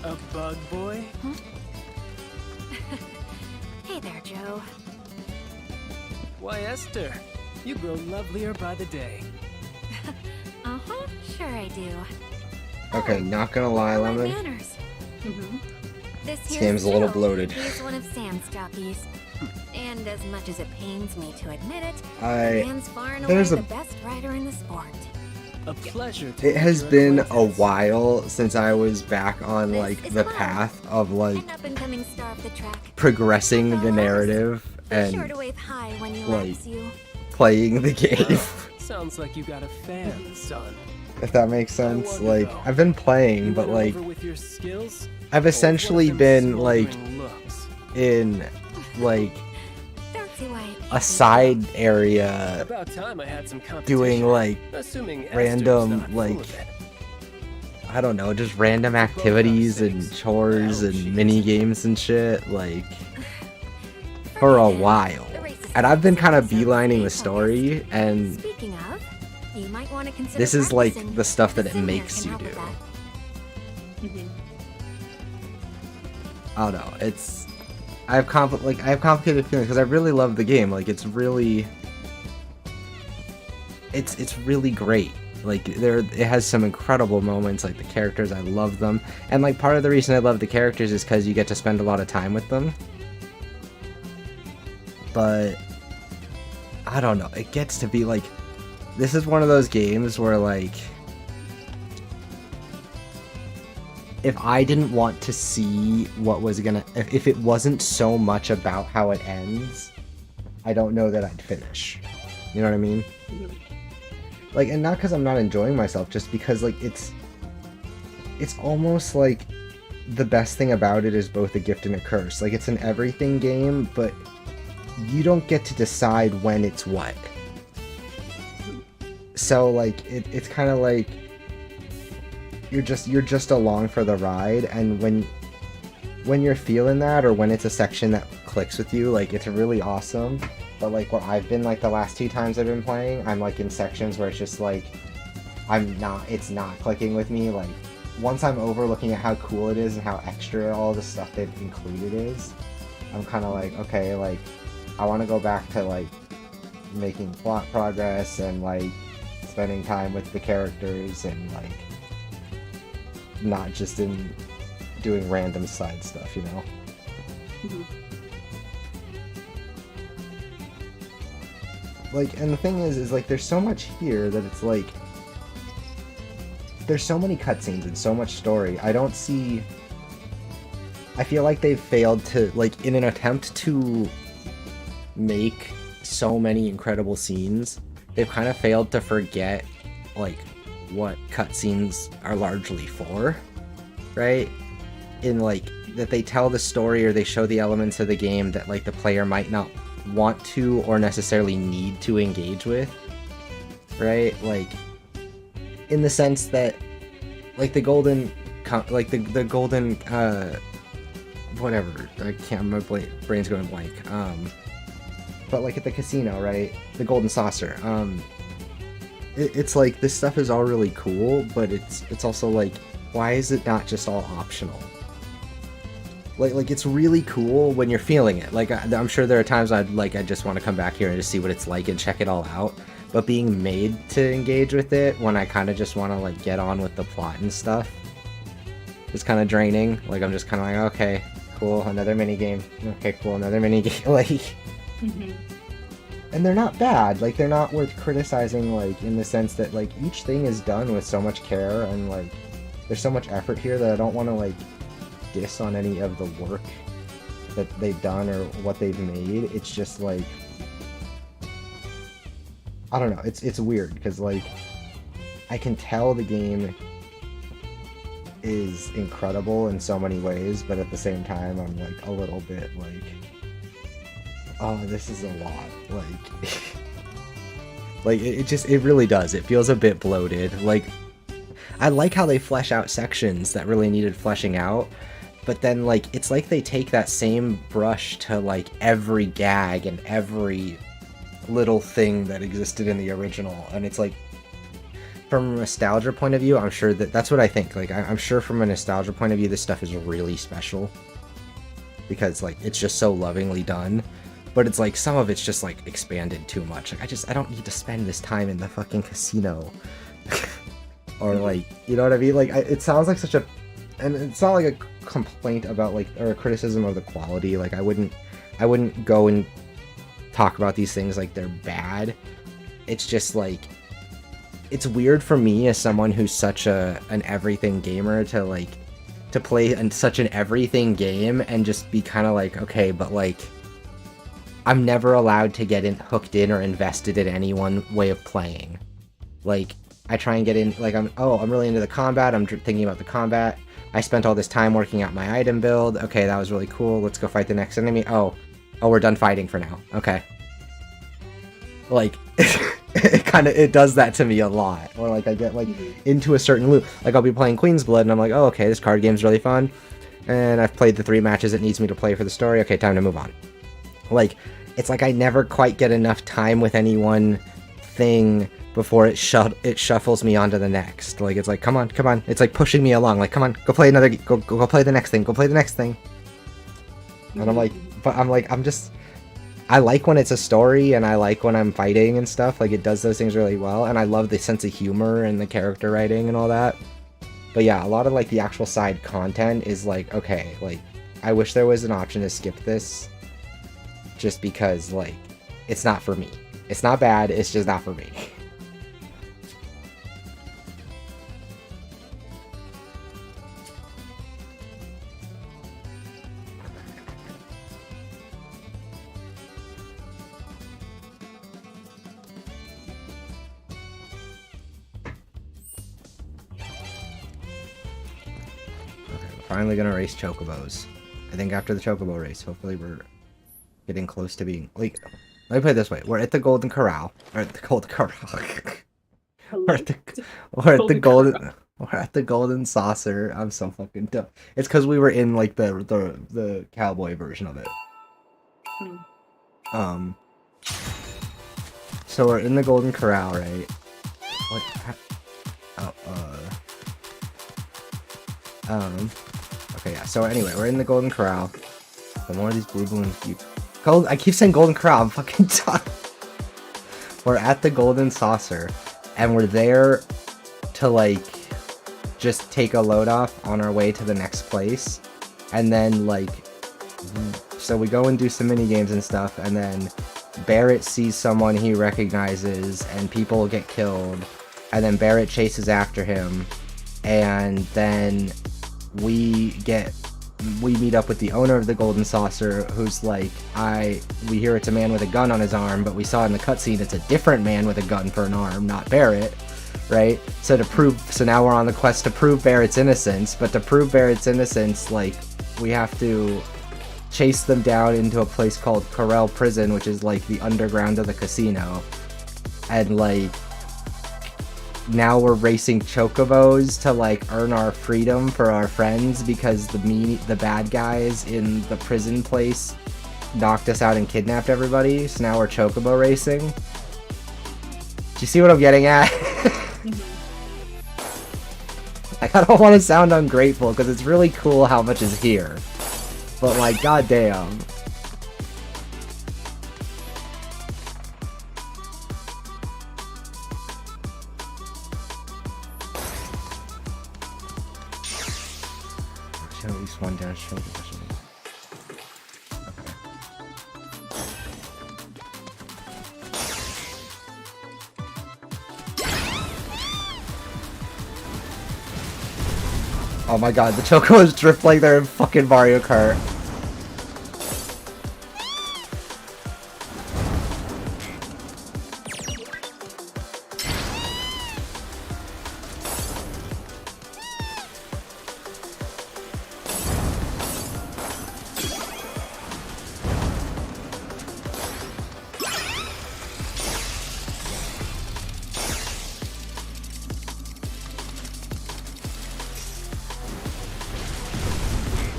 A bug boy? Huh? Hey there, Joe. Why, Esther, you grow lovelier by the day. Uh-huh, sure I do. Okay, not gonna lie, My Lemon. manners. This This here's game's a little Joe. bloated. He's one of Sam's jockeys. And as much as it pains me to admit it, I- the man's far and away there's a- the best rider in the sport. A pleasure to It has meet your been a acquaintance. while since I was back on This like is the Cloud, path of like an up-and-coming star of the track. progressing the narrative Be sure and to wave high when he like likes you. playing the game. Sounds like you got a fan, son. If that makes sense. wonder, Like though, I've been playing, You but went like over with your skills? I've Or was one of essentially them been like smoldering looks? in like Don't see why it a side area About time I had some competition. doing like Assuming Esther's random not like full of it. I don't know, just random activities and chores and mini games and shit like for a while. And I've been kind of beelining the story, and Speaking of, you might want to consider this is like practicing. the stuff that it Sim here makes can you help do. with that. I don't know. I have complicated feelings because I really love the game. Like it's really great. Like it has some incredible moments. Like the characters, I love them, and like part of the reason I love the characters is because you get to spend a lot of time with them. But I don't know. It gets to be like this is one of those games where like if I didn't want to see what was gonna if it wasn't so much about how it ends, I don't know that I'd finish. You know what I mean? Like, and not because I'm not enjoying myself, just because like it's almost like the best thing about it is both a gift and a curse. Like it's an everything game, but you don't get to decide when it's what. So like it's kind of like you're just along for the ride, and when when you're feeling that, or when it's a section that clicks with you, like, it's really awesome. But, like, where I've been, like, the last 2 times I've been playing, I'm, like, in sections where it's just, like, it's not clicking with me. Like, once I'm over looking at how cool it is and how extra all the stuff they've included is, I'm kind of like, okay, like, I want to go back to, like, making plot progress and, like, spending time with the characters and, like, not just in doing random side stuff, you know? Like, and the thing is like, there's so much here that it's like, there's so many cutscenes and so much story. I feel like they've failed to, like, in an attempt to make so many incredible scenes, they've kind of failed to forget, like, what cutscenes are largely for, right? In, like, that they tell the story or they show the elements of the game that, like, the player might not want to or necessarily need to engage with, right? Like, in the sense that, like, the golden, whatever, I can't, my brain's going blank, but, like, at the casino, right, the golden saucer, it's like, this stuff is all really cool, but it's also like, why is it not just all optional? Like it's really cool when you're feeling it. Like, I'm sure there are times I just want to come back here and just see what it's like and check it all out. But being made to engage with it when I kind of just want to, like, get on with the plot and stuff is kind of draining. Like, I'm just kind of like, okay, cool, another minigame. Okay, cool, another minigame. Like, and they're not bad. Like, they're not worth criticizing, like, in the sense that, like, each thing is done with so much care and, like, there's so much effort here that I don't want to, like, diss on any of the work that they've done or what they've made. It's just like, I don't know, it's weird because, like, I can tell the game is incredible in so many ways, but at the same time I'm, like, a little bit like, oh, this is a lot, like like, it really does, it feels a bit bloated. Like, I like how they flesh out sections that really needed fleshing out, but then, like, it's like they take that same brush to, like, every gag and every little thing that existed in the original, and it's like, from a nostalgia point of view, I'm sure that's what I think. Like, I'm sure from a nostalgia point of view, this stuff is really special, because, like, it's just so lovingly done, but it's like, some of it's just, like, expanded too much. Like, I don't need to spend this time in the fucking casino. Or, like, you know what I mean? Like, it sounds like such a, and it's not like a complaint about, like, or a criticism of the quality. Like, I wouldn't go and talk about these things like they're bad. It's just, like, it's weird for me as someone who's such an everything gamer to, like, to play in such an everything game and just be kind of like, okay, but, like, I'm never allowed to get hooked in or invested in any one way of playing. Like, I try and get in, like, I'm really into the combat, I'm thinking about the combat, I spent all this time working out my item build, okay, that was really cool, let's go fight the next enemy, oh, we're done fighting for now, okay. Like, it does that to me a lot, or, like, I get, like, into a certain loop, like, I'll be playing Queen's Blood, and I'm like, oh, okay, this card game's really fun, and I've played the 3 matches it needs me to play for the story, okay, time to move on. Like, it's like I never quite get enough time with any one thing before it shuffles me onto the next. Like, it's like, come on, it's like pushing me along, like, come on, go play another, go play the next thing, go play the next thing. And I'm like, I like when it's a story, and I like when I'm fighting and stuff, like, it does those things really well, and I love the sense of humor and the character writing and all that. But yeah, a lot of, like, the actual side content is like, okay, like, I wish there was an option to skip this, just because, like, it's not for me. It's not bad, it's just not for me. Finally gonna race chocobos. I think after the chocobo race, hopefully we're getting close to being, like, let me put it this way, we're at the Golden Corral, or at the Golden Corral, we're at the Golden, We're at the Golden Saucer. I'm so fucking dumb. It's because we were in like the cowboy version of it. So we're in the Golden Corral, right? What? Okay, yeah. So anyway, we're in the Golden Corral. The more of these blue balloons keep. I keep saying Golden Corral. I'm fucking done. We're at the Golden Saucer, and we're there to like just take a load off on our way to the next place, and then like, so we go and do some mini games and stuff, and then Barrett sees someone he recognizes, and people get killed, and then Barrett chases after him, and then we meet up with the owner of the Golden Saucer, who's like, we hear it's a man with a gun on his arm, but we saw in the cutscene it's a different man with a gun for an arm, not Barrett, right? So now we're on the quest to prove Barrett's innocence, but to prove Barrett's innocence, like, we have to chase them down into a place called Corral Prison, which is like the underground of the casino, and like, now we're racing chocobos to like earn our freedom for our friends because the bad guys in the prison place knocked us out and kidnapped everybody. So now we're chocobo racing. Do you see what I'm getting at? Like, I don't want to sound ungrateful because it's really cool how much is here, but like, goddamn. At least one dash. Oh my god, the chocobos drift like they're in fucking Mario Kart.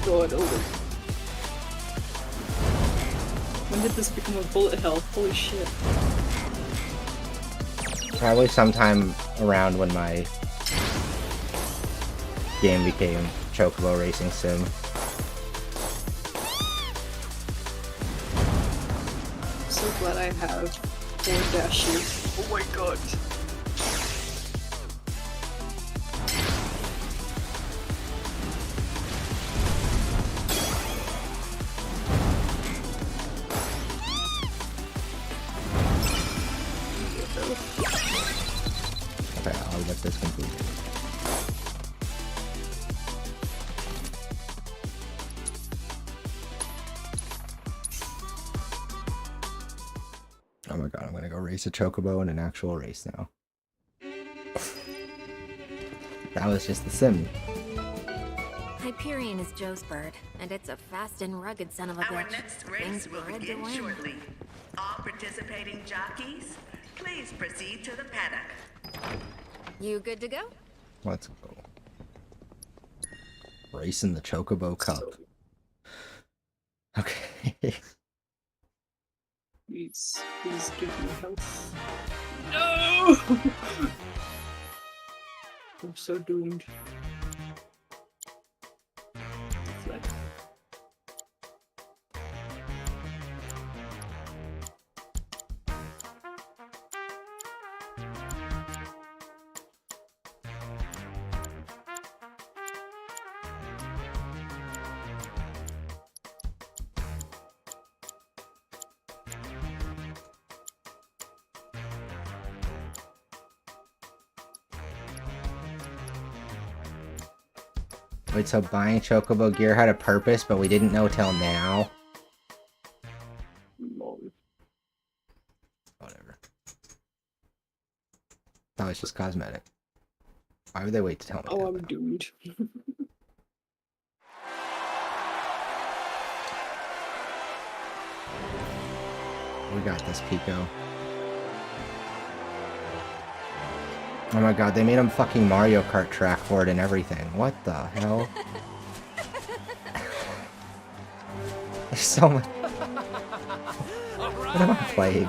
God, over. When did this become a bullet hell? Holy shit. Probably sometime around when my game became Chocobo Racing Sim. I'm so glad I have 4 dashes. Oh my god. Okay, I'll let this complete. Oh my god, I'm gonna go race a chocobo in an actual race now. That was just the sim. Hyperion is Joe's bird, and it's a fast and rugged son of a bitch. Our next race will begin shortly. All participating jockeys, please proceed to the paddock. You good to go? Let's go. Racing the Chocobo Cup. Okay. Please give me health. No! I'm so doomed. Like... Wait, so buying Chocobo gear had a purpose, but we didn't know till now? Whatever. That was just cosmetic. Why would they wait to tell me? Oh, I'm doomed. We got this, Pico. Oh my god, they made him fucking Mario Kart track for it and everything. What the hell? There's so much. What am I playing?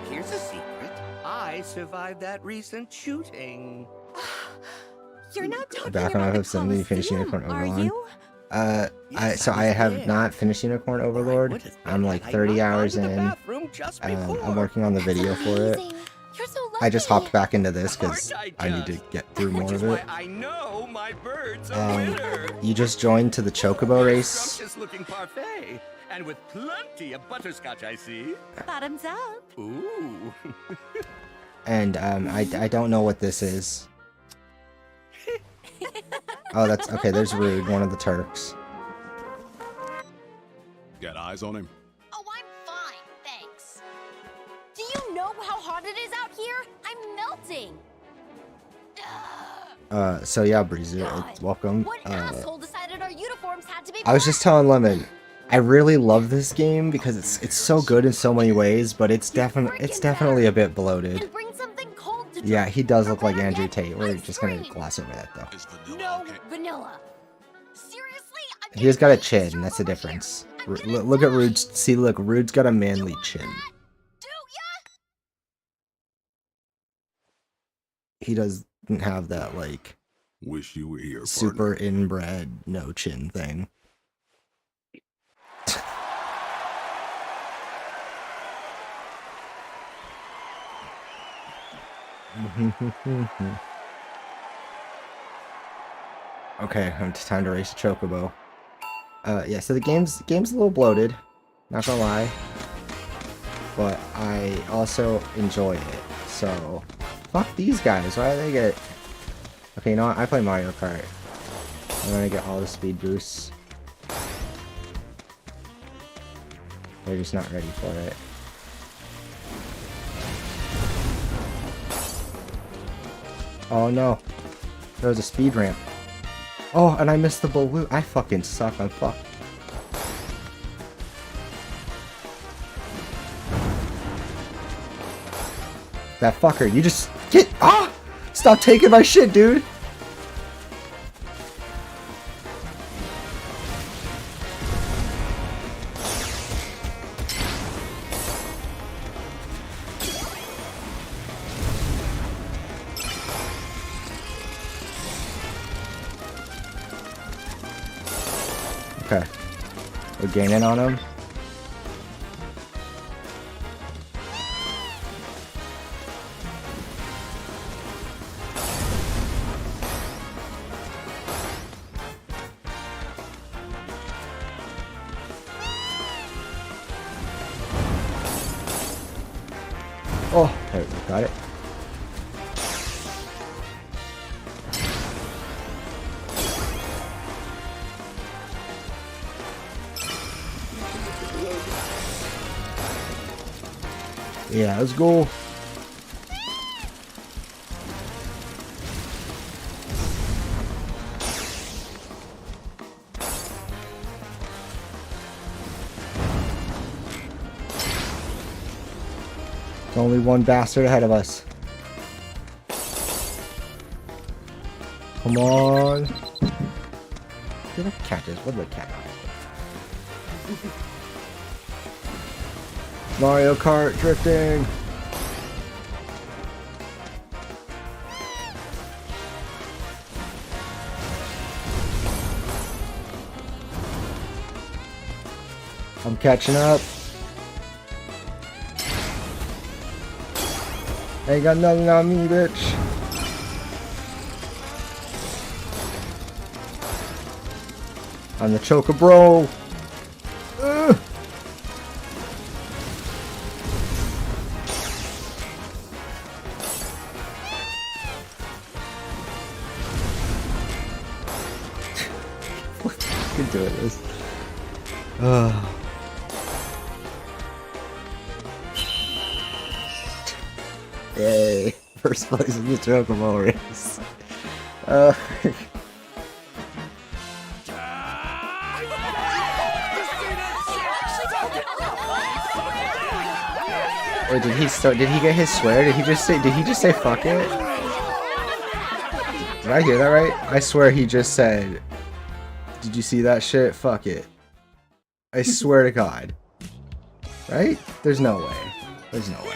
Here's a secret. I survived that recent shooting. You're not talking Back on about the FF7, you finished Unicorn Colosseum, are Overlord? you? I have not finished Unicorn Overlord. I'm like 30 hours in. I'm working on the video for it. I just hopped back into this because I need to get through more of it. I know my bird's a winner. You just joined to the Chocobo race. Scrumptious looking parfait, and with plenty of butterscotch, I see. Bottoms up. Ooh. And I don't know what this is. Oh, that's okay. There's Rude, one of the Turks. Got eyes on him? Oh, I'm fine, thanks. Do you know how hot it is out here? I'm melting. So yeah, Breezer, welcome. What asshole decided our uniforms had to be I was just telling Lemon, I really love this game because it's so good in so many ways, but it's definitely a bit bloated. Yeah, he does look like Andrew Tate. We're just gonna gloss over that though. No vanilla. Seriously? He's got a chin. That's the difference. Look at Rude's. See, look, Rude's got a manly chin. He doesn't have that like. Wish you were here. Super inbred no chin thing. Okay, it's time to race a Chocobo. Yeah, so the game's a little bloated, not gonna lie, but I also enjoy it. So, fuck these guys. Why do they get? Okay, you know what? I play Mario Kart. I'm gonna get all the speed boosts. They're just not ready for it. Oh no, there was a speed ramp. Oh, and I missed the balloon. I fucking suck. I'm fucked. That fucker, you just get stop taking my shit, dude. Okay. We're gaining on him. Oh, there we go. Got it. Yeah, let's go. There's only one bastard ahead of us. Come on. Did I catch this? What did I catch? Mario Kart drifting. I'm catching up. Ain't got nothing on me, bitch. I'm the choker, bro. Do this. Yay! First place in the Chocobo race. Wait, did he start? Did he get his swear? Did he just say? Did he just say fuck it? Did I hear that right? I swear he just said. Did you see that shit? Fuck it. I swear to God. Right? There's no way. There's no way.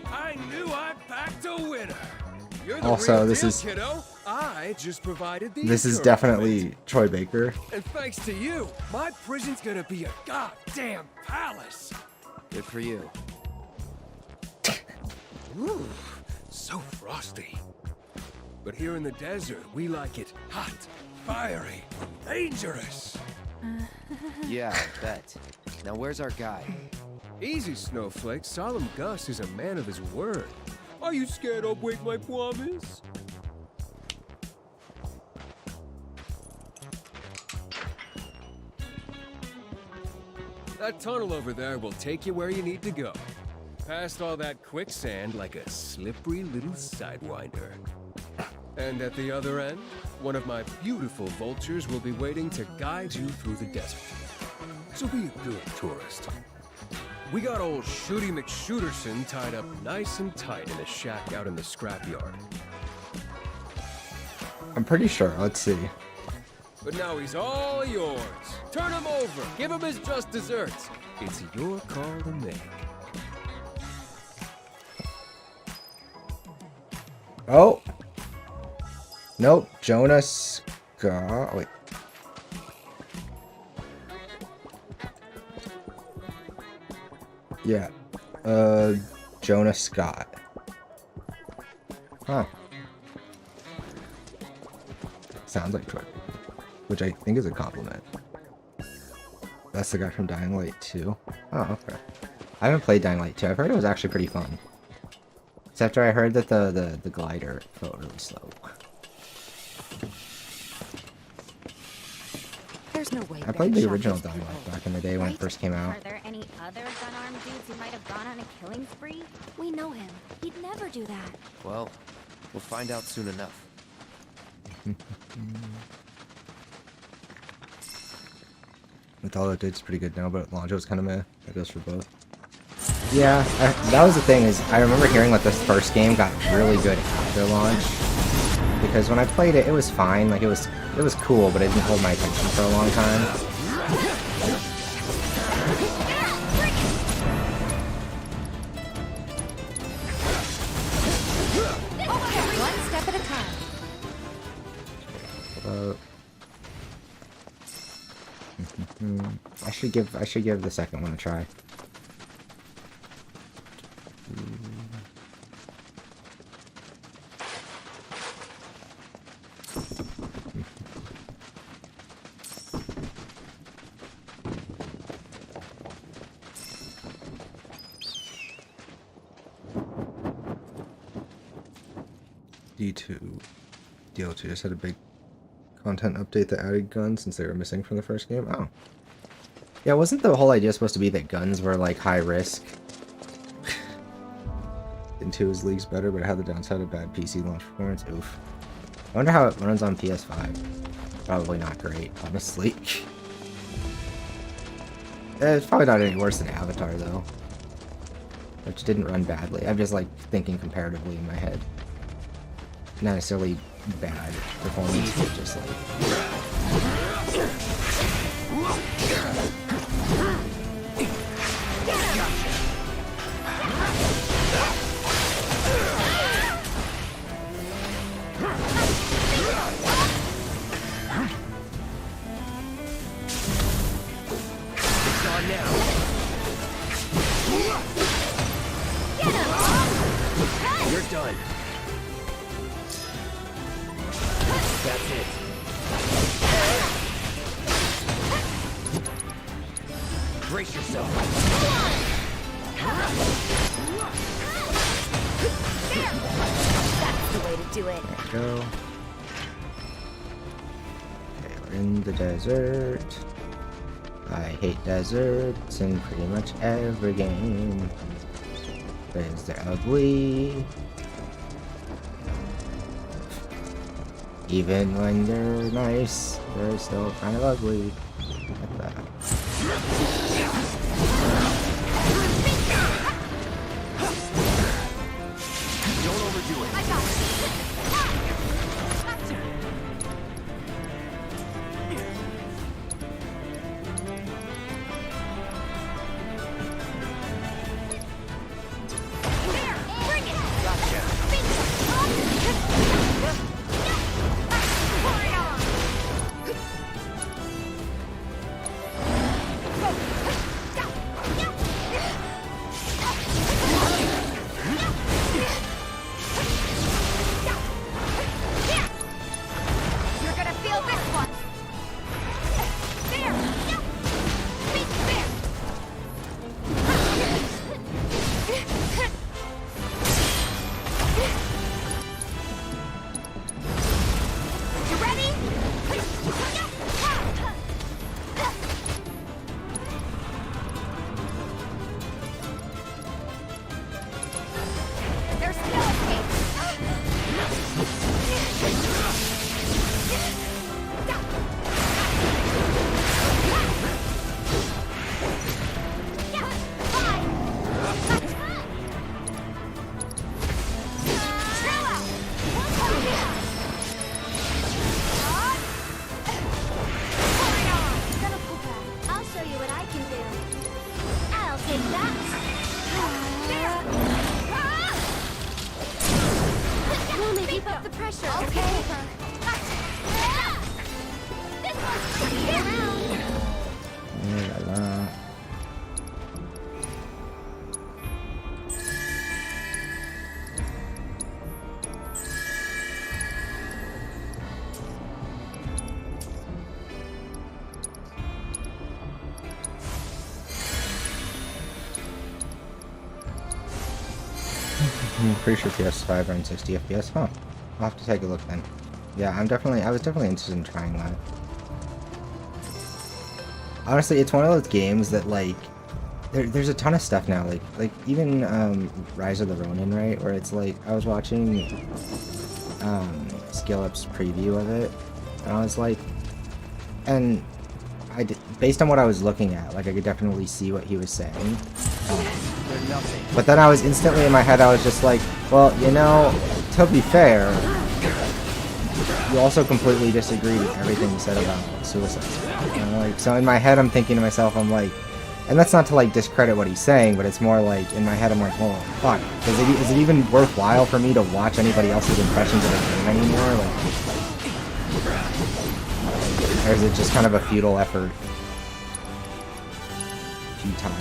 I knew I packed a winner. You're the Also, real this deal, is. kiddo. I just provided the This is encouragement. definitely Troy Baker. And thanks to you, my prison's gonna be a goddamn palace. Good for you. Ooh, so frosty. But here in the desert, we like it hot, fiery, dangerous. Yeah, I bet. Now where's our guy? Easy, Snowflake. Solemn Gus is a man of his word. Are you scared I'll break my promise? That tunnel over there will take you where you need to go. Past all that quicksand like a slippery little sidewinder. And at the other end, one of my beautiful vultures will be waiting to guide you through the desert. So be a good tourist. We got old Shooty McShooterson tied up nice and tight in a shack out in the scrapyard. I'm pretty sure. Let's see. But now he's all yours. Turn him over. Give him his just desserts. It's your call to make. Oh. Nope. Jonas Scott. Wait. Yeah. Jonas Scott. Huh. Sounds like Troy. Which I think is a compliment. That's the guy from Dying Light 2. Oh, okay. I haven't played Dying Light 2. I've heard it was actually pretty fun. Except I heard that the glider felt really slow. There's no way. I played the Barry shot original those Dying people. Light back in the day when it first came out. Are there any other gun-armed dudes who might have gone on a killing spree? We know him. He'd never do that. Well, we'll find out soon enough. Metallic dude's pretty good now, but Lonjo's kind of meh. That goes for both. Yeah, that was the thing is I remember hearing that this first game got really good after launch. Because when I played it, it was fine. Like it was cool, but it didn't hold my attention for a long time. One step at a time. I should give the second one a try. D2 DL2 just had a big content update that added guns since they were missing from the first game. Oh. Yeah, wasn't the whole idea supposed to be that guns were like high risk? In 2's league's better, but it had the downside of bad PC launch performance. Oof. I wonder how it runs on PS5. Probably not great, honestly. It's probably not any worse than Avatar though. Which didn't run badly. I'm just like thinking comparatively in my head. Not necessarily bad performance, but just like... It's on now. You're done. That's it. Brace yourself. That's the way to do it. There we go. Okay, we're in the desert. I hate deserts in pretty much every game. Because they're ugly. Even when they're nice, they're still kind of ugly. Like that. Take that. We'll make keep up the pressure, Okay. okay? This one's for you. Yeah, la. I'm pretty sure PS5 runs 60 FPS. Huh. I'll have to take a look then. Yeah, I was definitely interested in trying that. Honestly, it's one of those games that, like, there's a ton of stuff now, like even Rise of the Ronin, right? Where it's like, I was watching Skill Up's preview of it, and I was like, and based on what I was looking at, like, I could definitely see what he was saying. But then I was instantly in my head, I was just like, well, you know, to be fair, you also completely disagreed with everything you said about Suicide Squad. You know, like, so in my head, I'm thinking to myself, I'm like, and that's not to, like, discredit what he's saying, but it's more like, in my head, I'm like, well, fuck, is it even worthwhile for me to watch anybody else's impressions of the game anymore? Like, or is it just kind of a futile effort? Futile.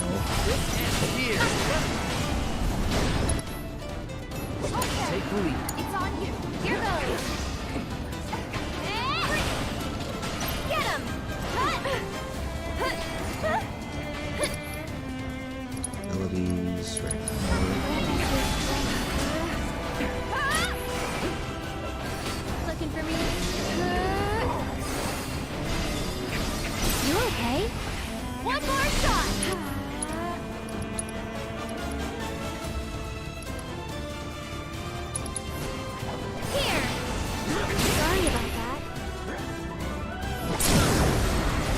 Take the lead. It's on you. Here goes. Get him. Abilities, right. Looking for me? You okay? One more shot. Here. Sorry about that.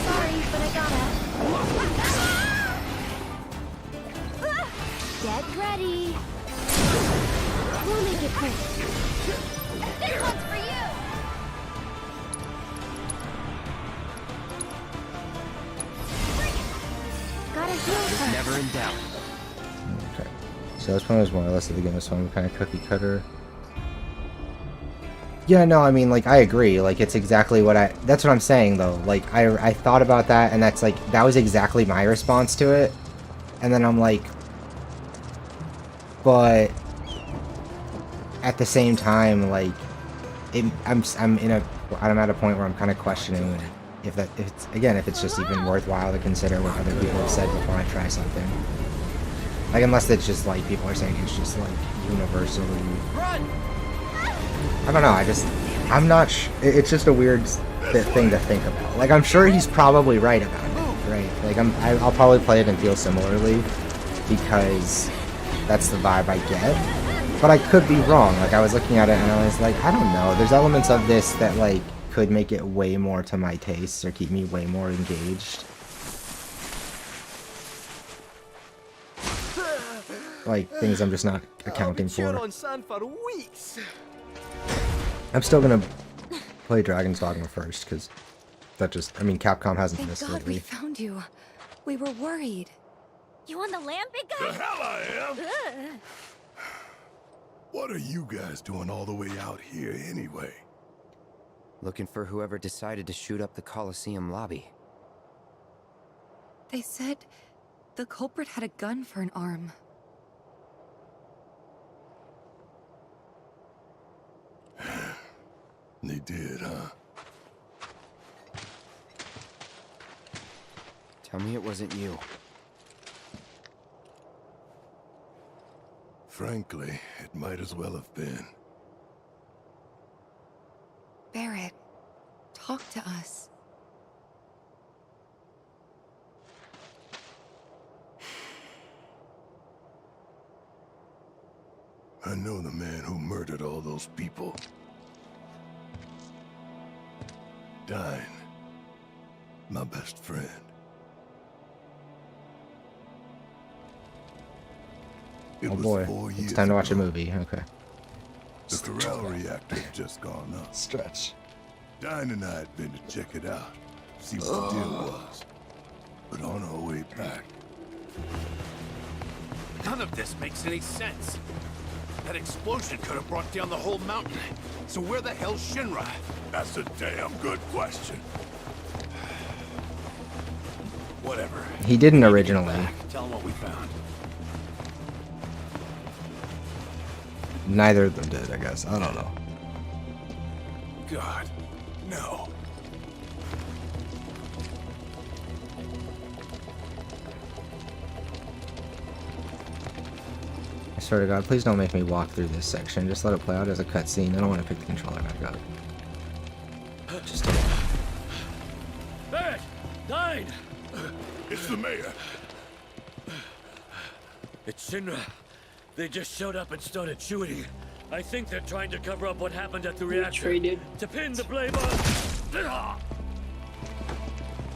Sorry, but I gotta. Get ready. We'll make it quick. This one's for you. Gotta heal first. Never in doubt. Okay. So this one was more or less of the game, so I'm kind of cookie cutter. Yeah, no, I mean, like, I agree. Like, it's exactly what that's what I'm saying, though. Like, I thought about that, and that's, like, that was exactly my response to it. And then I'm like, but at the same time, like, I'm at a point where I'm kind of questioning if it's just even worthwhile to consider what other people have said before I try something. Like, unless it's just, like, people are saying it's just, like, universally... Run! I don't know, I'm not it's just a weird thing to think about. Like, I'm sure he's probably right about it, right? Like, I'll probably play it and feel similarly, because that's the vibe I get. But I could be wrong. Like, I was looking at it and I was like, I don't know, there's elements of this that, like, could make it way more to my taste, or keep me way more engaged. Like, things I'm just not accounting for. on sand for weeks. I'm still gonna play Dragon's Dogma first, because that just, I mean, Capcom hasn't Thank missed God lately. we found you. We were worried. You on the lamp, big guy? The hell I am! Ugh. What are you guys doing all the way out here anyway? Looking for whoever decided to shoot up the Coliseum lobby. They said the culprit had a gun for an arm. They did, huh? Tell me it wasn't you. Frankly, it might as well have been. Barrett, talk to us. I know the man who murdered all those people. Dine, my best friend. It Oh was boy, 4 it's years time to watch a ago. movie, okay. The corral reactor had just gone up. Stretch. Dine and I had been to check it out, see what the deal was. But on our way back, None of this makes any sense. That explosion could have brought down the whole mountain. So where the hell's Shinra? That's a damn good question. Whatever. He didn't originally. Tell him what we found. Neither of them did, I guess. I don't know. God, no. I swear to God, please don't make me walk through this section. Just let it play out as a cutscene. I don't want to pick the controller back up. Just do it. Barrett! Died! It's the mayor. It's Shinra. They just showed up and started shooting. I think they're trying to cover up what happened at the reactor. Traded. To pin the blame on...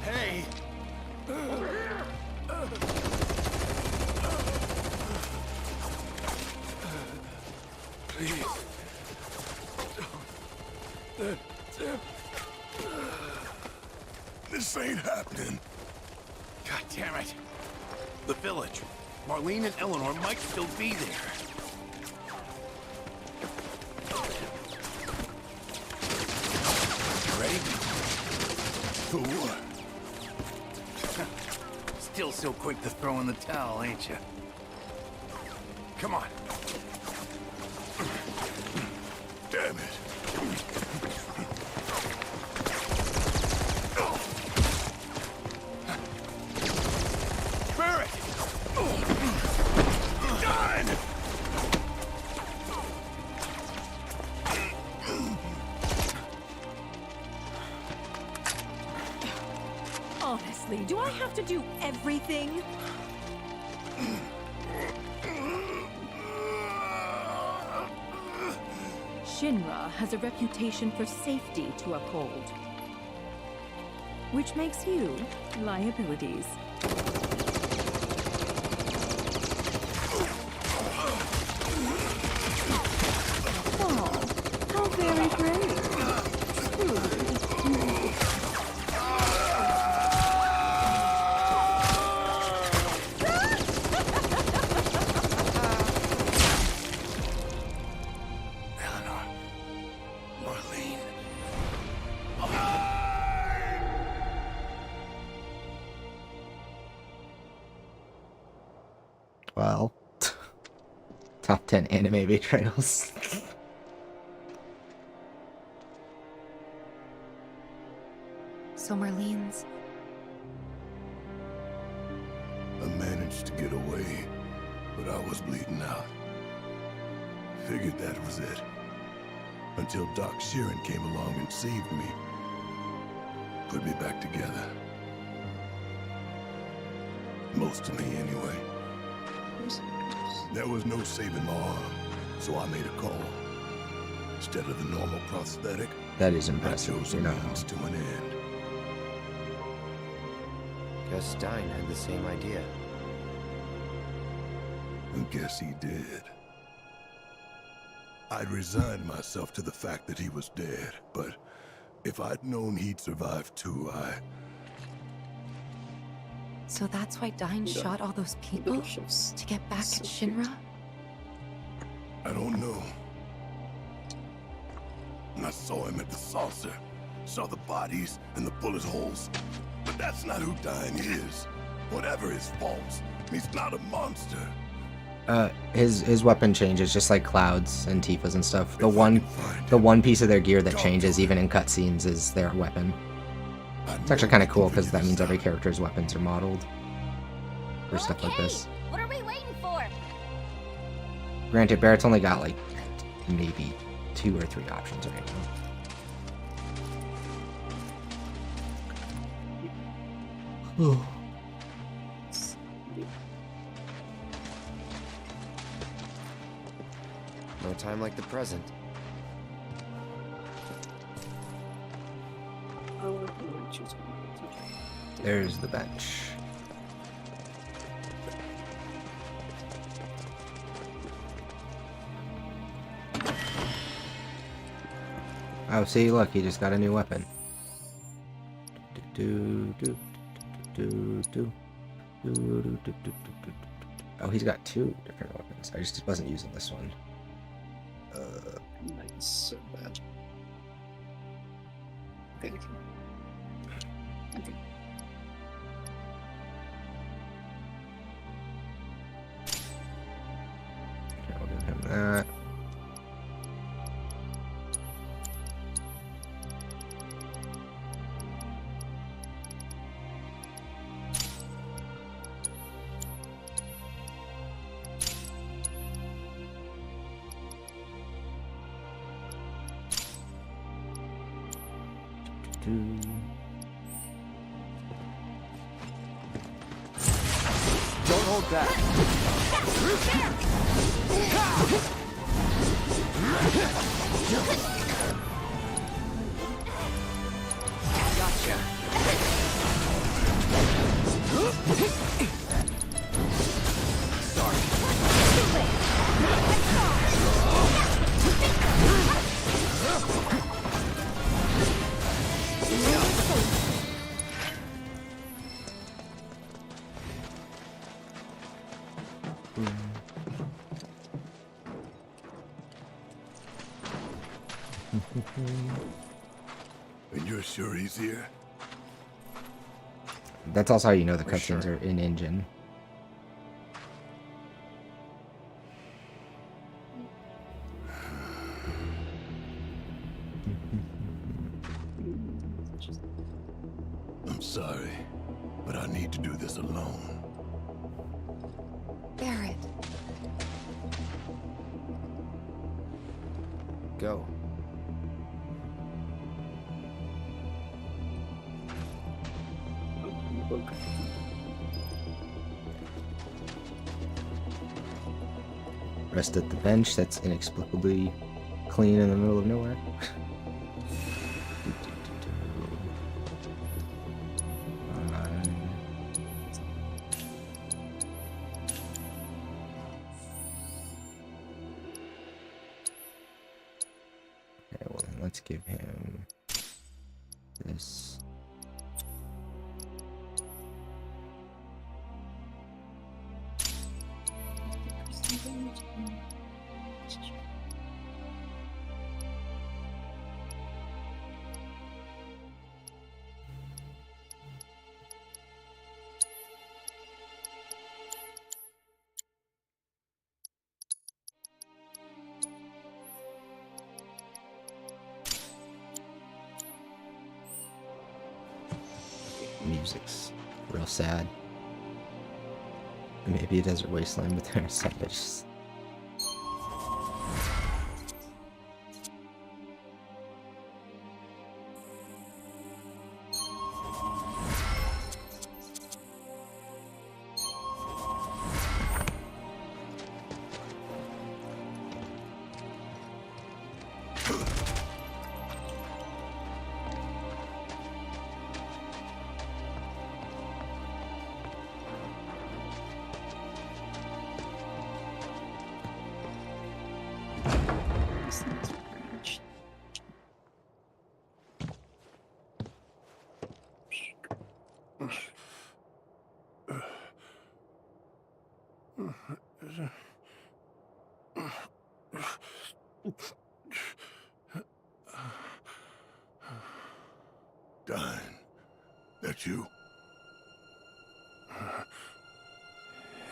Hey! Over here! Please. This ain't happening. God damn it. The village. Marlene and Eleanor might still be there. Ready? For what? Still so quick to throw in the towel, ain't you? Come on. Damn it. Barrett! Done! Honestly, do I have to do everything? Shinra has a reputation for safety to uphold, which makes you liabilities. Oh, how very brave. Eleanor. Marlene. Well, top 10 anime betrayals. So Marlene's... I managed to get away, but I was bleeding out. Figured that was it. Until Doc Sheeran came along and saved me. Put me back together. Most of me, anyway. There was no saving my arm, so I made a call. Instead of the normal prosthetic, That is I impressive. chose a You know. means to an end. Guess Stein had the same idea. I guess he did. I'd resigned myself to the fact that he was dead, but if I'd known he'd survive too, So that's why Dine shot all those people? To get back at Shinra? I don't know. And I saw him at the saucer. Saw the bodies and the bullet holes. But that's not who Dine is. Whatever his faults, he's not a monster. His weapon changes just like Cloud's and Tifa's and stuff. The one piece of their gear that changes even in cutscenes is their weapon. It's actually kind of cool because that means every character's weapons are modeled for stuff like this. What are we waiting for? Granted, Barrett's only got like maybe 2 or 3 options right now. No time like the present. There's the bench. Oh, see, look, he just got a new weapon. Oh, he's got 2 different weapons. I just wasn't using this one. Nice, so bad. Okay. Okay. I'll give him that. Don't hold back. Gotcha. And you're sure he's here? That's also how you know the We're cutscenes sure. are in engine. I'm sorry, but I need to do this alone. Barrett. Go. Rest at the bench that's inexplicably clean in the middle of nowhere. Okay, well then let's give him this. Music's real sad. Maybe a desert wasteland, but they're savage. Dine, that you?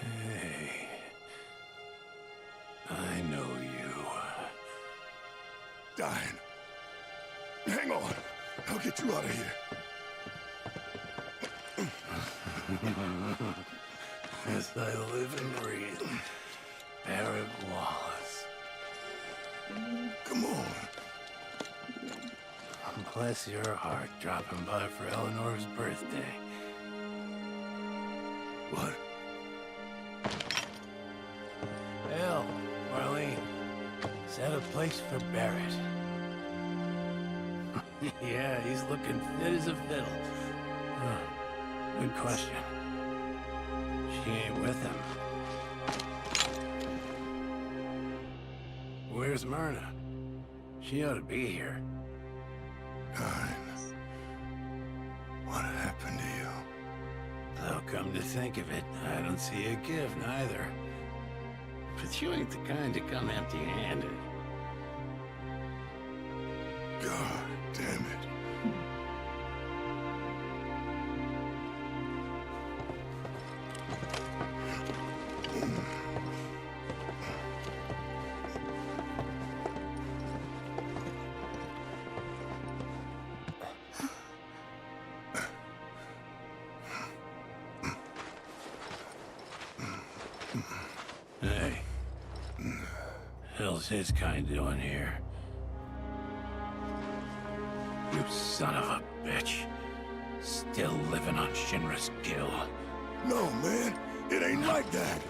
Hey. I know you. Dine. Hang on. I'll get you out of here. As I live and breathe, Barrett Wallace. Come on. Bless your heart dropping by for Eleanor's birthday. What? Hell, Marlene, set a place for Barrett. Yeah, he's looking fit as a fiddle. Huh. Good question. She ain't with him. Where's Myrna? She ought to be here. Dine. What happened to you? Look, Come to think of it, I don't see a gift neither. But you ain't the kind to come empty-handed. God damn it. Hey. Hell's his kind doing here? You son of a bitch. Still living on Shinra's gill. No, man. It ain't like that.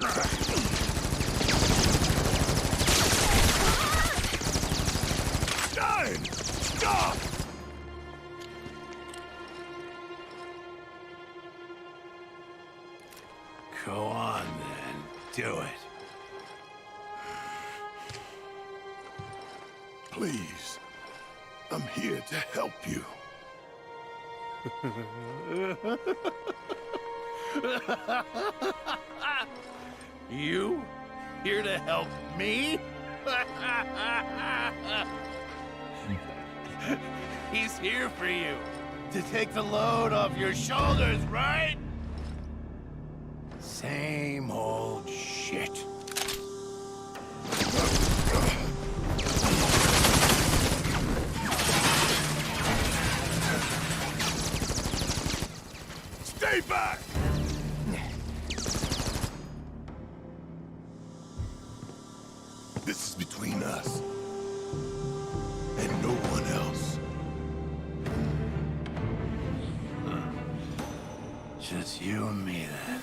Stein! Stop! Go on, then. Do it. Please. I'm here to help you. You? Here to help me? He's here for you. To take the load off your shoulders, right? Same old shit. Stay back! This is between us. And no one else. Just you and me, then.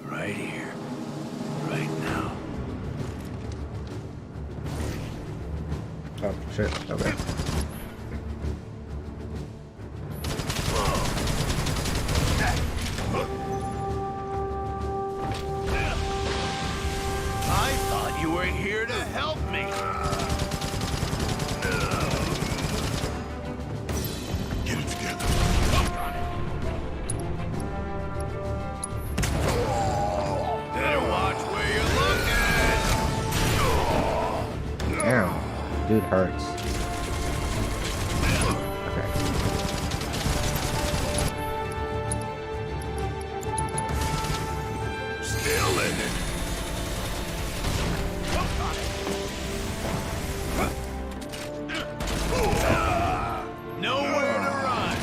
Right here. Right now. Oh, shit. Okay. I thought you were here to help me. Get it together. Better watch where you're looking. Damn. Dude hurts. Still in it. Nowhere to run.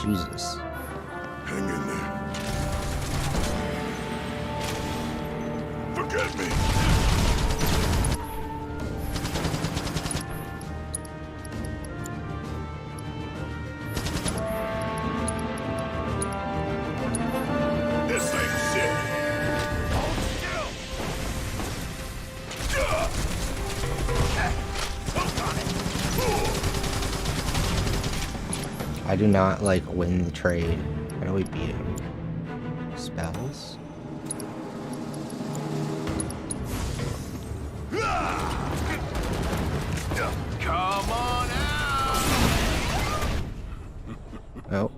Jesus. Hang in there. Forget me. This ain't shit. Hold still. I do not like win the trade. How do we beat him? Spells? Come on out. Oh.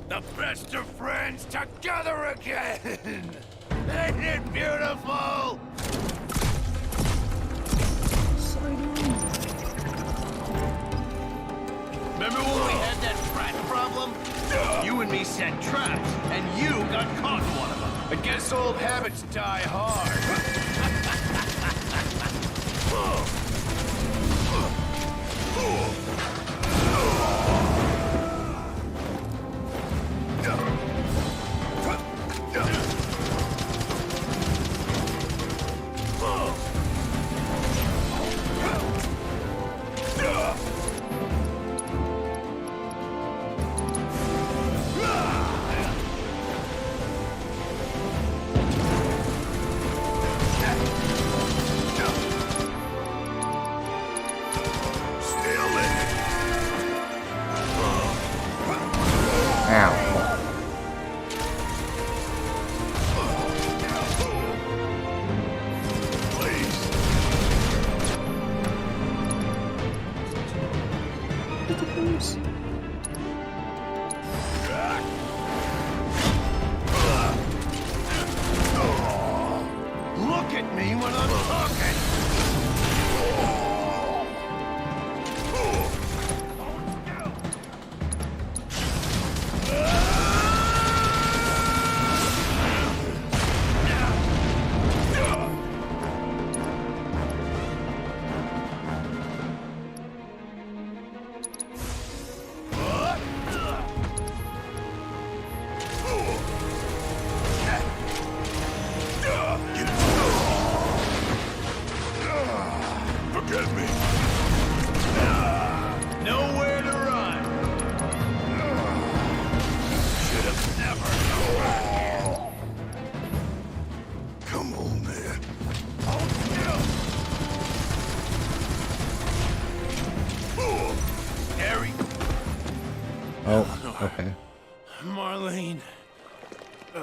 The best of friends together again. Ain't it beautiful? Remember when we had that frat problem? You and me set traps, and you got caught in one of them. I guess old habits die hard. Ow. Look at me when I'm talking! Forget me. Nowhere to run. Should have never come back. Come on, man. Hold still. Harry. Oh, okay. Marlene. I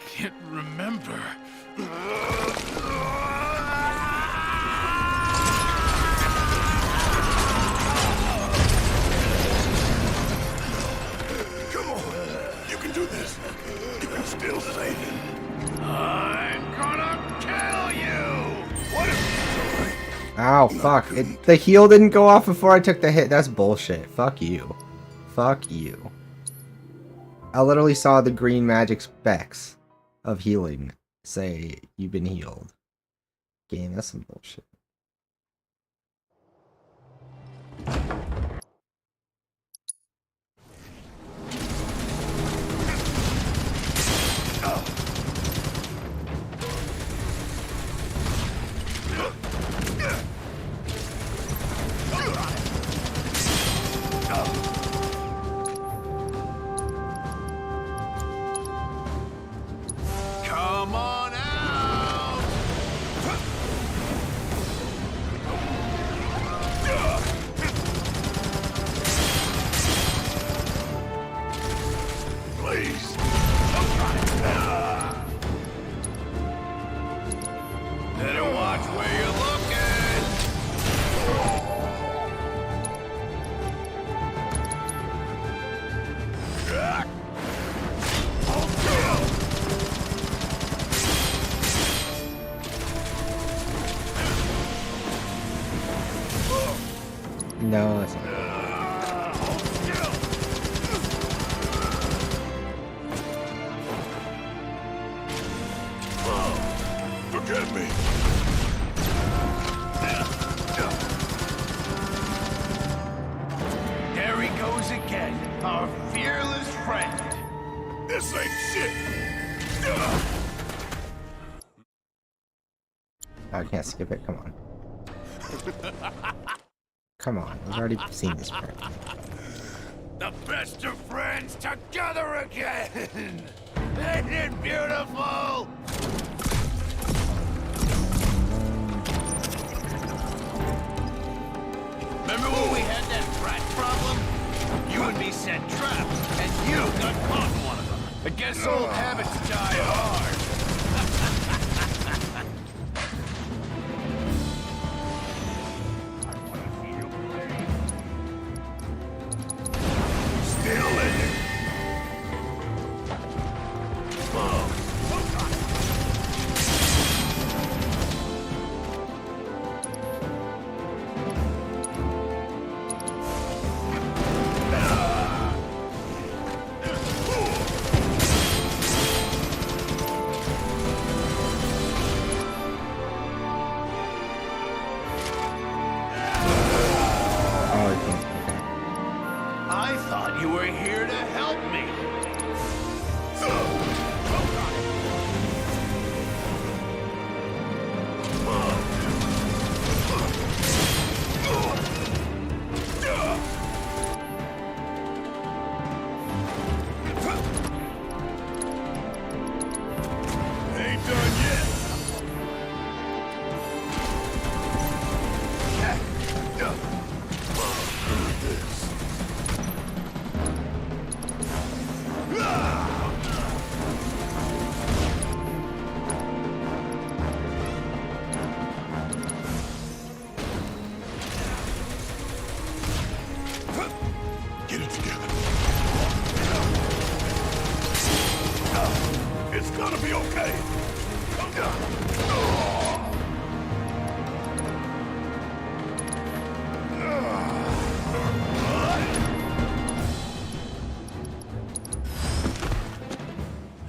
can't remember. Come on. You can do this. You can still save him. I'm gonna kill you! What if... Ow, fuck. The heal didn't go off before I took the hit. That's bullshit. Fuck you. Fuck you. I literally saw the green magic specks of healing say you've been healed. Game, that's some bullshit. Come on out! Please. Better watch where you're looking! No, that's not. Forget me. There he goes again, our fearless friend. This ain't shit. I can't skip it. Come on. Come on. We've already seen this part. The best of friends together again! Ain't it beautiful? Remember when we had that rat problem? You and me set traps, and you got caught in one of them. I guess old habits die hard. Still living. I thought you were here to help me. Ain't done yet.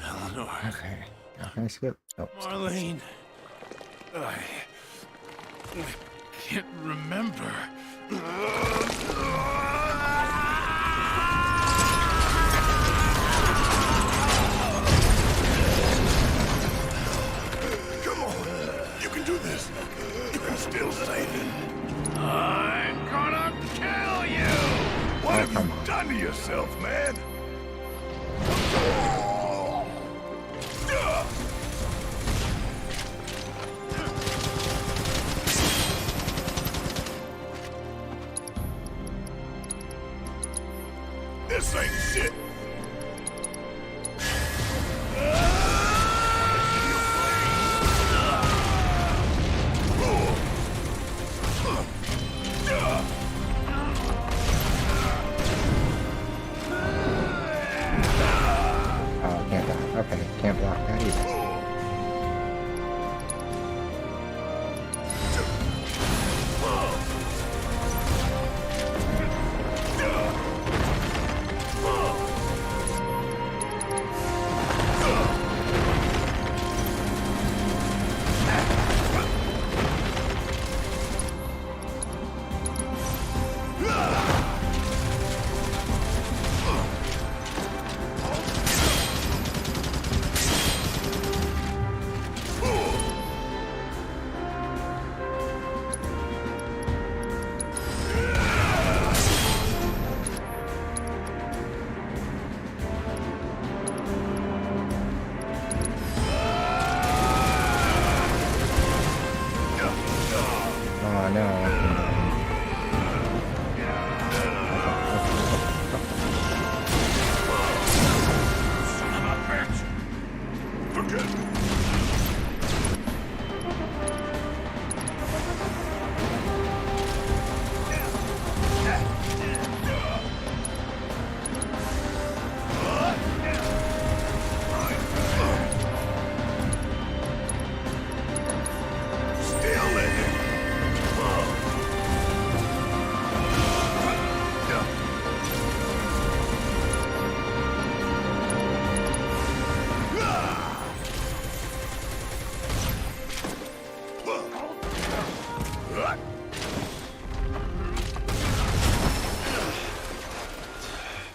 Eleanor. Okay. Can I skip? Oh. Marlene. I can't remember. Come on. You can do this. You can still save it. I'm gonna kill you! What have you done to yourself, man? This ain't shit. Oh, can't block. Okay, can't block that either. Oh no. Son of a bitch! Forget it. Still in it.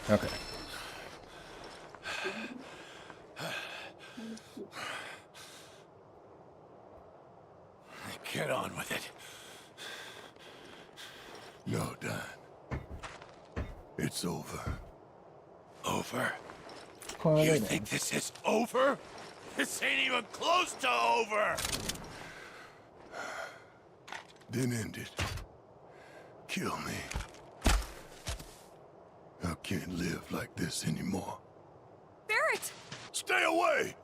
Okay. Get on with it. No, Don. It's over. Over? Well, You wait a think this is over? This ain't even close to over! Then end it. Kill me. I can't live like this anymore. Barrett! Stay away!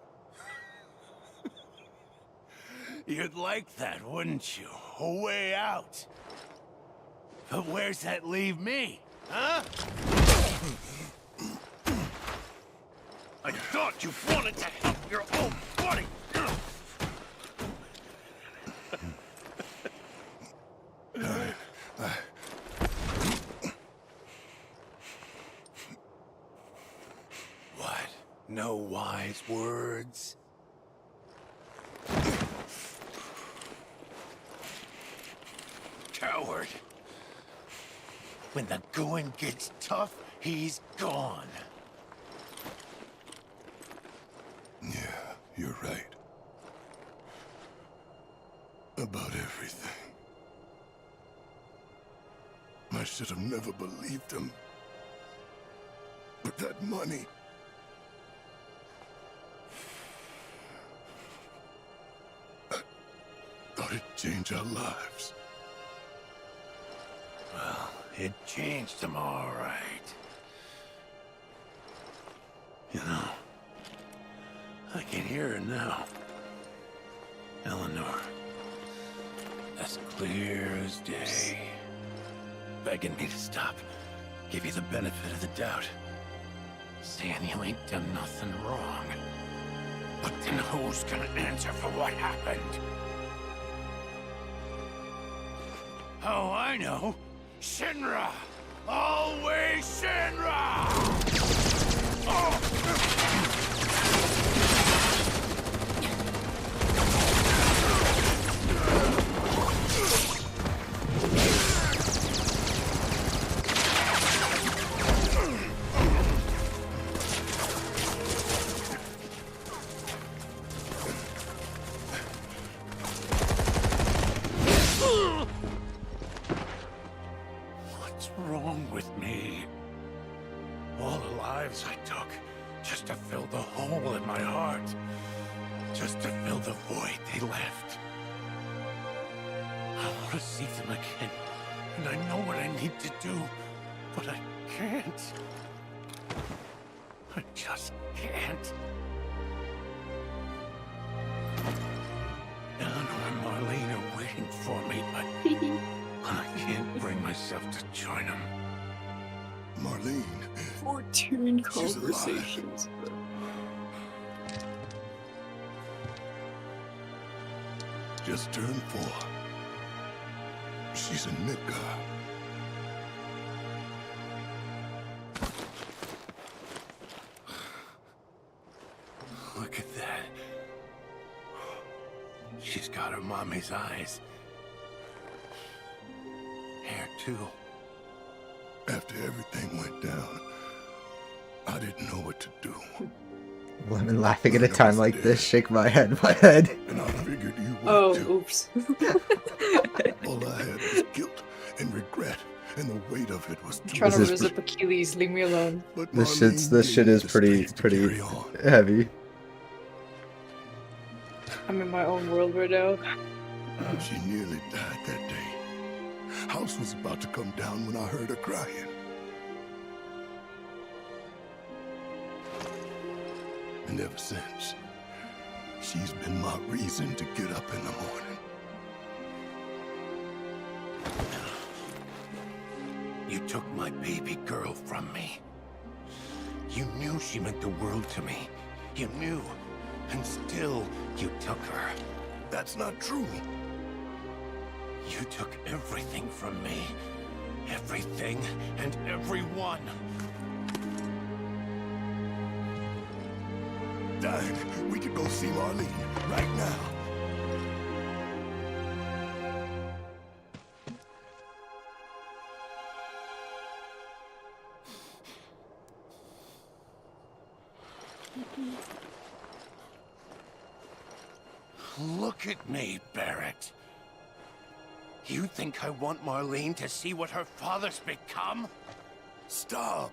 You'd like that, wouldn't you? A way out. But where's that leave me? Huh? I thought you wanted to help your own buddy! What? No wise words? Coward. When the going gets tough, he's gone. Yeah, you're right. About everything. I should have never believed him. But that money... I thought it'd change our lives. Well, it changed them all right. You know, I can hear her now. Eleanor. As clear as day. Begging me to stop. Give you the benefit of the doubt. Saying you ain't done nothing wrong. But then who's gonna answer for what happened? Oh, I know. Shinra! Always Shinra! What's wrong with me? All the lives I took, just to fill the hole in my heart. Just to fill the void they left. I want to see them again, and I know what I need to do, but I can't. I just can't. Eleanor and Marlene are waiting for me, but I can't bring myself to join them. Marlene. 14 conversations. Just turned 4. She's in Midgar. Look at that. She's got her mommy's eyes. Hair, too. After everything went down, I didn't know what to do. Lemon laughing at a time like this, shake my head, And I figured you would Oh, too. oops. All I had was guilt and regret, and the weight of it was too Trying to This is raise up Achilles, leave me alone. But This Marlene shit gave is me the pretty strength to carry on. heavy. I'm in my own world right now. She nearly died that day. House was about to come down when I heard her crying. And ever since, she's been my reason to get up in the morning. You took my baby girl from me. You knew she meant the world to me. You knew. And still, you took her. That's not true. You took everything from me. Everything and everyone. Dine, we could go see Marlene right now. Look at me, Barrett. You think I want Marlene to see what her father's become? Stop!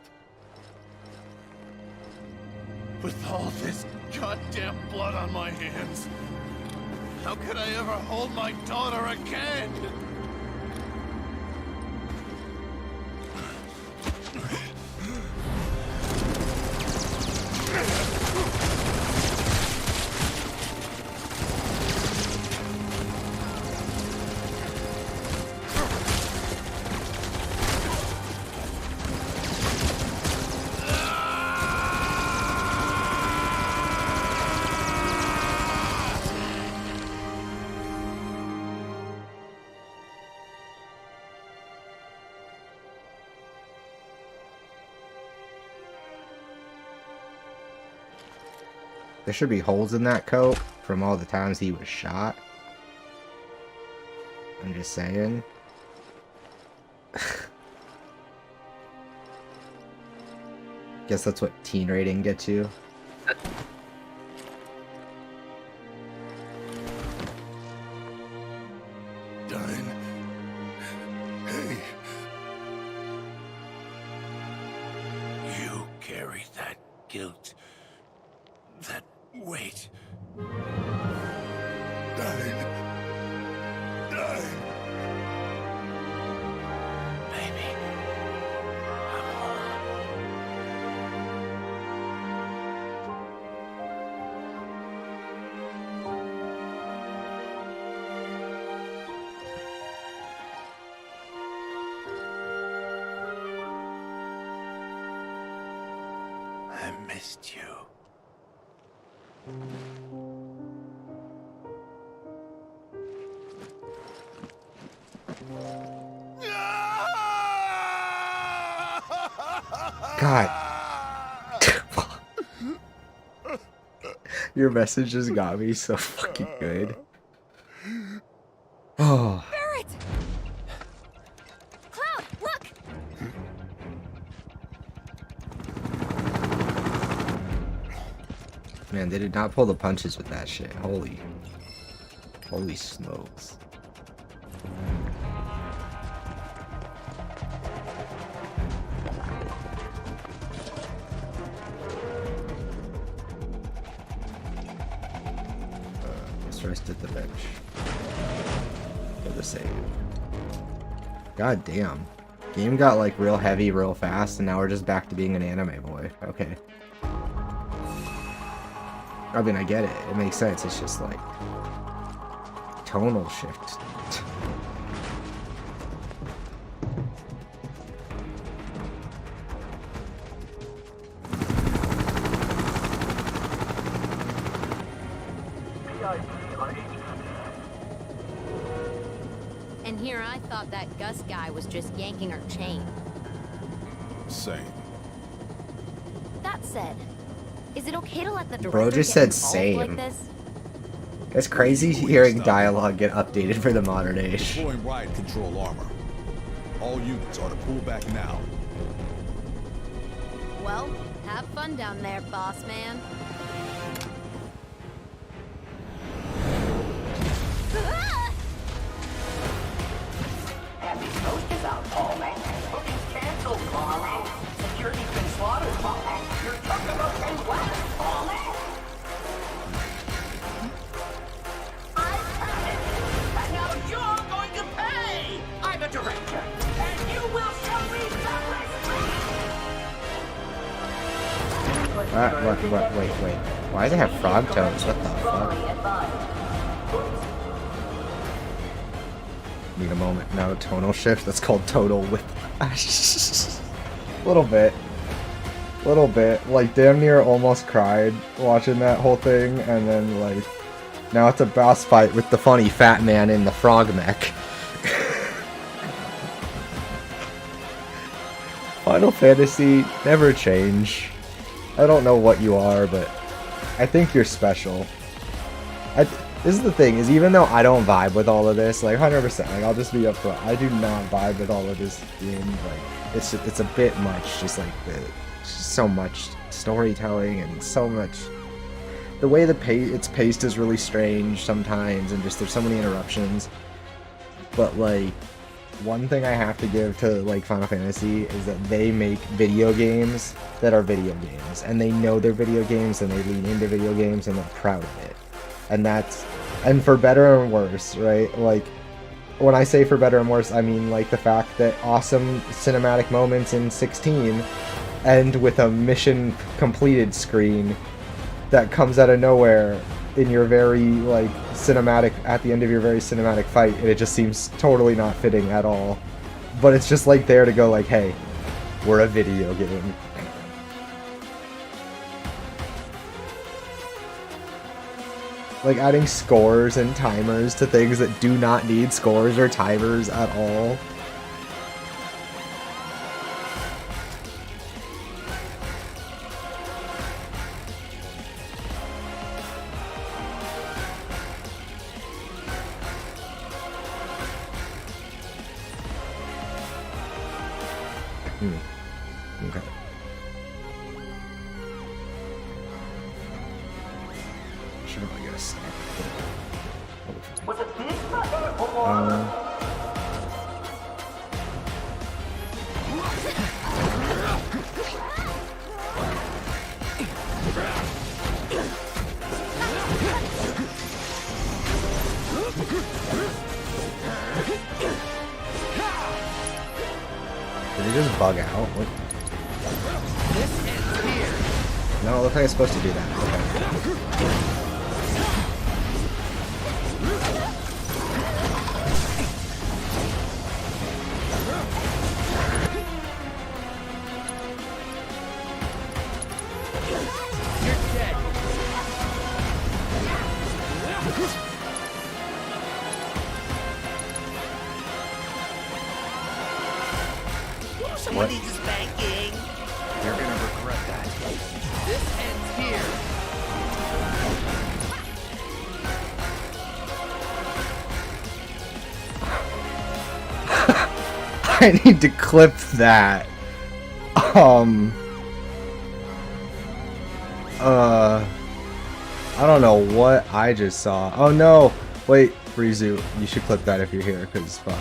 With all this goddamn blood on my hands, how could I ever hold my daughter again? There should be holes in that coat from all the times he was shot. I'm just saying. Guess that's what teen rating gets you. Dine. Hey. You carry that guilt, that weight. Dine. Dine. Baby, I'm home. I missed you. God. Your message just got me so fucking good. Oh. Barrett! Cloud, look! Man, they did not pull the punches with that shit. Holy smokes. Let's rest at the bench. For the save. God damn. Game got like real heavy real fast and now we're just back to being an anime boy. Okay. I mean, I get it. It makes sense. It's just like tonal shift. And here I thought that Gus guy was just yanking our chain. Same. That said, is it okay to let the director Bro just get said involved same. like this? It's crazy hearing dialogue get updated for the modern age. Deploying riot control armor. All units are to pull back now. Well, have fun down there, boss man. Happy Coast is out, Paul-Man. Booking's canceled, Paul-Man. Security's been slaughtered, Paul-Man. Your Chocobo and what, Paul-Man? I panicked. And now you're going to pay! I'm a director, and you will show me some respect! Wait. Why does it have frog tones? What the fuck? Need a moment. No, tonal shift. That's called total whiplash. Little bit. Like, damn near almost cried watching that whole thing, and then, like, now it's a boss fight with the funny fat man in the frog mech. Final Fantasy, never change. I don't know what you are, but I think you're special. This is the thing, is even though I don't vibe with all of this, like 100%, like I'll just be upfront, I do not vibe with all of this game, like, it's a bit much, just like, just so much storytelling and so much, the way it's paced is really strange sometimes, and just there's so many interruptions, but like, one thing I have to give to like Final Fantasy is that they make video games that are video games, and they know they're video games, and they lean into video games, and they're proud of it. And for better and worse, right? Like, when I say for better and worse, I mean like the fact that awesome cinematic moments in 16 end with a mission completed screen that comes out of nowhere in your very like cinematic, at the end of your very cinematic fight, and it just seems totally not fitting at all. But it's just like there to go like, hey, we're a video game. Like adding scores and timers to things that do not need scores or timers at all. Okay. Sure, I guess. Was it big brother or... Did it just bug out? What? No, it looks like it's supposed to do that. Okay. I need to clip that. I don't know what I just saw. Oh no! Wait, Rizu, you should clip that if you're here, because fuck,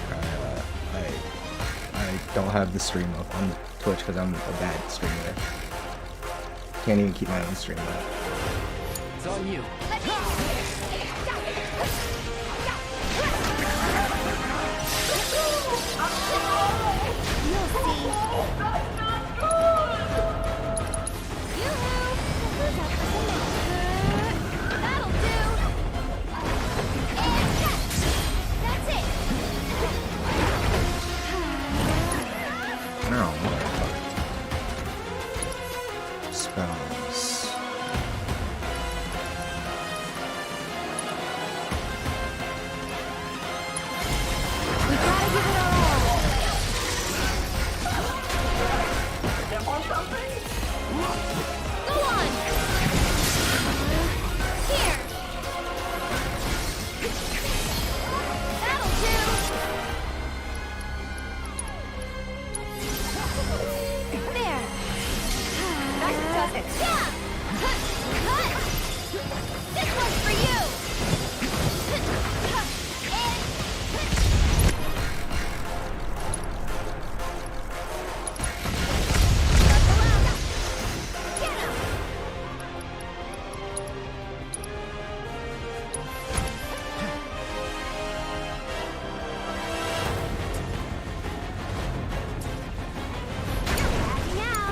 I don't have the stream up on Twitch because I'm a bad streamer. Can't even keep my own stream up. It's on you. No, spells.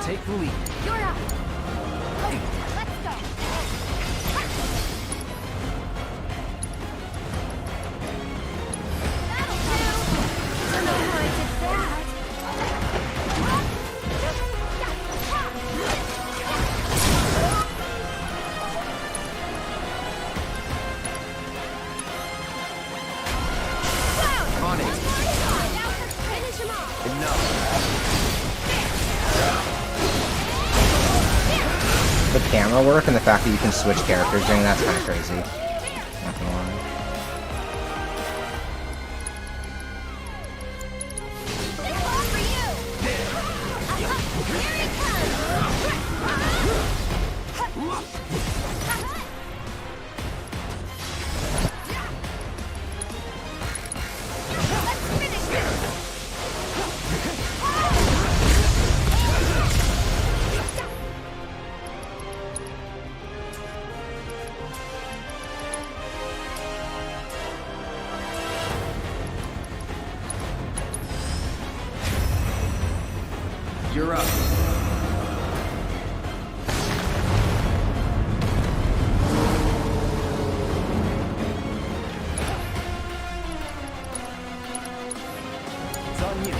Take the lead. You're up. Okay, let's go. That'll do. I don't know how I did that. On it. Finish him off. The camera work and the fact that you can switch characters during that's kind of crazy. Not gonna lie. You're up. It's on you.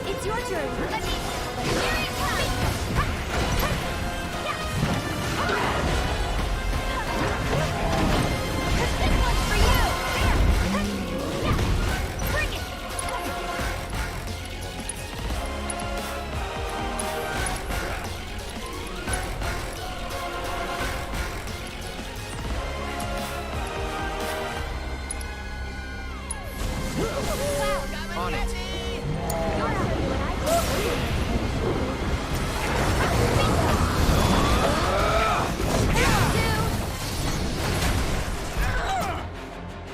It's your turn. Let me... Here it comes. This one's for you. Bring it. On it.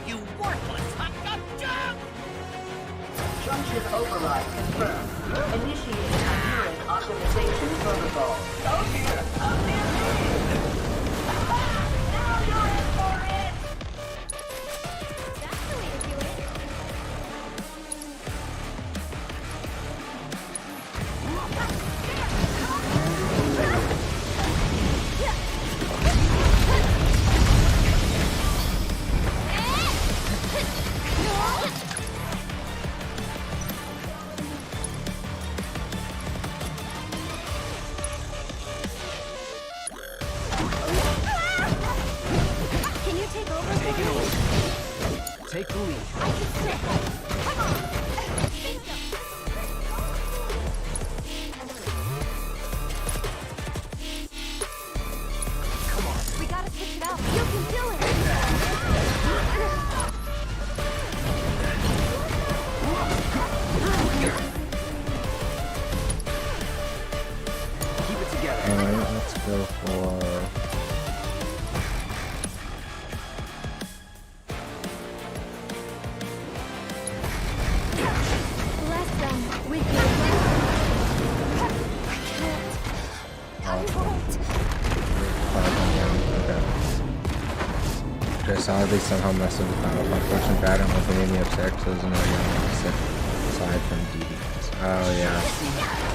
You worthless hot dog junk! Junction override confirmed. Initiating coherent optimization protocol. Oh dear, now you're in for it! That's the way to do it. Can you take over? Take it away. Take the lead. I can sit. Come on. Come on. We gotta switch it up. You can do it. go for... Bless them with your I can't. I won't. Okay, so at least somehow messed with the final function pattern with an of 6, so there's no aside from DDs. Oh yeah.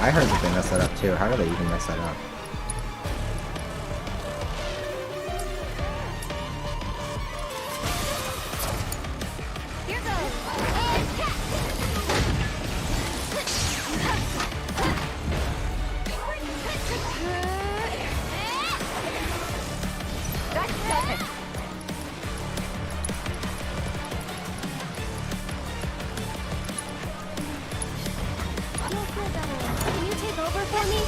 I heard that they messed that up too. How do they even mess that up? Here goes. And catch. That does it. You'll feel better. Can you take over for me?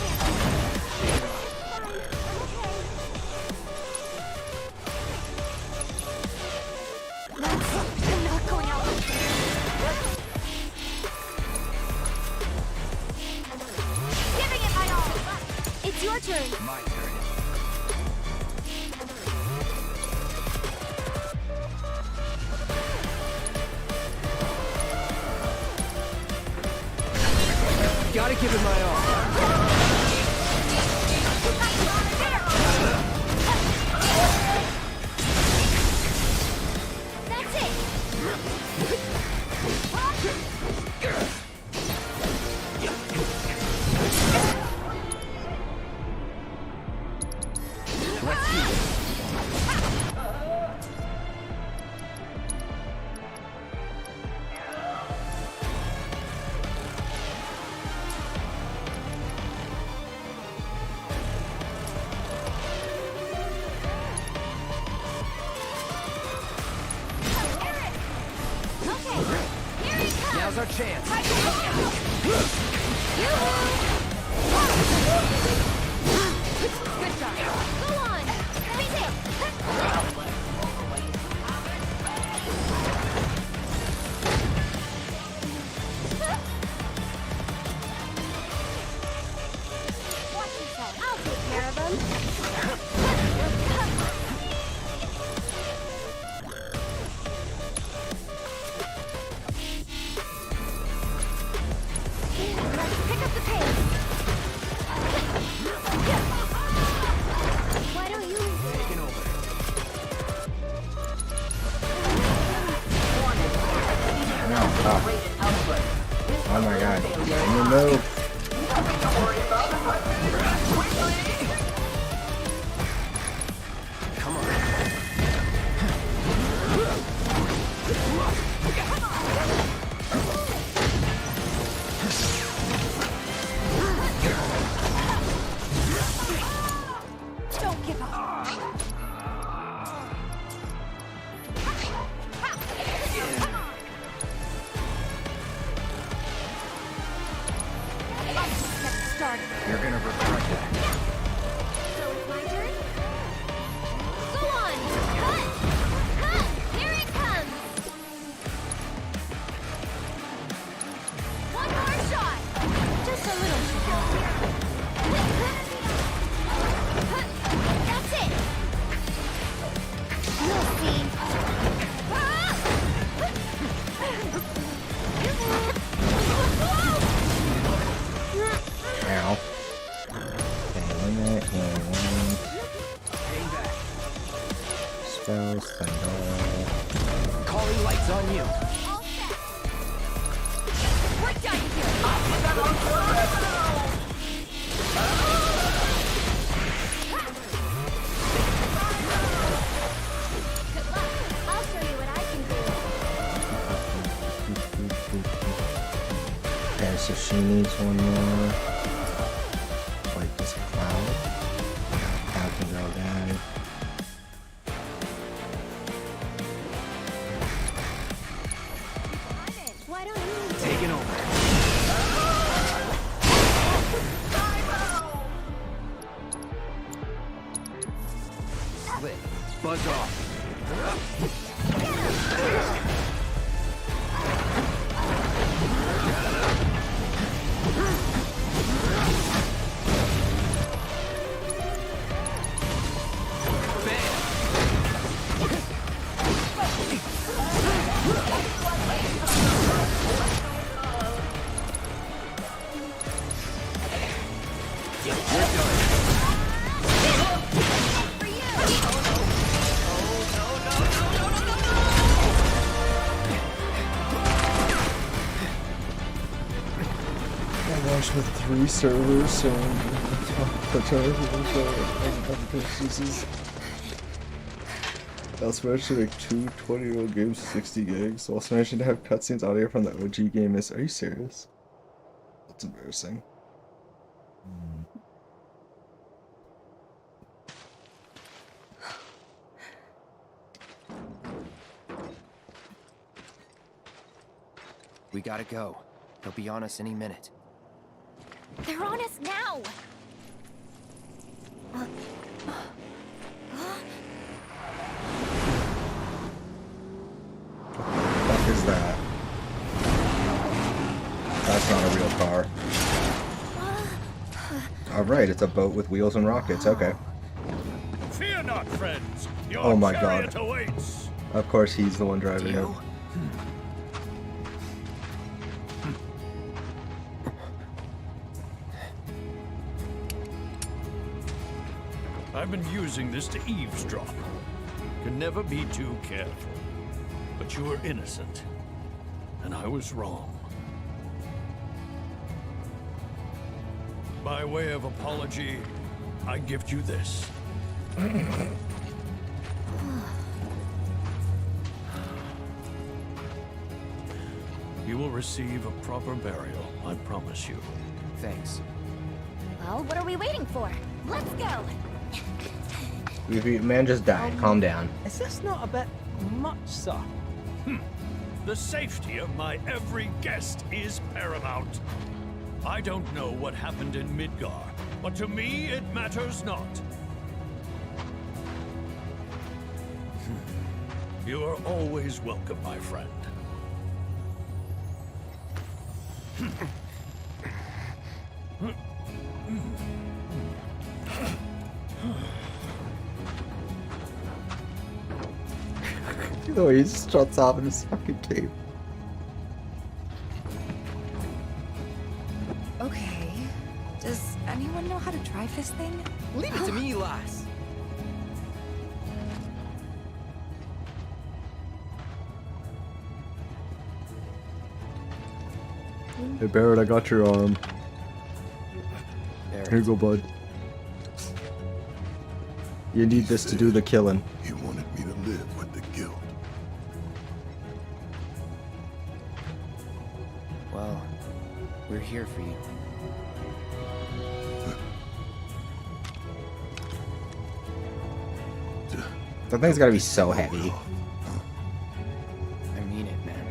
I'm not going out. Giving it my all. It's your turn. My turn. Gotta give it my all. That's it. Now's our chance. Good job. Go on. Beat it. Watch yourself. I'll take care of them. Let's pick up the pace. Why don't you Taking over. No, stop. Oh my god. Let me move. Come on. don't give up. Started. You're gonna regret that. So it's my turn? Go on! Cut! Cut! Here it comes! One more shot! Just a little shot. That's it! You'll see. Ow. Okay, limit, one. Spells, thunder. Calling lights on you. We're done here! Good luck. I'll show you what I can do. Okay, so she needs one more. Like this cloud. Cloud can go down. Why don't you Taking over. Split. Buzz off. 3 servers, so also managed to make 2 20-year-old games 60 gigs. Also managed to have cutscenes audio from the OG game. Are you serious? That's embarrassing. We gotta go. They'll be on us any minute. They're on us now! What is that? That's not a real car. Alright, it's a boat with wheels and rockets, okay. Fear not, friends. Your Oh my chariot god. awaits. Of course he's the one driving it. I've been using this to eavesdrop. Can never be too careful. But you were innocent, and I was wrong. By way of apology, I gift you this. You will receive a proper burial, I promise you. Thanks. Well, what are we waiting for? Let's go! Man just died. Calm down. Is this not a bit much, sir? The safety of my every guest is paramount. I don't know what happened in Midgar, but to me it matters not. You are always welcome, my friend. Oh, he just struts off in his fucking cape. Okay. Does anyone know how to drive this thing? Leave it to me, lass. Hey Barrett, I got your arm. Here you go, bud. You need this to do the killing. He wanted me to live with the guilt. Well, we're here for you. That thing's gotta be so heavy. I mean it, man.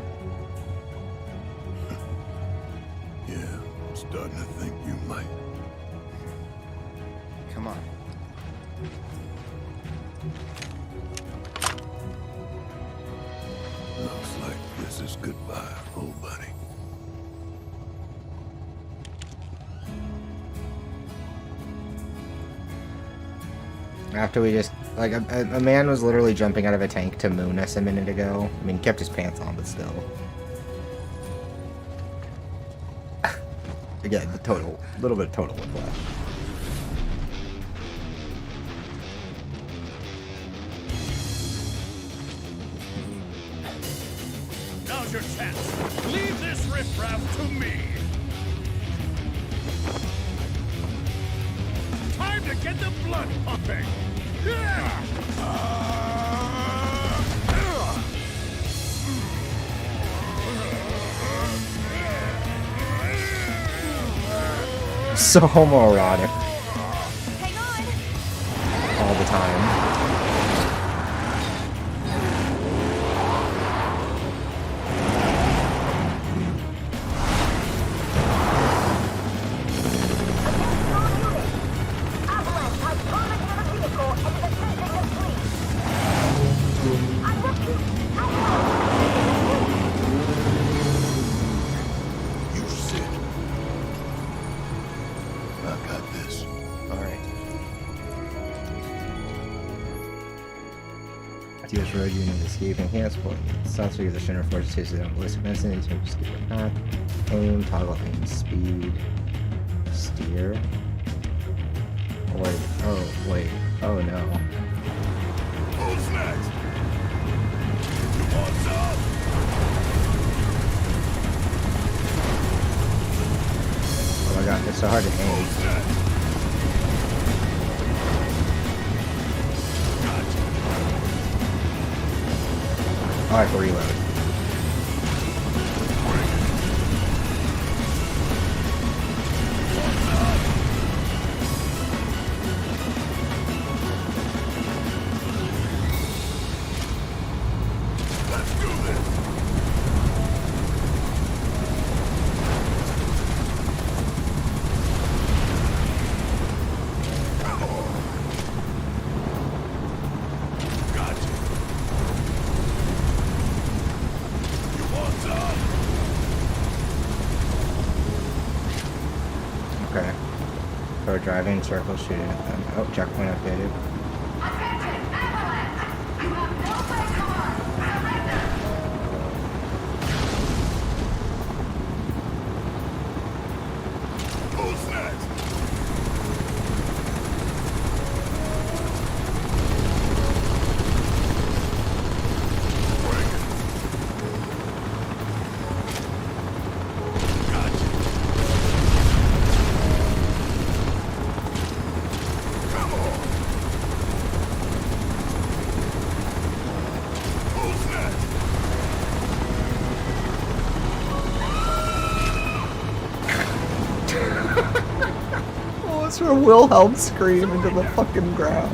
Yeah, I'm starting to think you might. Come on. Looks like this is goodbye, old buddy. After we just, like, a man was literally jumping out of a tank to moon us a minute ago. I mean, he kept his pants on, but still. Again, the total, little bit of total whiplash. Now's your chance. Leave this riffraff to me. Time to get the blood pumping. So homoerotic. All the time. You sit. I got this. All right. Deals road unit escape enhanced point. Sounds like the center forces his own list of incidents to escape attack. Aim, toggle aim speed. Steer. Oh wait. Oh no. Who's next? You want some? Oh, I got this so hard to aim. Oh, I have to reload. Okay. So driving, circle, shooting at them. Oh, checkpoint updated. Oh, it's where Wilhelm scream into the fucking ground.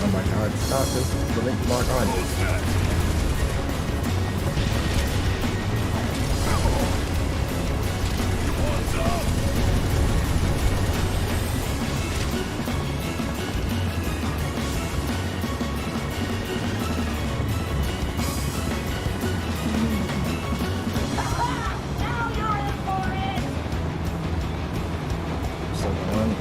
Oh my god, stop this. The link mark on. Still going.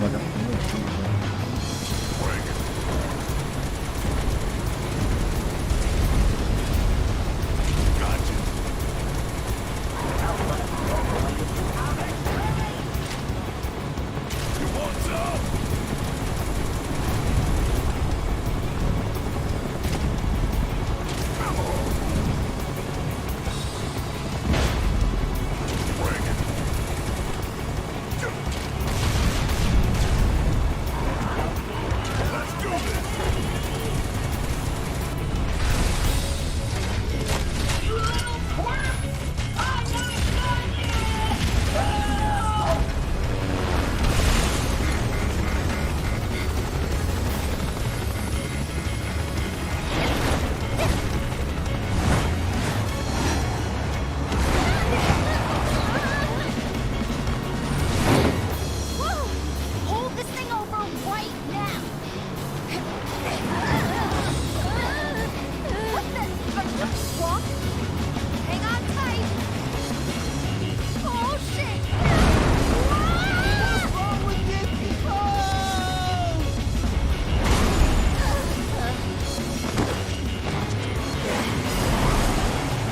Okay.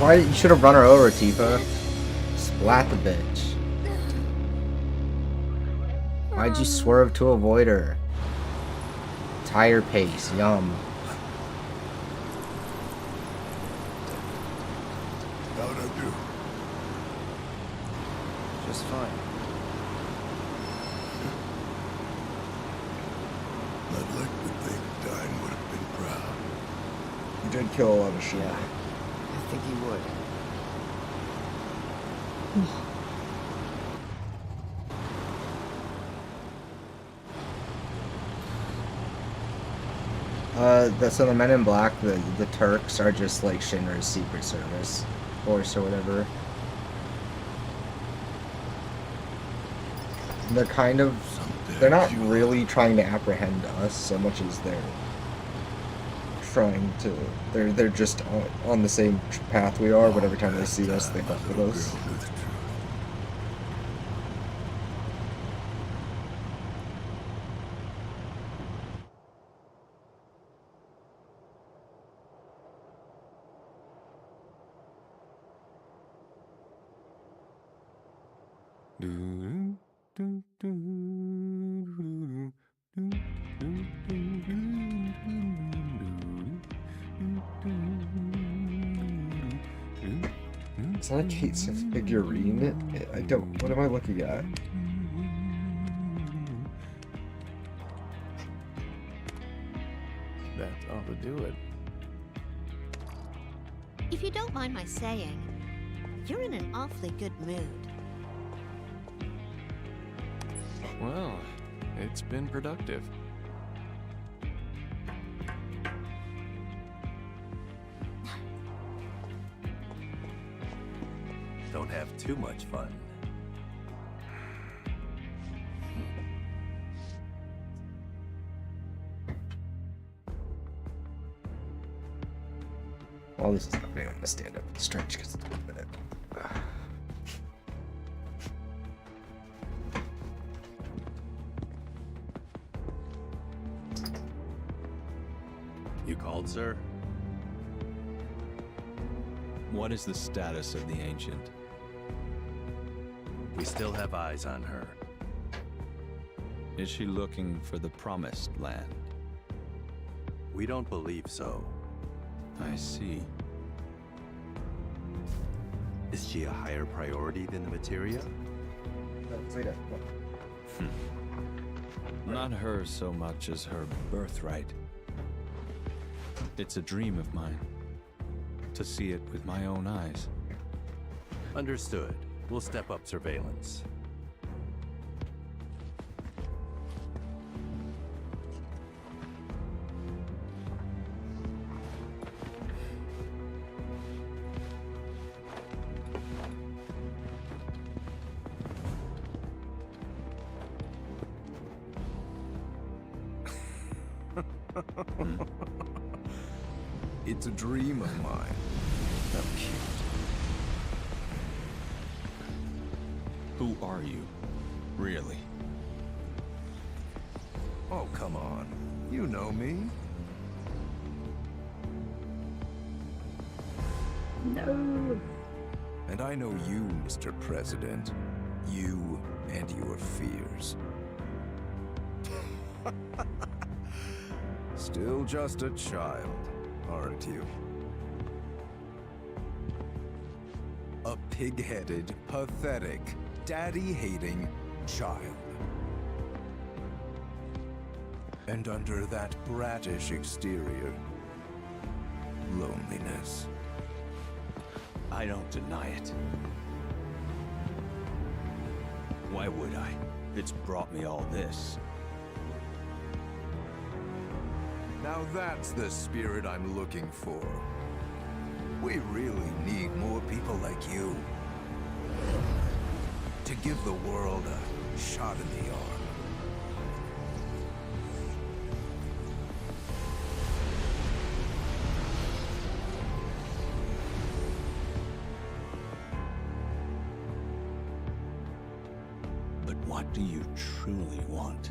Why you should have run her over, Tifa. Splat the bitch. Why'd you swerve to avoid her? Tire pace, yum. How'd I do? Just fine. I'd like to think Dine would have been proud. You did kill a lot of shit. Yeah, I think he would. So the Men in Black, the Turks are just like Shinra's Secret Service force or whatever. They're kind of, they're not really trying to apprehend us so much as they're trying to, they're just on the same path we are, but every time they see us, they fuck with us. Is that a Kate Sith figurine? I don't. What am I looking at? That ought to do it. If you don't mind my saying, you're in an awfully good mood. Well, it's been productive. Don't have too much fun. While this is happening, I'm gonna stand up and stretch because it's a minute. You called, sir? What is the status of the Ancient? We still have eyes on her. Is she looking for the Promised Land? We don't believe so. I see. Is she a higher priority than the materia? Not her so much as her birthright. It's a dream of mine, to see it with my own eyes. Understood. We'll step up surveillance. It's a dream of mine. How cute. Who are you, really? Oh, come on. You know me. No. And I know you, Mr. President. You and your fears. Still just a child, aren't you? A pig-headed, pathetic, daddy-hating child. And under that brattish exterior, loneliness. I don't deny it. Why would I? It's brought me all this. Now that's the spirit I'm looking for. We really need more people like you. To give the world a shot in the arm. But what do you truly want?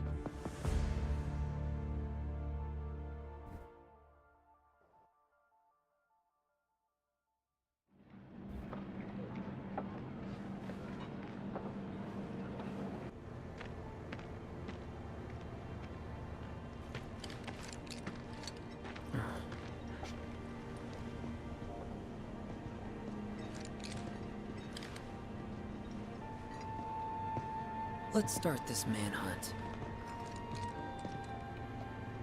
Let's start this manhunt.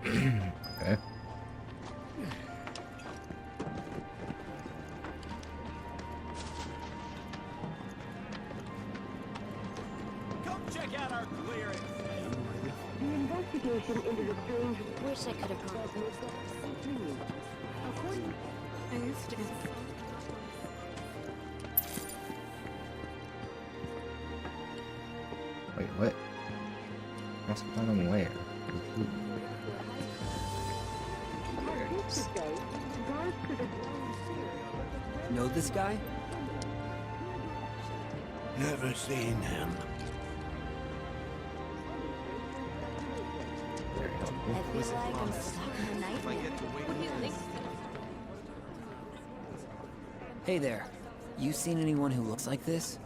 Okay. Come check out our clearance. The investigation into the strange... Wish I could have gone. I used to. Wait, what? What's going on where? Know this guy? Never seen him. I feel like I'm stuck in a nightmare. What do you think? Hey there. You seen anyone who looks like this?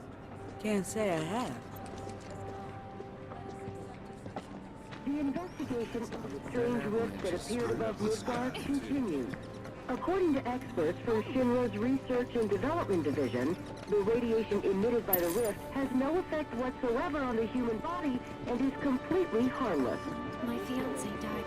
Can't say I have. The investigation of the strange rift that appeared above Midgard continues. According to experts from Shinra's Research and Development Division, the radiation emitted by the rift has no effect whatsoever on the human body and is completely harmless. My fiance died.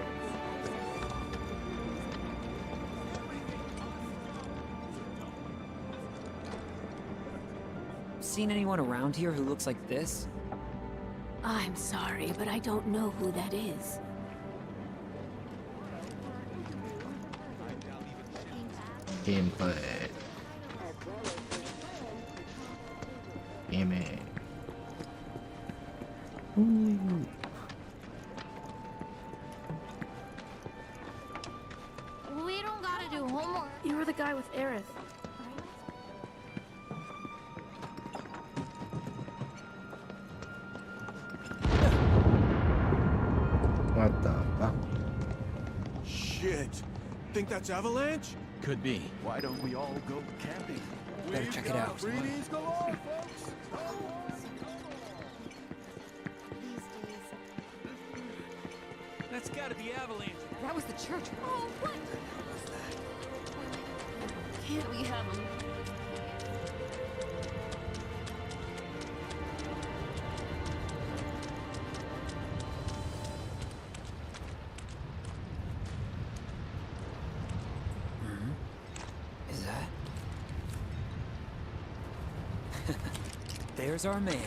Seen anyone around here who looks like this? I'm sorry, but I don't know who that is. Gameplay. Gaming. Ooh. We don't gotta do homework. You were the guy with Aerith. What the fuck? Shit. Think that's Avalanche? Could be. Why don't we all go camping? Better check it out. Freebies galore, folks. That's gotta be Avalanche. That was the church. Oh, what? Can't we have him? Is that? There's our man.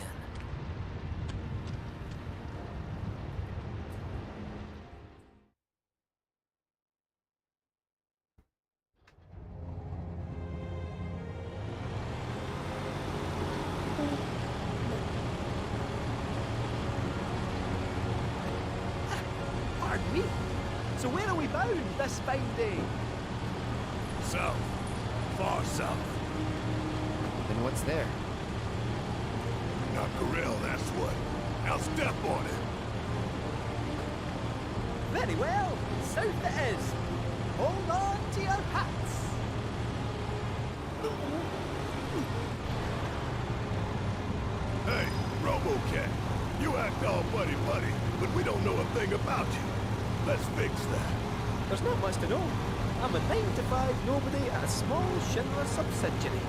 Pardon me? So where are we bound this fine day? South. Far south. Then what's there? Not Gorell, that's what. Now step on it. Very well. South it is. Hold on to your hats. Hey, RoboCat. You act all buddy-buddy, but we don't know a thing about you. Let's fix that. There's not much to know. I'm a 9-to-5 nobody at a small Shinra subsidiary.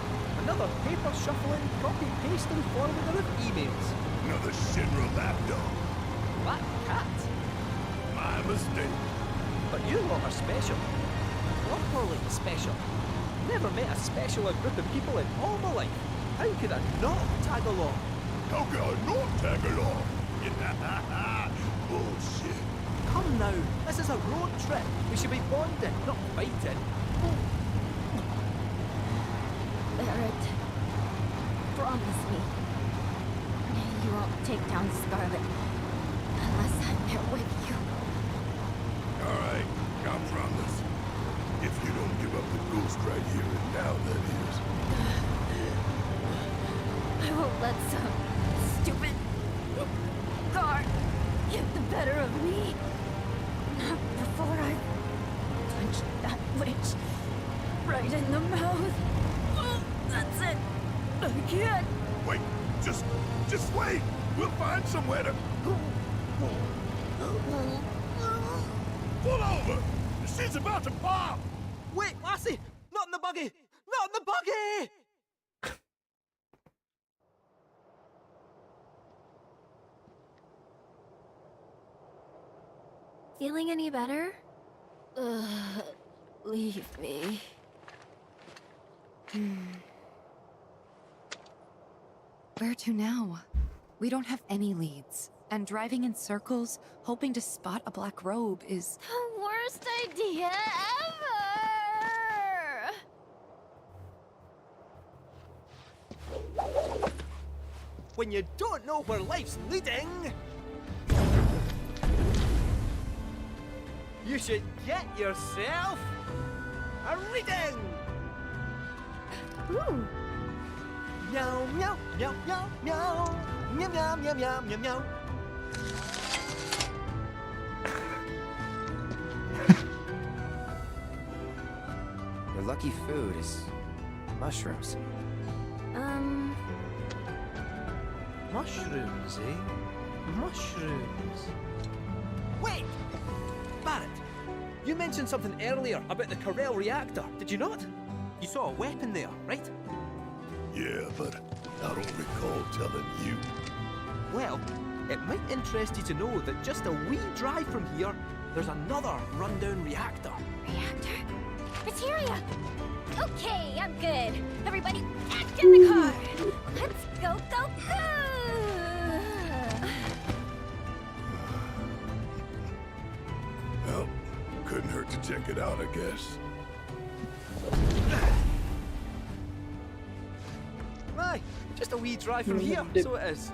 Another paper-shuffling, copy-pasting forwarder of emails. Another Shinra lapdog. Black cat. My mistake. But you lot are special. Properly special. Never met a specialer group of people in all my life. How could I not tag along? How can I not tag along? Bullshit. Come now, this is a road trip. We should be bonding, not fighting. Barrett, promise me you won't take down Scarlet unless I'm there with you. All right, I promise. If you don't give up the ghost right here and now, that is. I won't let some stupid guard get the better of me. Not before I punch that witch right in the mouth. Oh, that's it. I can't. Wait, just wait. We'll find somewhere to. Pull over. She's about to pop. Wait, Lassie! Not in the buggy! Not in the buggy! Feeling any better? Leave me. Where to now? We don't have any leads. And driving in circles, hoping to spot a black robe is... The worst idea ever! When you don't know where life's leading, you should get yourself a reading! Ooh. Meow, meow, meow, meow, meow. Meow, meow, meow, meow, meow, meow. Your lucky food is mushrooms. Mushrooms, eh? Mushrooms. Wait! Barrett, you mentioned something earlier about the Corel reactor, did you not? You saw a weapon there, right? Yeah, but I don't recall telling you. Well, it might interest you to know that just a wee drive from here, there's another rundown reactor. Reactor? Materia! Okay, I'm good. Everybody, get in the car! Let's go, go, go! Well, couldn't hurt to check it out, I guess. Aye, just a wee drive from here, so it is.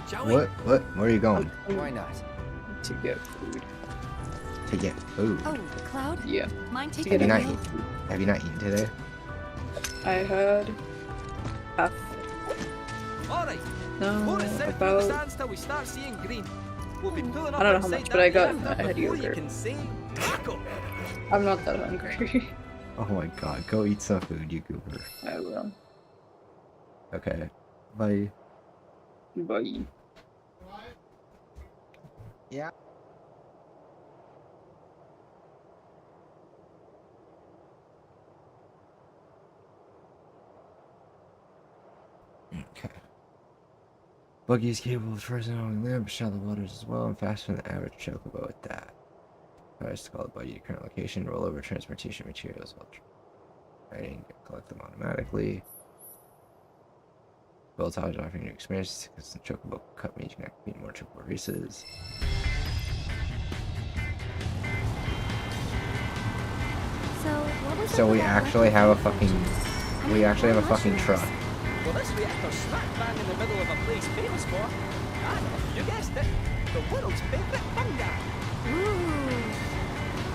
Shall we? What? Where are you going? Why not? To get food. To get food. Oh, Cloud? Yeah. Mind taking Have you a not meal? Have you not eaten today? I had half. Alright, No, pour it south through the about. sands till we start seeing green. We'll be pulling up I don't know how outside much, that but I got. reactor I had before you yogurt. can say Marco. I'm not that hungry. Oh my god, go eat some food, you goober. I will. Okay. Bye. Bye. Yeah. Okay. Buggy's capable of traversing on land, shallow waters as well, and faster than the average chocobo at that. Tries to call the buggy to current location, roll over transportation materials while riding, collect them automatically. Well, it's always offering new experiences because the chocobo cut means you can beat more chocobo races. So we actually have a fucking truck. Well, this reactor's smack bang in the middle of a place famous for, I know, you guessed it, the world's favorite fungi.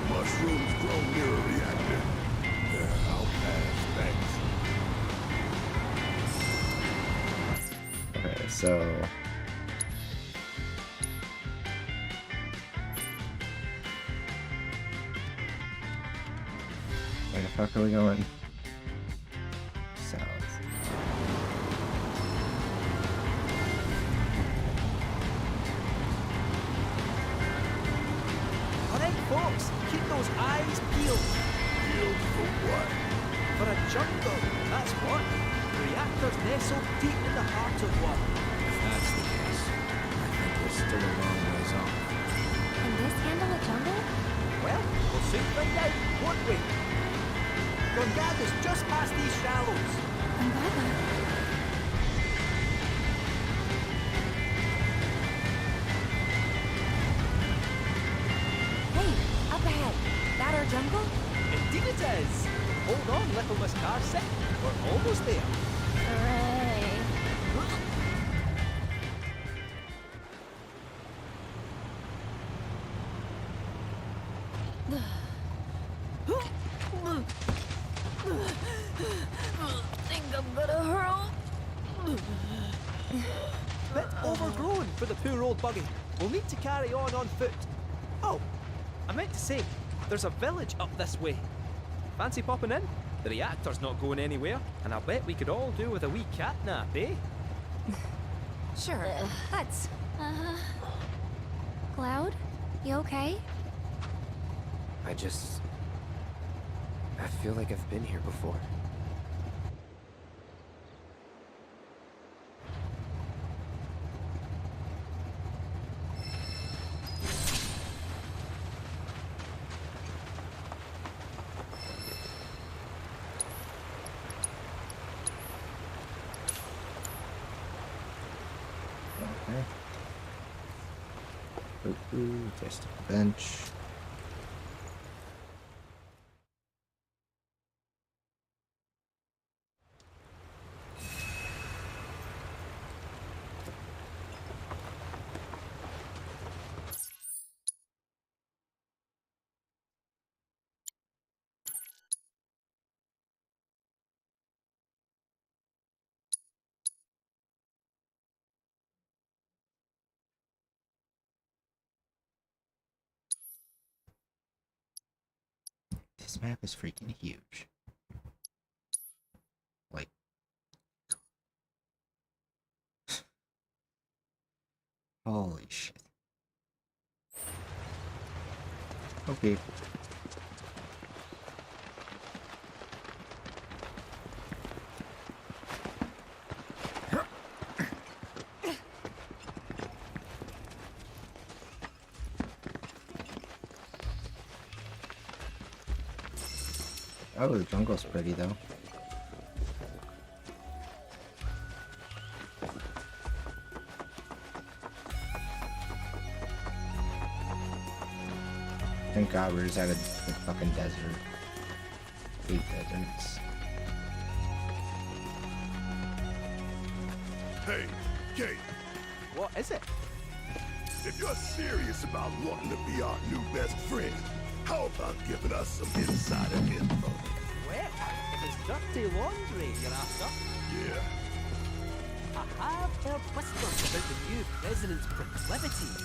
Mushrooms grow near a reactor. Yeah, I'll pass, thanks. Okay, so where the fuck are we going? South. Alright, folks, keep those eyes peeled. Peeled for what? For a jungle, that's what. The reactor's nestled deep in the heart of one. If that's the case, I think we're still a long ways off. Can this handle a jungle? Well, we'll soon find out, won't we? Gongada's just past these shallows. Hey, up ahead. That our jungle? Indeed it is. Hold on, little Miss Carsick. We're almost there. Hooray. Think I'm gonna hurl. Bit overgrown for the poor old buggy. We'll need to carry on foot. Oh, I meant to say, there's a village up this way. Fancy popping in? The reactor's not going anywhere, and I'll bet we could all do with a wee catnap, eh? Sure, let's. Cloud, you okay? I feel like I've been here before. Just a bench. This map is freaking huge. Like, holy shit. Okay. Oh, the jungle's pretty though. Thank God we're just at a fucking desert. 8 deserts. Hey, Kate. What is it? If you're serious about wanting to be our new best friend, how about giving us some insider info? Well, if it's dirty laundry you're after. Yeah. I have heard whispers about the new president's proclivities.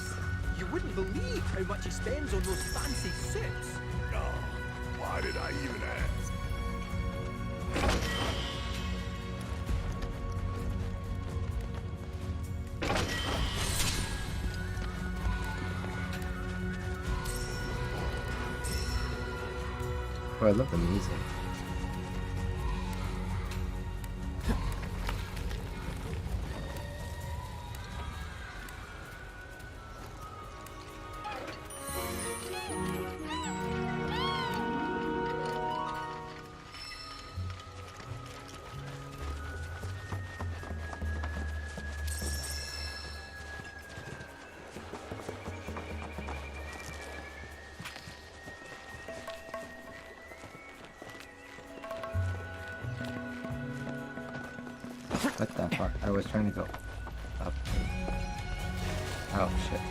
You wouldn't believe how much he spends on those fancy suits. Oh, why did I even ask? Oh, I love the music. What the fuck? I was trying to go up. Oh shit.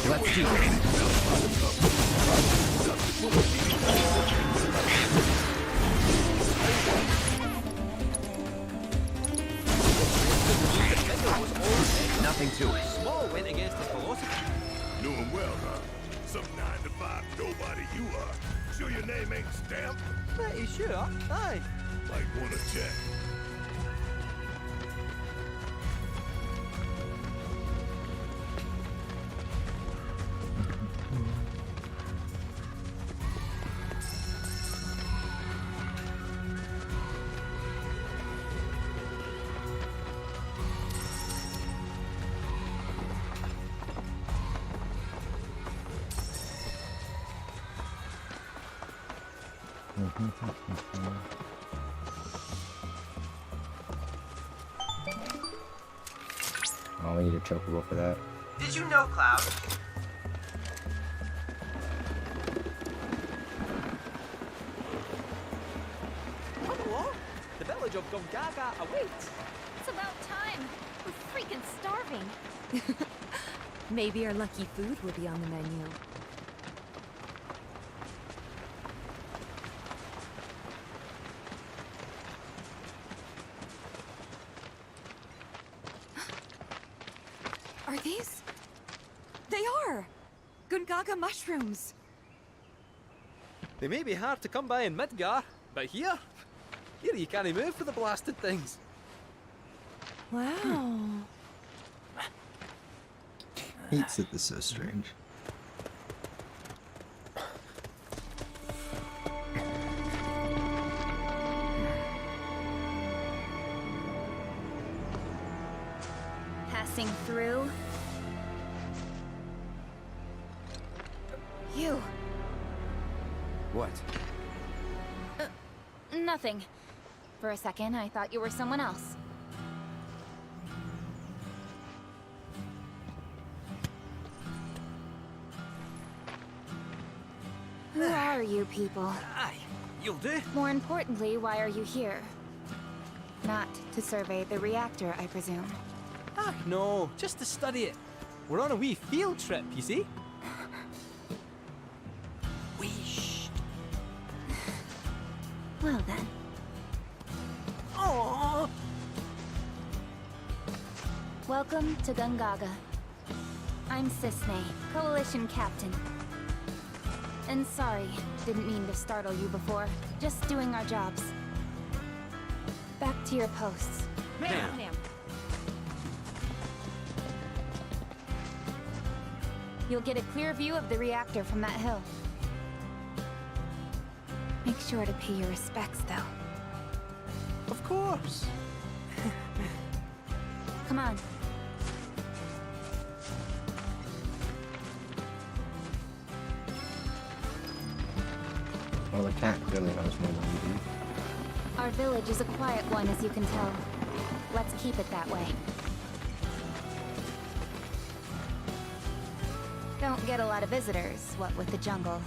Let's do nothing to it. Small went against his philosophy. Doing well, huh? Some 9-to-5 nobody you are. Sure your name ain't stamped? Pretty sure, aye. Like wanna check. Oh, we need a chocobo for that. Did you know, Cloud? Come along. The village of Gongaga awaits. It's about time. We're freaking starving. Maybe our lucky food will be on the menu. Are these? They are! Gungaga mushrooms! They may be hard to come by in Midgar, but here you can't move for the blasted things. Wow. Heat Sith is so strange. Passing through. You. What? Nothing. For a second, I thought you were someone else. Who are you people? Aye, you'll do. More importantly, why are you here? Not to survey the reactor, I presume. Ah, no, just to study it. We're on a wee field trip, you see? Wee shh. Well then. Aww. Welcome to Gungaga. I'm Cisne, Coalition Captain. And sorry, didn't mean to startle you before. Just doing our jobs. Back to your posts. Ma'am. You'll get a clear view of the reactor from that hill. Make sure to pay your respects, though. Of course. Come on. Well, the cat clearly knows more than we do. Our village is a quiet one, as you can tell. Let's keep it that way. Don't get a lot of visitors, what with the jungle.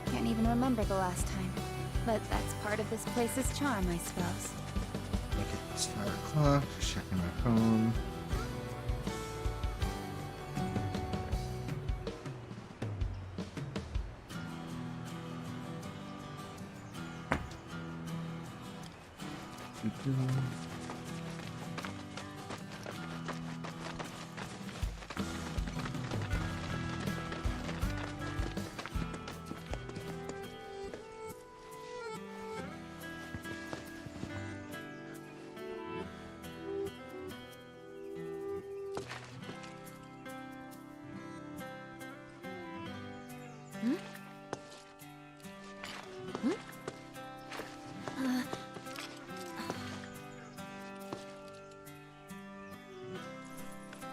Can't even remember the last time. But that's part of this place's charm, I suppose. Look at this 5 o'clock, just checking my phone.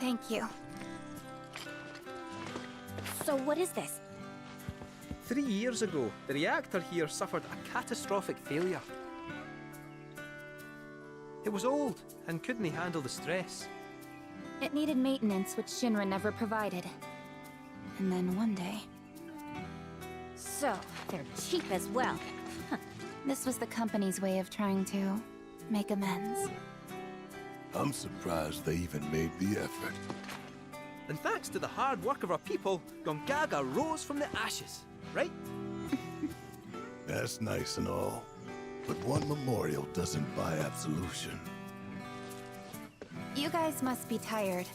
Thank you. So what is this? 3 years ago, the reactor here suffered a catastrophic failure. It was old and couldn't handle the stress. It needed maintenance, which Shinra never provided. And then one day... So, they're cheap as well. This was the company's way of trying to make amends. I'm surprised they even made the effort. And thanks to the hard work of our people, Gungaga rose from the ashes, right? That's nice and all, but one memorial doesn't buy absolution. You guys must be tired.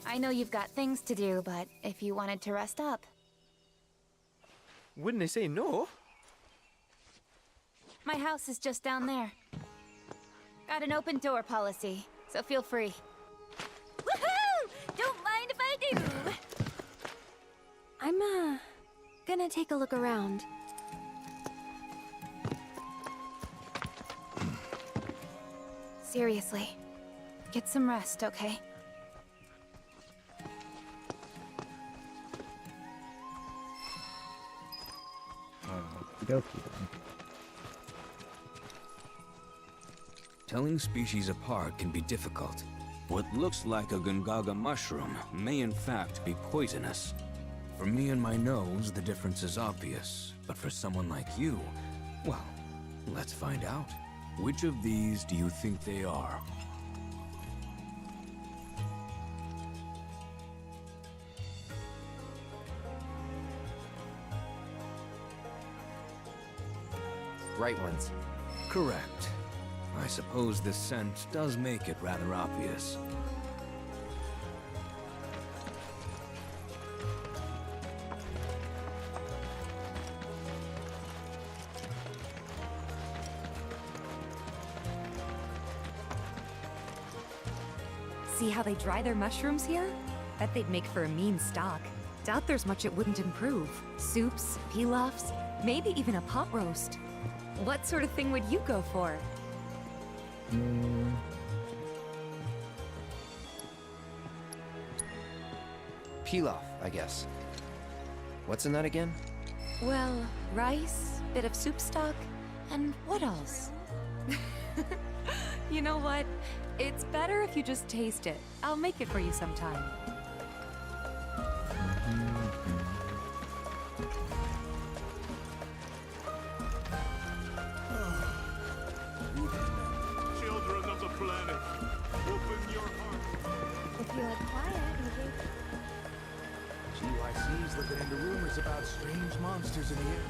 I know you've got things to do, but if you wanted to rest up... Wouldn't they say no? My house is just down there. Got an open door policy, so feel free. Woohoo! Don't mind if I do! I'm, gonna take a look around. Seriously. Get some rest, okay? Telling species apart can be difficult. What looks like a Gungaga mushroom may in fact be poisonous. For me and my nose, the difference is obvious. But for someone like you, well, let's find out. Which of these do you think they are? Right ones. Correct. I suppose the scent does make it rather obvious. See how they dry their mushrooms here? Bet they'd make for a mean stock. Doubt there's much it wouldn't improve. Soups, pilafs, maybe even a pot roast. What sort of thing would you go for? Pilaf, I guess. What's in that again? Well, rice, bit of soup stock, and what else? You know what? It's better if you just taste it. I'll make it for you sometime. Children of the planet, open your heart. If you like quiet, maybe. GYC's looking into rumors about strange monsters in the air.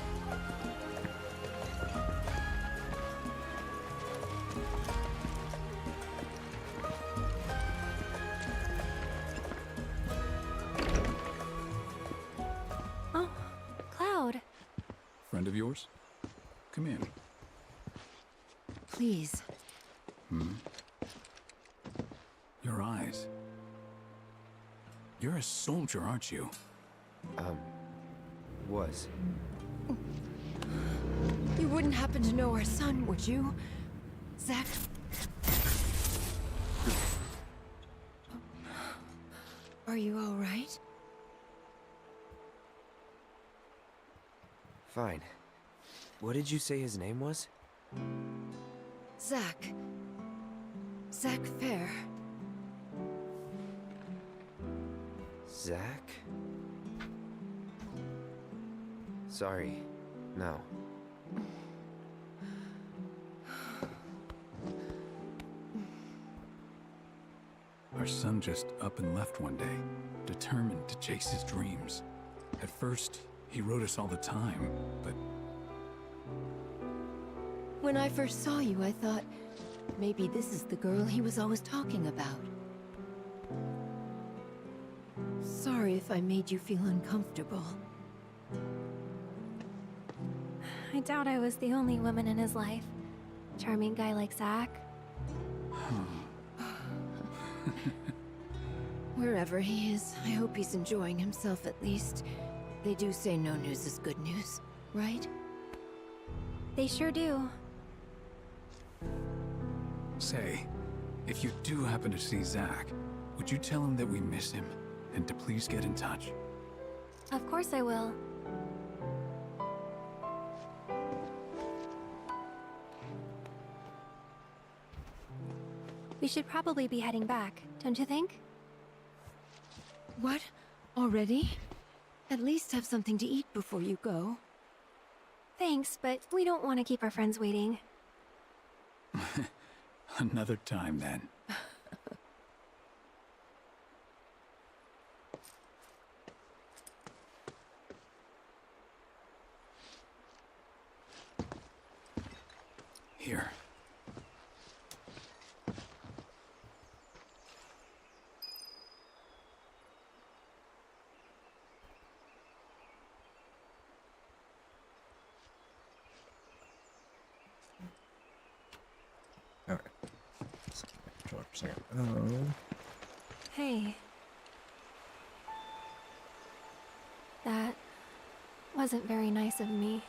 Oh, Cloud. Friend of yours? Come in. Please. Your eyes. You're a soldier, aren't you? Was. You wouldn't happen to know our son, would you? Zach? Are you all right? Fine. What did you say his name was? Zach. Zach Fair. Zach? Sorry. No. Our son just up and left one day, determined to chase his dreams. At first, he wrote us all the time, but When I first saw you, I thought, maybe this is the girl he was always talking about. Sorry if I made you feel uncomfortable. I doubt I was the only woman in his life. Charming guy like Zach. Wherever he is, I hope he's enjoying himself at least. They do say no news is good news, right? They sure do. say, if you do happen to see Zach, would you tell him that we miss him and to please get in touch? Of course I will. We should probably be heading back, don't you think? What? Already? At least have something to eat before you go. Thanks, but we don't want to keep our friends waiting. Another time, then. Here. Alright. Controller for a second. Hey. That wasn't very nice of me.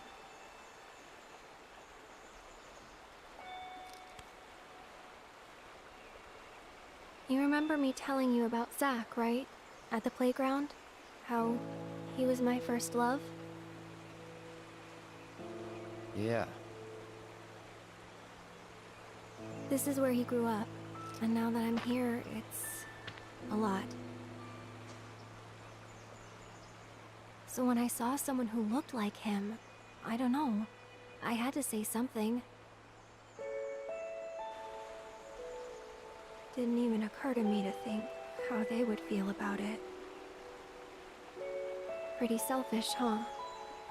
You remember me telling you about Zach, right? At the playground? How he was my first love? Yeah. This is where he grew up, and now that I'm here, it's a lot. So when I saw someone who looked like him, I don't know, I had to say something. Didn't even occur to me to think how they would feel about it. Pretty selfish, huh?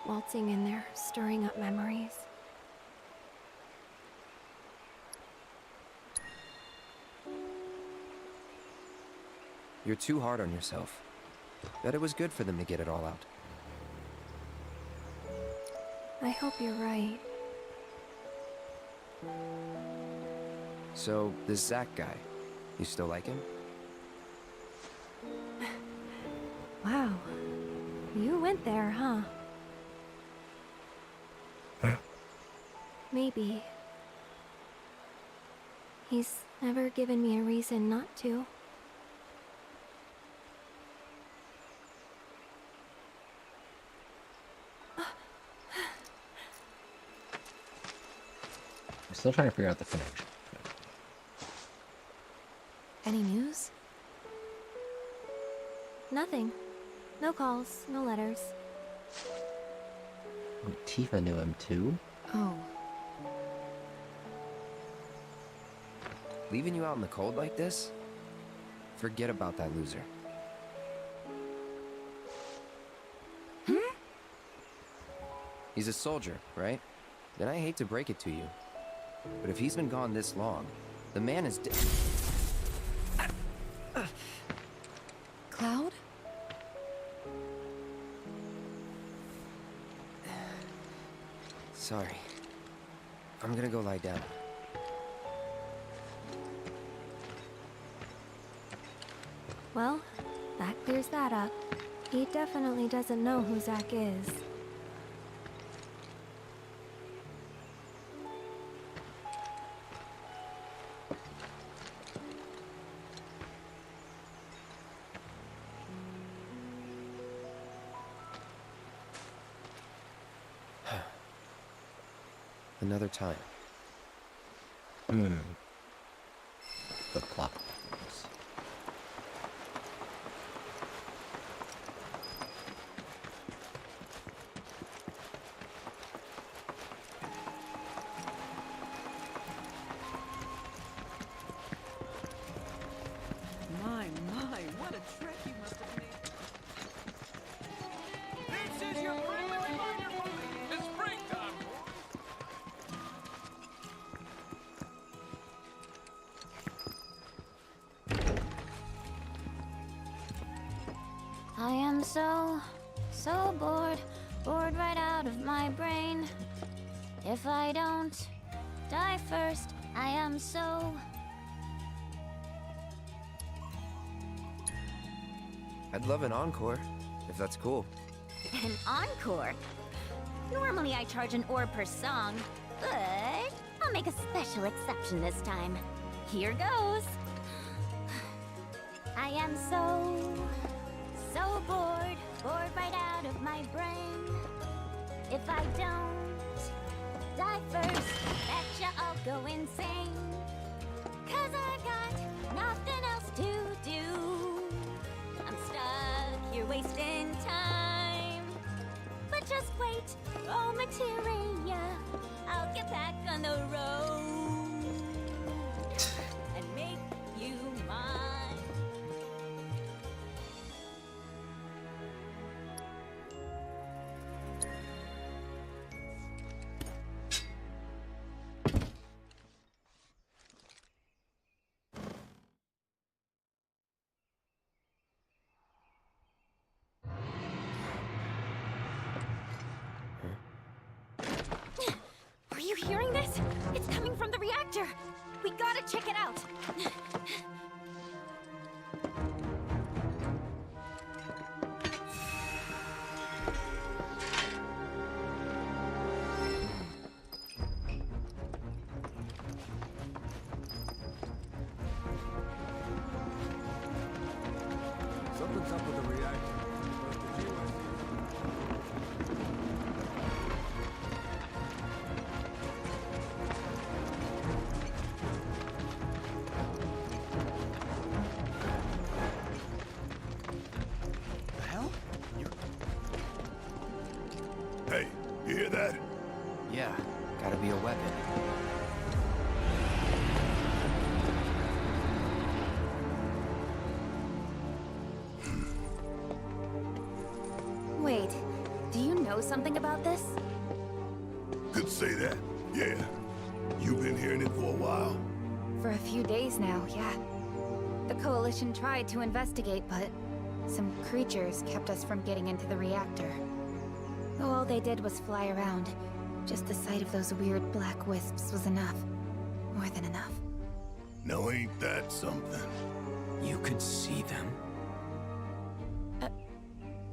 Waltzing in there, stirring up memories. You're too hard on yourself. Bet it was good for them to get it all out. I hope you're right. So, this Zach guy, you still like him? Wow. You went there, huh? Maybe. He's never given me a reason not to. I'm still trying to figure out the connection. Any news? Nothing. No calls, no letters. Oh, Tifa knew him too? Oh. Leaving you out in the cold like this? Forget about that loser. He's a soldier, right? Then I hate to break it to you. But if he's been gone this long, the man is dead. Cloud? Sorry. I'm gonna go lie down. Well, that clears that up. He definitely doesn't know who Zach is. Another time. The clock. My, what a trek you must have made. This is your friendly reminder, folks. It's springtime. I am so bored. Bored right out of my brain. If I don't die first, I am so... I'd love an encore, if that's cool. An encore? Normally I charge an ore per song, but I'll make a special exception this time. Here goes. I am so bored. Bored right out of my brain. If I don't die first, betcha I'll go insane. 'Cause I got nothing else to do. I'm stuck here wasting time. But just wait, oh materia, I'll get back on the road and make you mine. Are you hearing this? It's coming from the reactor. We gotta check it out. Something's up with the reactor. The hell? Hey, you hear that? Yeah, gotta be a weapon. Wait, do you know something about this? Could say that. Yeah. You've been hearing it for a while? For a few days now, yeah. The Coalition tried to investigate, but some creatures kept us from getting into the reactor. All they did was fly around. Just the sight of those weird black wisps was enough. More than enough. Now ain't that something? You could see them?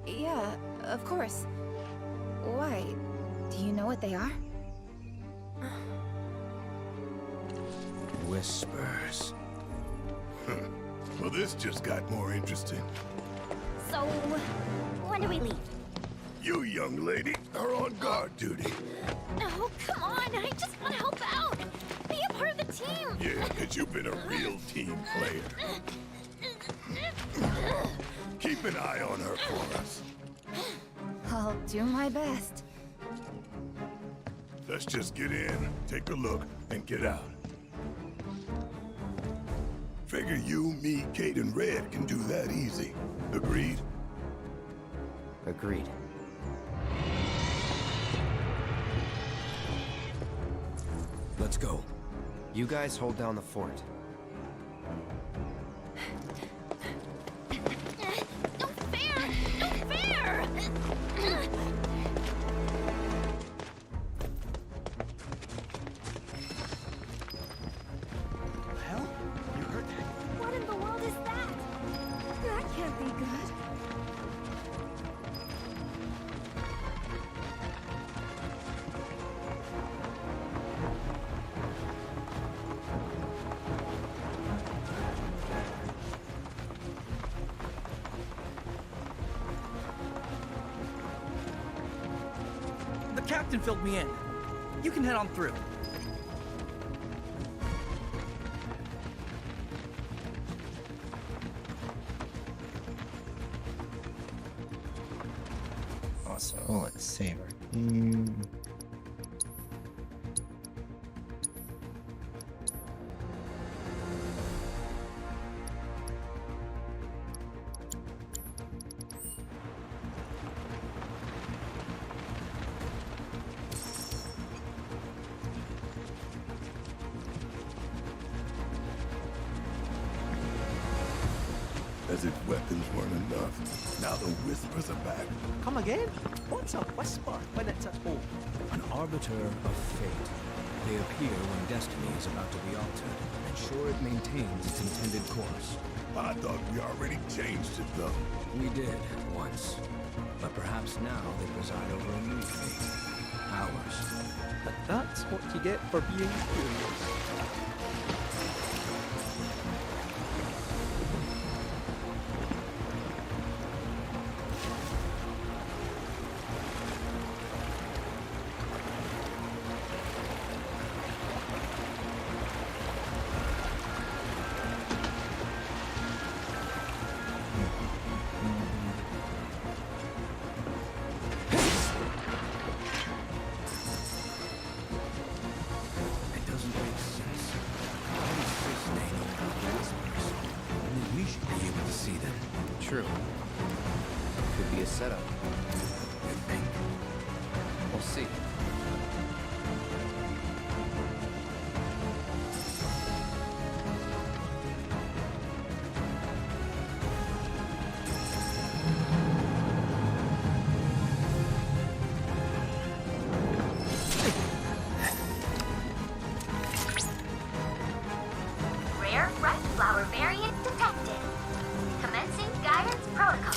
Yeah, of course. Why? Do you know what they are? Whispers. Well, this just got more interesting. So, when do we leave? You, young lady, are on guard duty. No, come on, I just want to help out. Be a part of the team. Yeah, 'cause you've been a real team player. Keep an eye on her for us. I'll do my best. Let's just get in, take a look, and get out. Figure you, me, Kate, and Red can do that easy. Agreed? Agreed. Let's go. You guys hold down the fort. No fair! No fair! Hell? You heard that? What in the world is that? That can't be good. The captain filled me in. You can head on through. Also, let's save our team. As if weapons weren't enough. Now the whispers are back. Come again? What's a whisper when it's at home? An arbiter of fate. They appear when destiny is about to be altered, ensure it maintains its intended course. I thought we already changed it, though. We did, once. But perhaps now they preside over a new fate. Ours. But that's what you get for being curious. It doesn't make sense. How does this they know about the whispers? Only we should be able to see them. True. Could be a setup. You think? We'll see. Rare fresh flower variant detected. Commencing guidance protocol.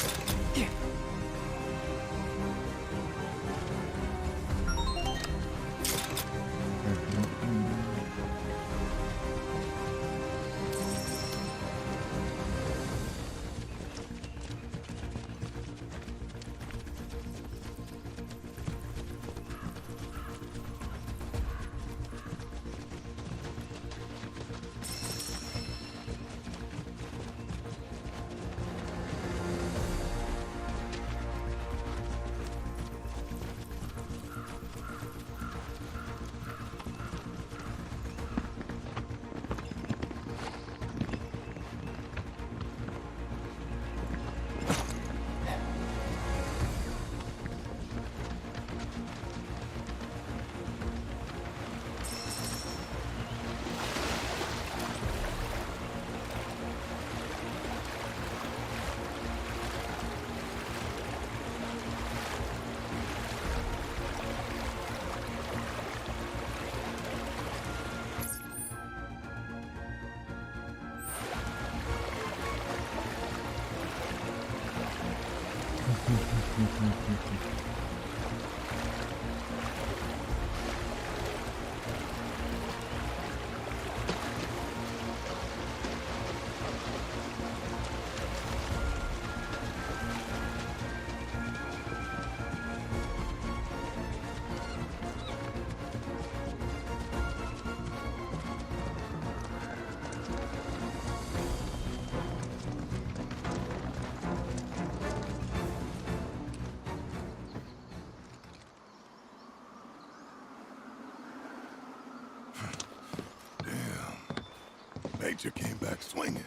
Nature came back swinging.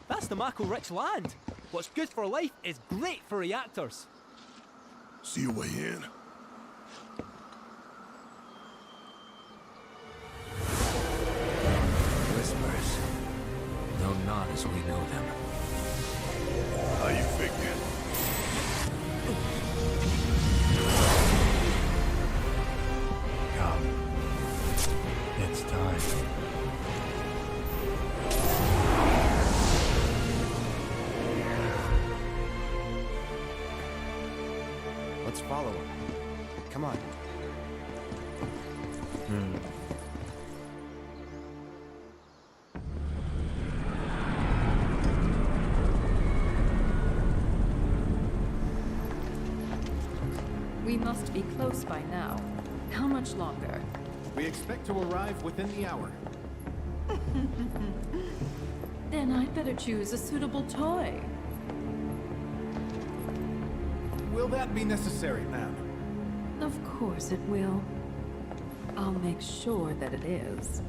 That's the Mako-rich land. What's good for life is great for reactors. See your way in. Whispers. Though not as we know them. How you figure? Come. It's time. Let's follow him. Come on. We must be close by now. How much longer? We expect to arrive within the hour. Then I'd better choose a suitable toy. Will that be necessary, ma'am? Of course it will. I'll make sure that it is.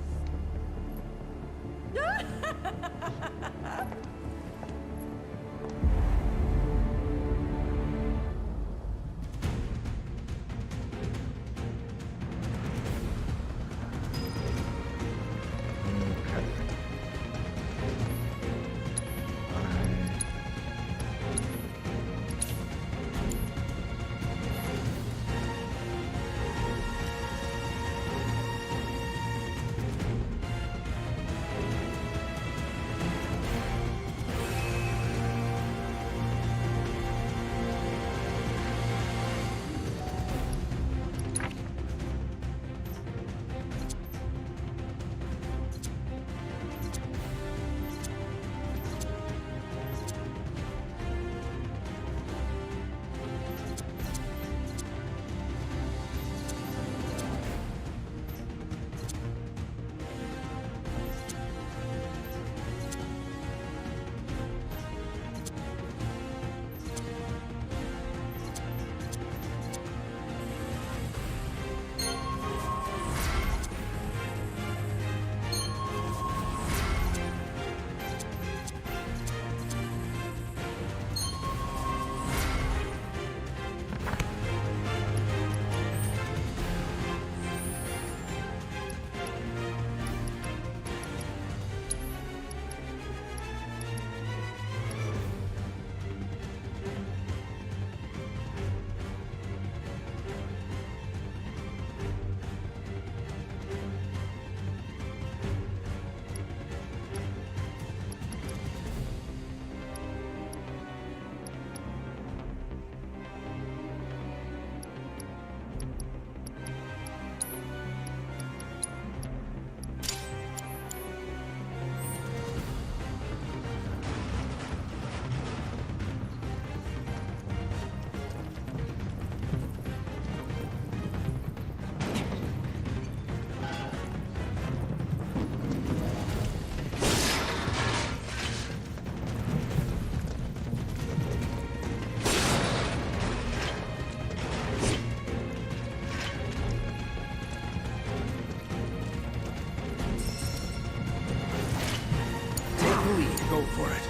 Go for it.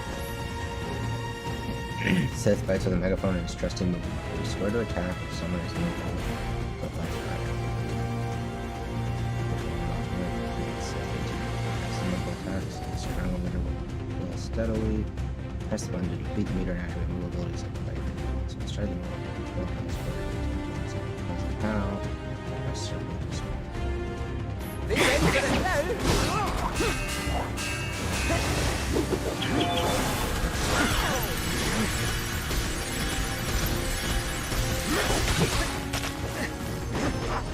Sith bites with a megaphone and is trusting the square to attack if someone is nearby. But like that. Simple attacks and strangle meter will steadily. Press the button to defeat the meter and activate move abilities of the fight. So let's try the move. Now, press circle to square. They ready to get it now?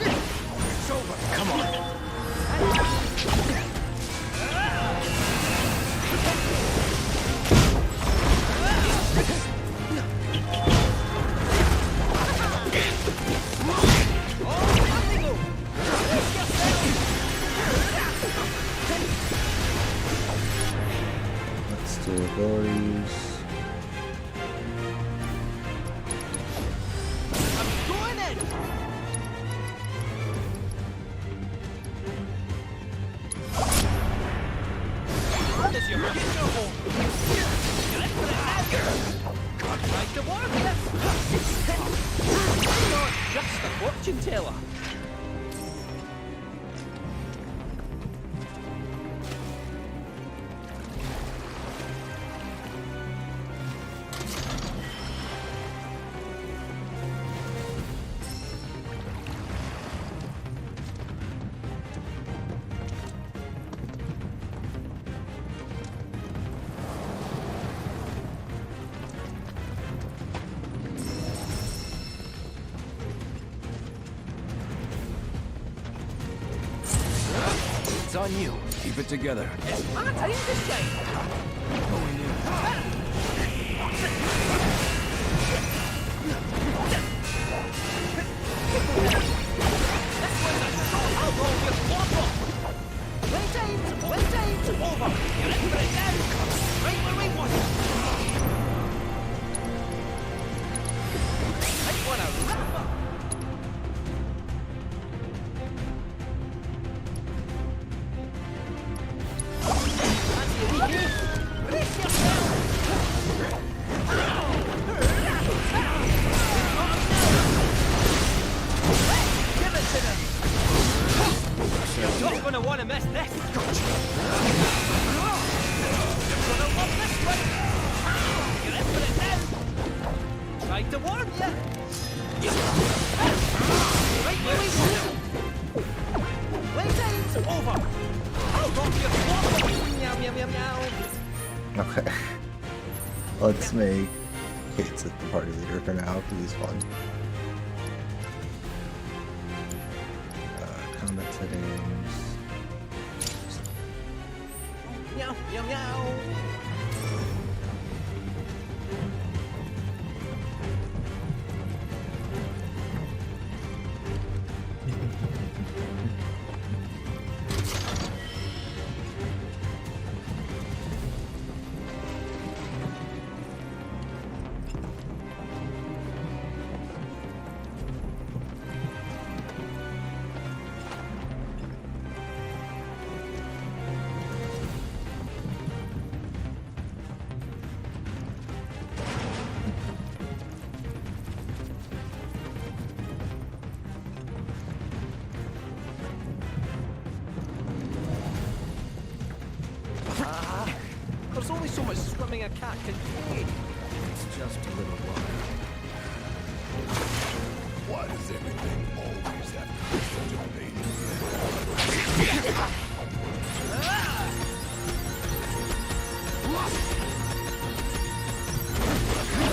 It's over. Come on. Let's do abilities. This warrior! Not just a fortune teller. It's on you. Keep it together. It's my time to shine. I'll roll your flop off. Playtime's over. You're in for it now. Right where we want it. I want to wrap up. Brace yourself. Give it to them. You're not going to want to miss this. You're going to love this one. You're in for it now. Tried to warn you. Right where we want it. Playtime's over. I'll drop your flop. Meow, meow, meow, meow. Okay. Let's make Kate Sith the party leader for now, because he's fun. Combat settings. Meow, meow, meow. There's only so much swimming a cat can take. It's just a little while. Why does everything always have to be such a pain in the ass?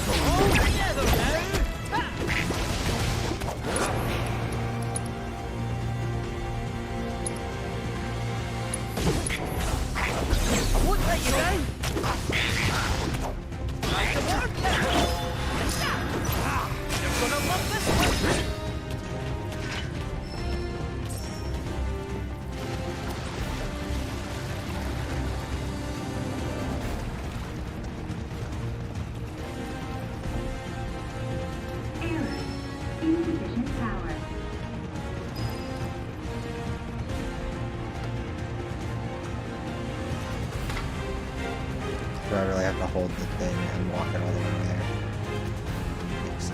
All together now! I won't let you down! Like the warm You're gonna love this one! Insufficient power. Do I really have to hold the thing and walk it all the way there? I think so.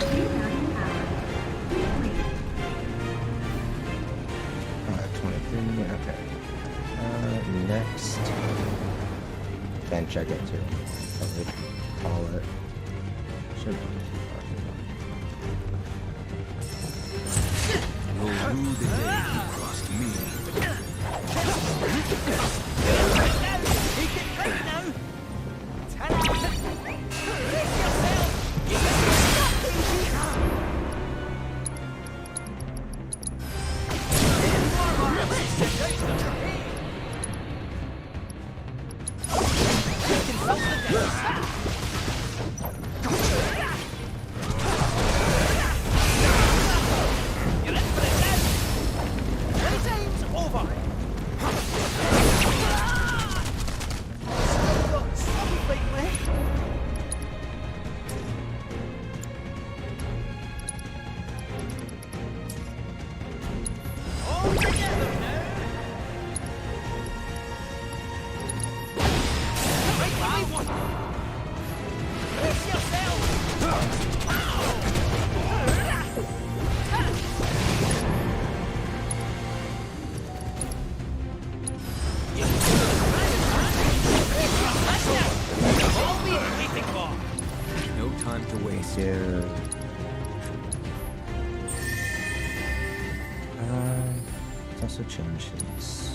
Restarting power. Complete. 23, okay. Next. Bench I get to. Probably call it. Should be. You'll rue the day you crossed me. Take it right now! Ta-da! Brace yourself! You You're in for it now! Playtime's over! to waste. Yeah. Let's also change his.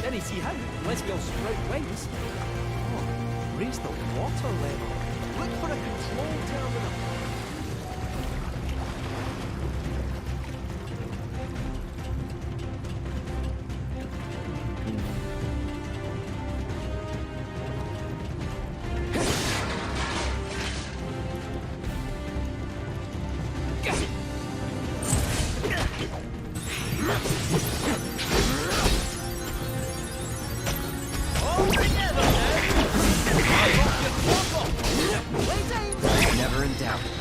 Didn't see how, unless we'll sprout wings. Oh, raise the water level. Look for a control terminal. Never in doubt.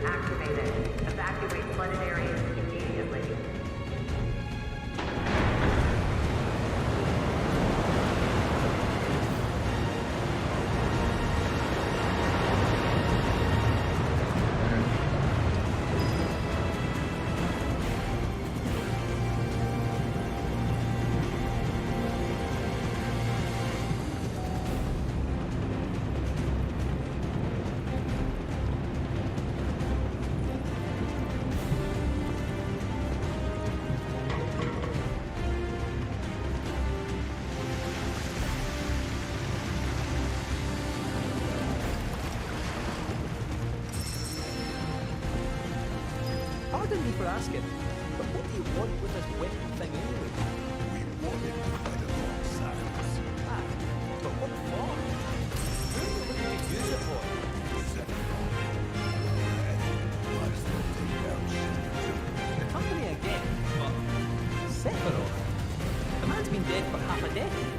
activated. Evacuate flooded areas immediately. Pardon me for asking, but what do you want with this weapon thing anyway? We wanted to fight alongside us. Ah, but what for? Who are you looking to use it for? Sephiroth. And might as well take down The company again, but Sephiroth? The man's been dead for half a decade.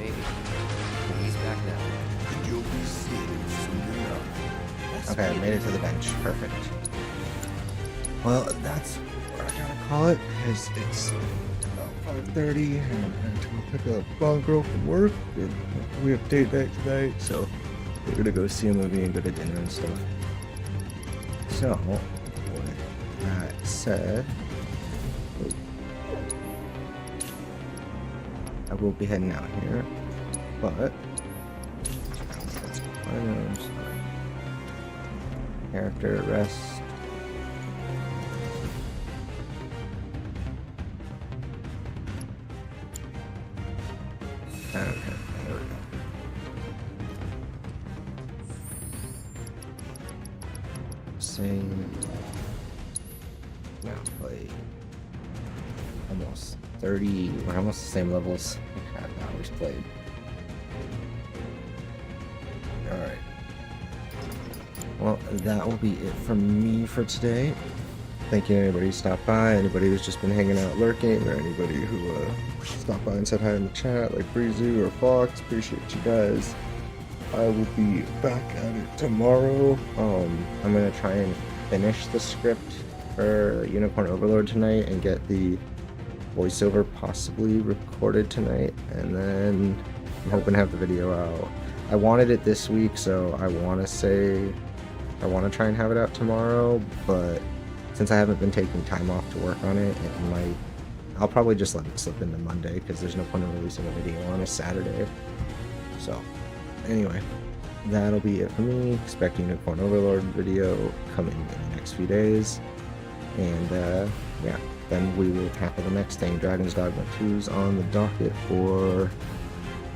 Maybe. But he's back now. And you'll be seeing him soon enough. Okay, I made it to the bench. Perfect. Well, that's what I gotta call it, because it's about 5:30 and I have to go pick up Bond Girl from work, and we have date night tonight, so we're gonna go see a movie and go to dinner and stuff. So, with that said, I will be heading out here, but character rest. Okay, there we go. Same. Now play almost 30. We're almost the same levels we had hours played. Alright. Well, that will be it from me for today. Thank you anybody who stopped by, anybody who's just been hanging out lurking, or anybody who stopped by and said hi in the chat, like Breezy or Fox. Appreciate you guys. I will be back at it tomorrow. I'm gonna try and finish the script for Unicorn Overlord tonight and get the voiceover possibly recorded tonight, and then I'm hoping to have the video out. I wanted it this week, so I want to try and have it out tomorrow, but since I haven't been taking time off to work on it, I'll probably just let it slip into Monday, because there's no point in releasing a video on a Saturday. So, anyway, that'll be it for me. Expect Unicorn Overlord video coming in the next few days. And, yeah, then we will tackle the next thing. Dragon's Dogma 2's on the docket for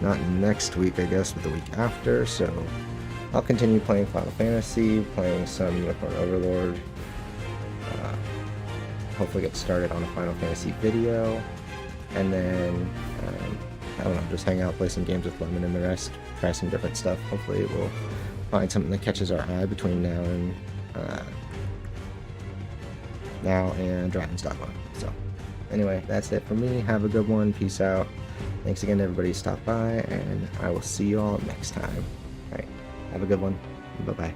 not next week, I guess, but the week after. So, I'll continue playing Final Fantasy, playing some Unicorn Overlord. Hopefully get started on a Final Fantasy video, and then I don't know, just hang out, play some games with Lemon and the rest, try some different stuff. Hopefully we'll find something that catches our eye between now and Dragon's Dogma. So anyway, that's it for me. Have a good one. Peace out. Thanks again to everybody who stopped by, and I will see you all next time. Alright, have a good one. Bye bye.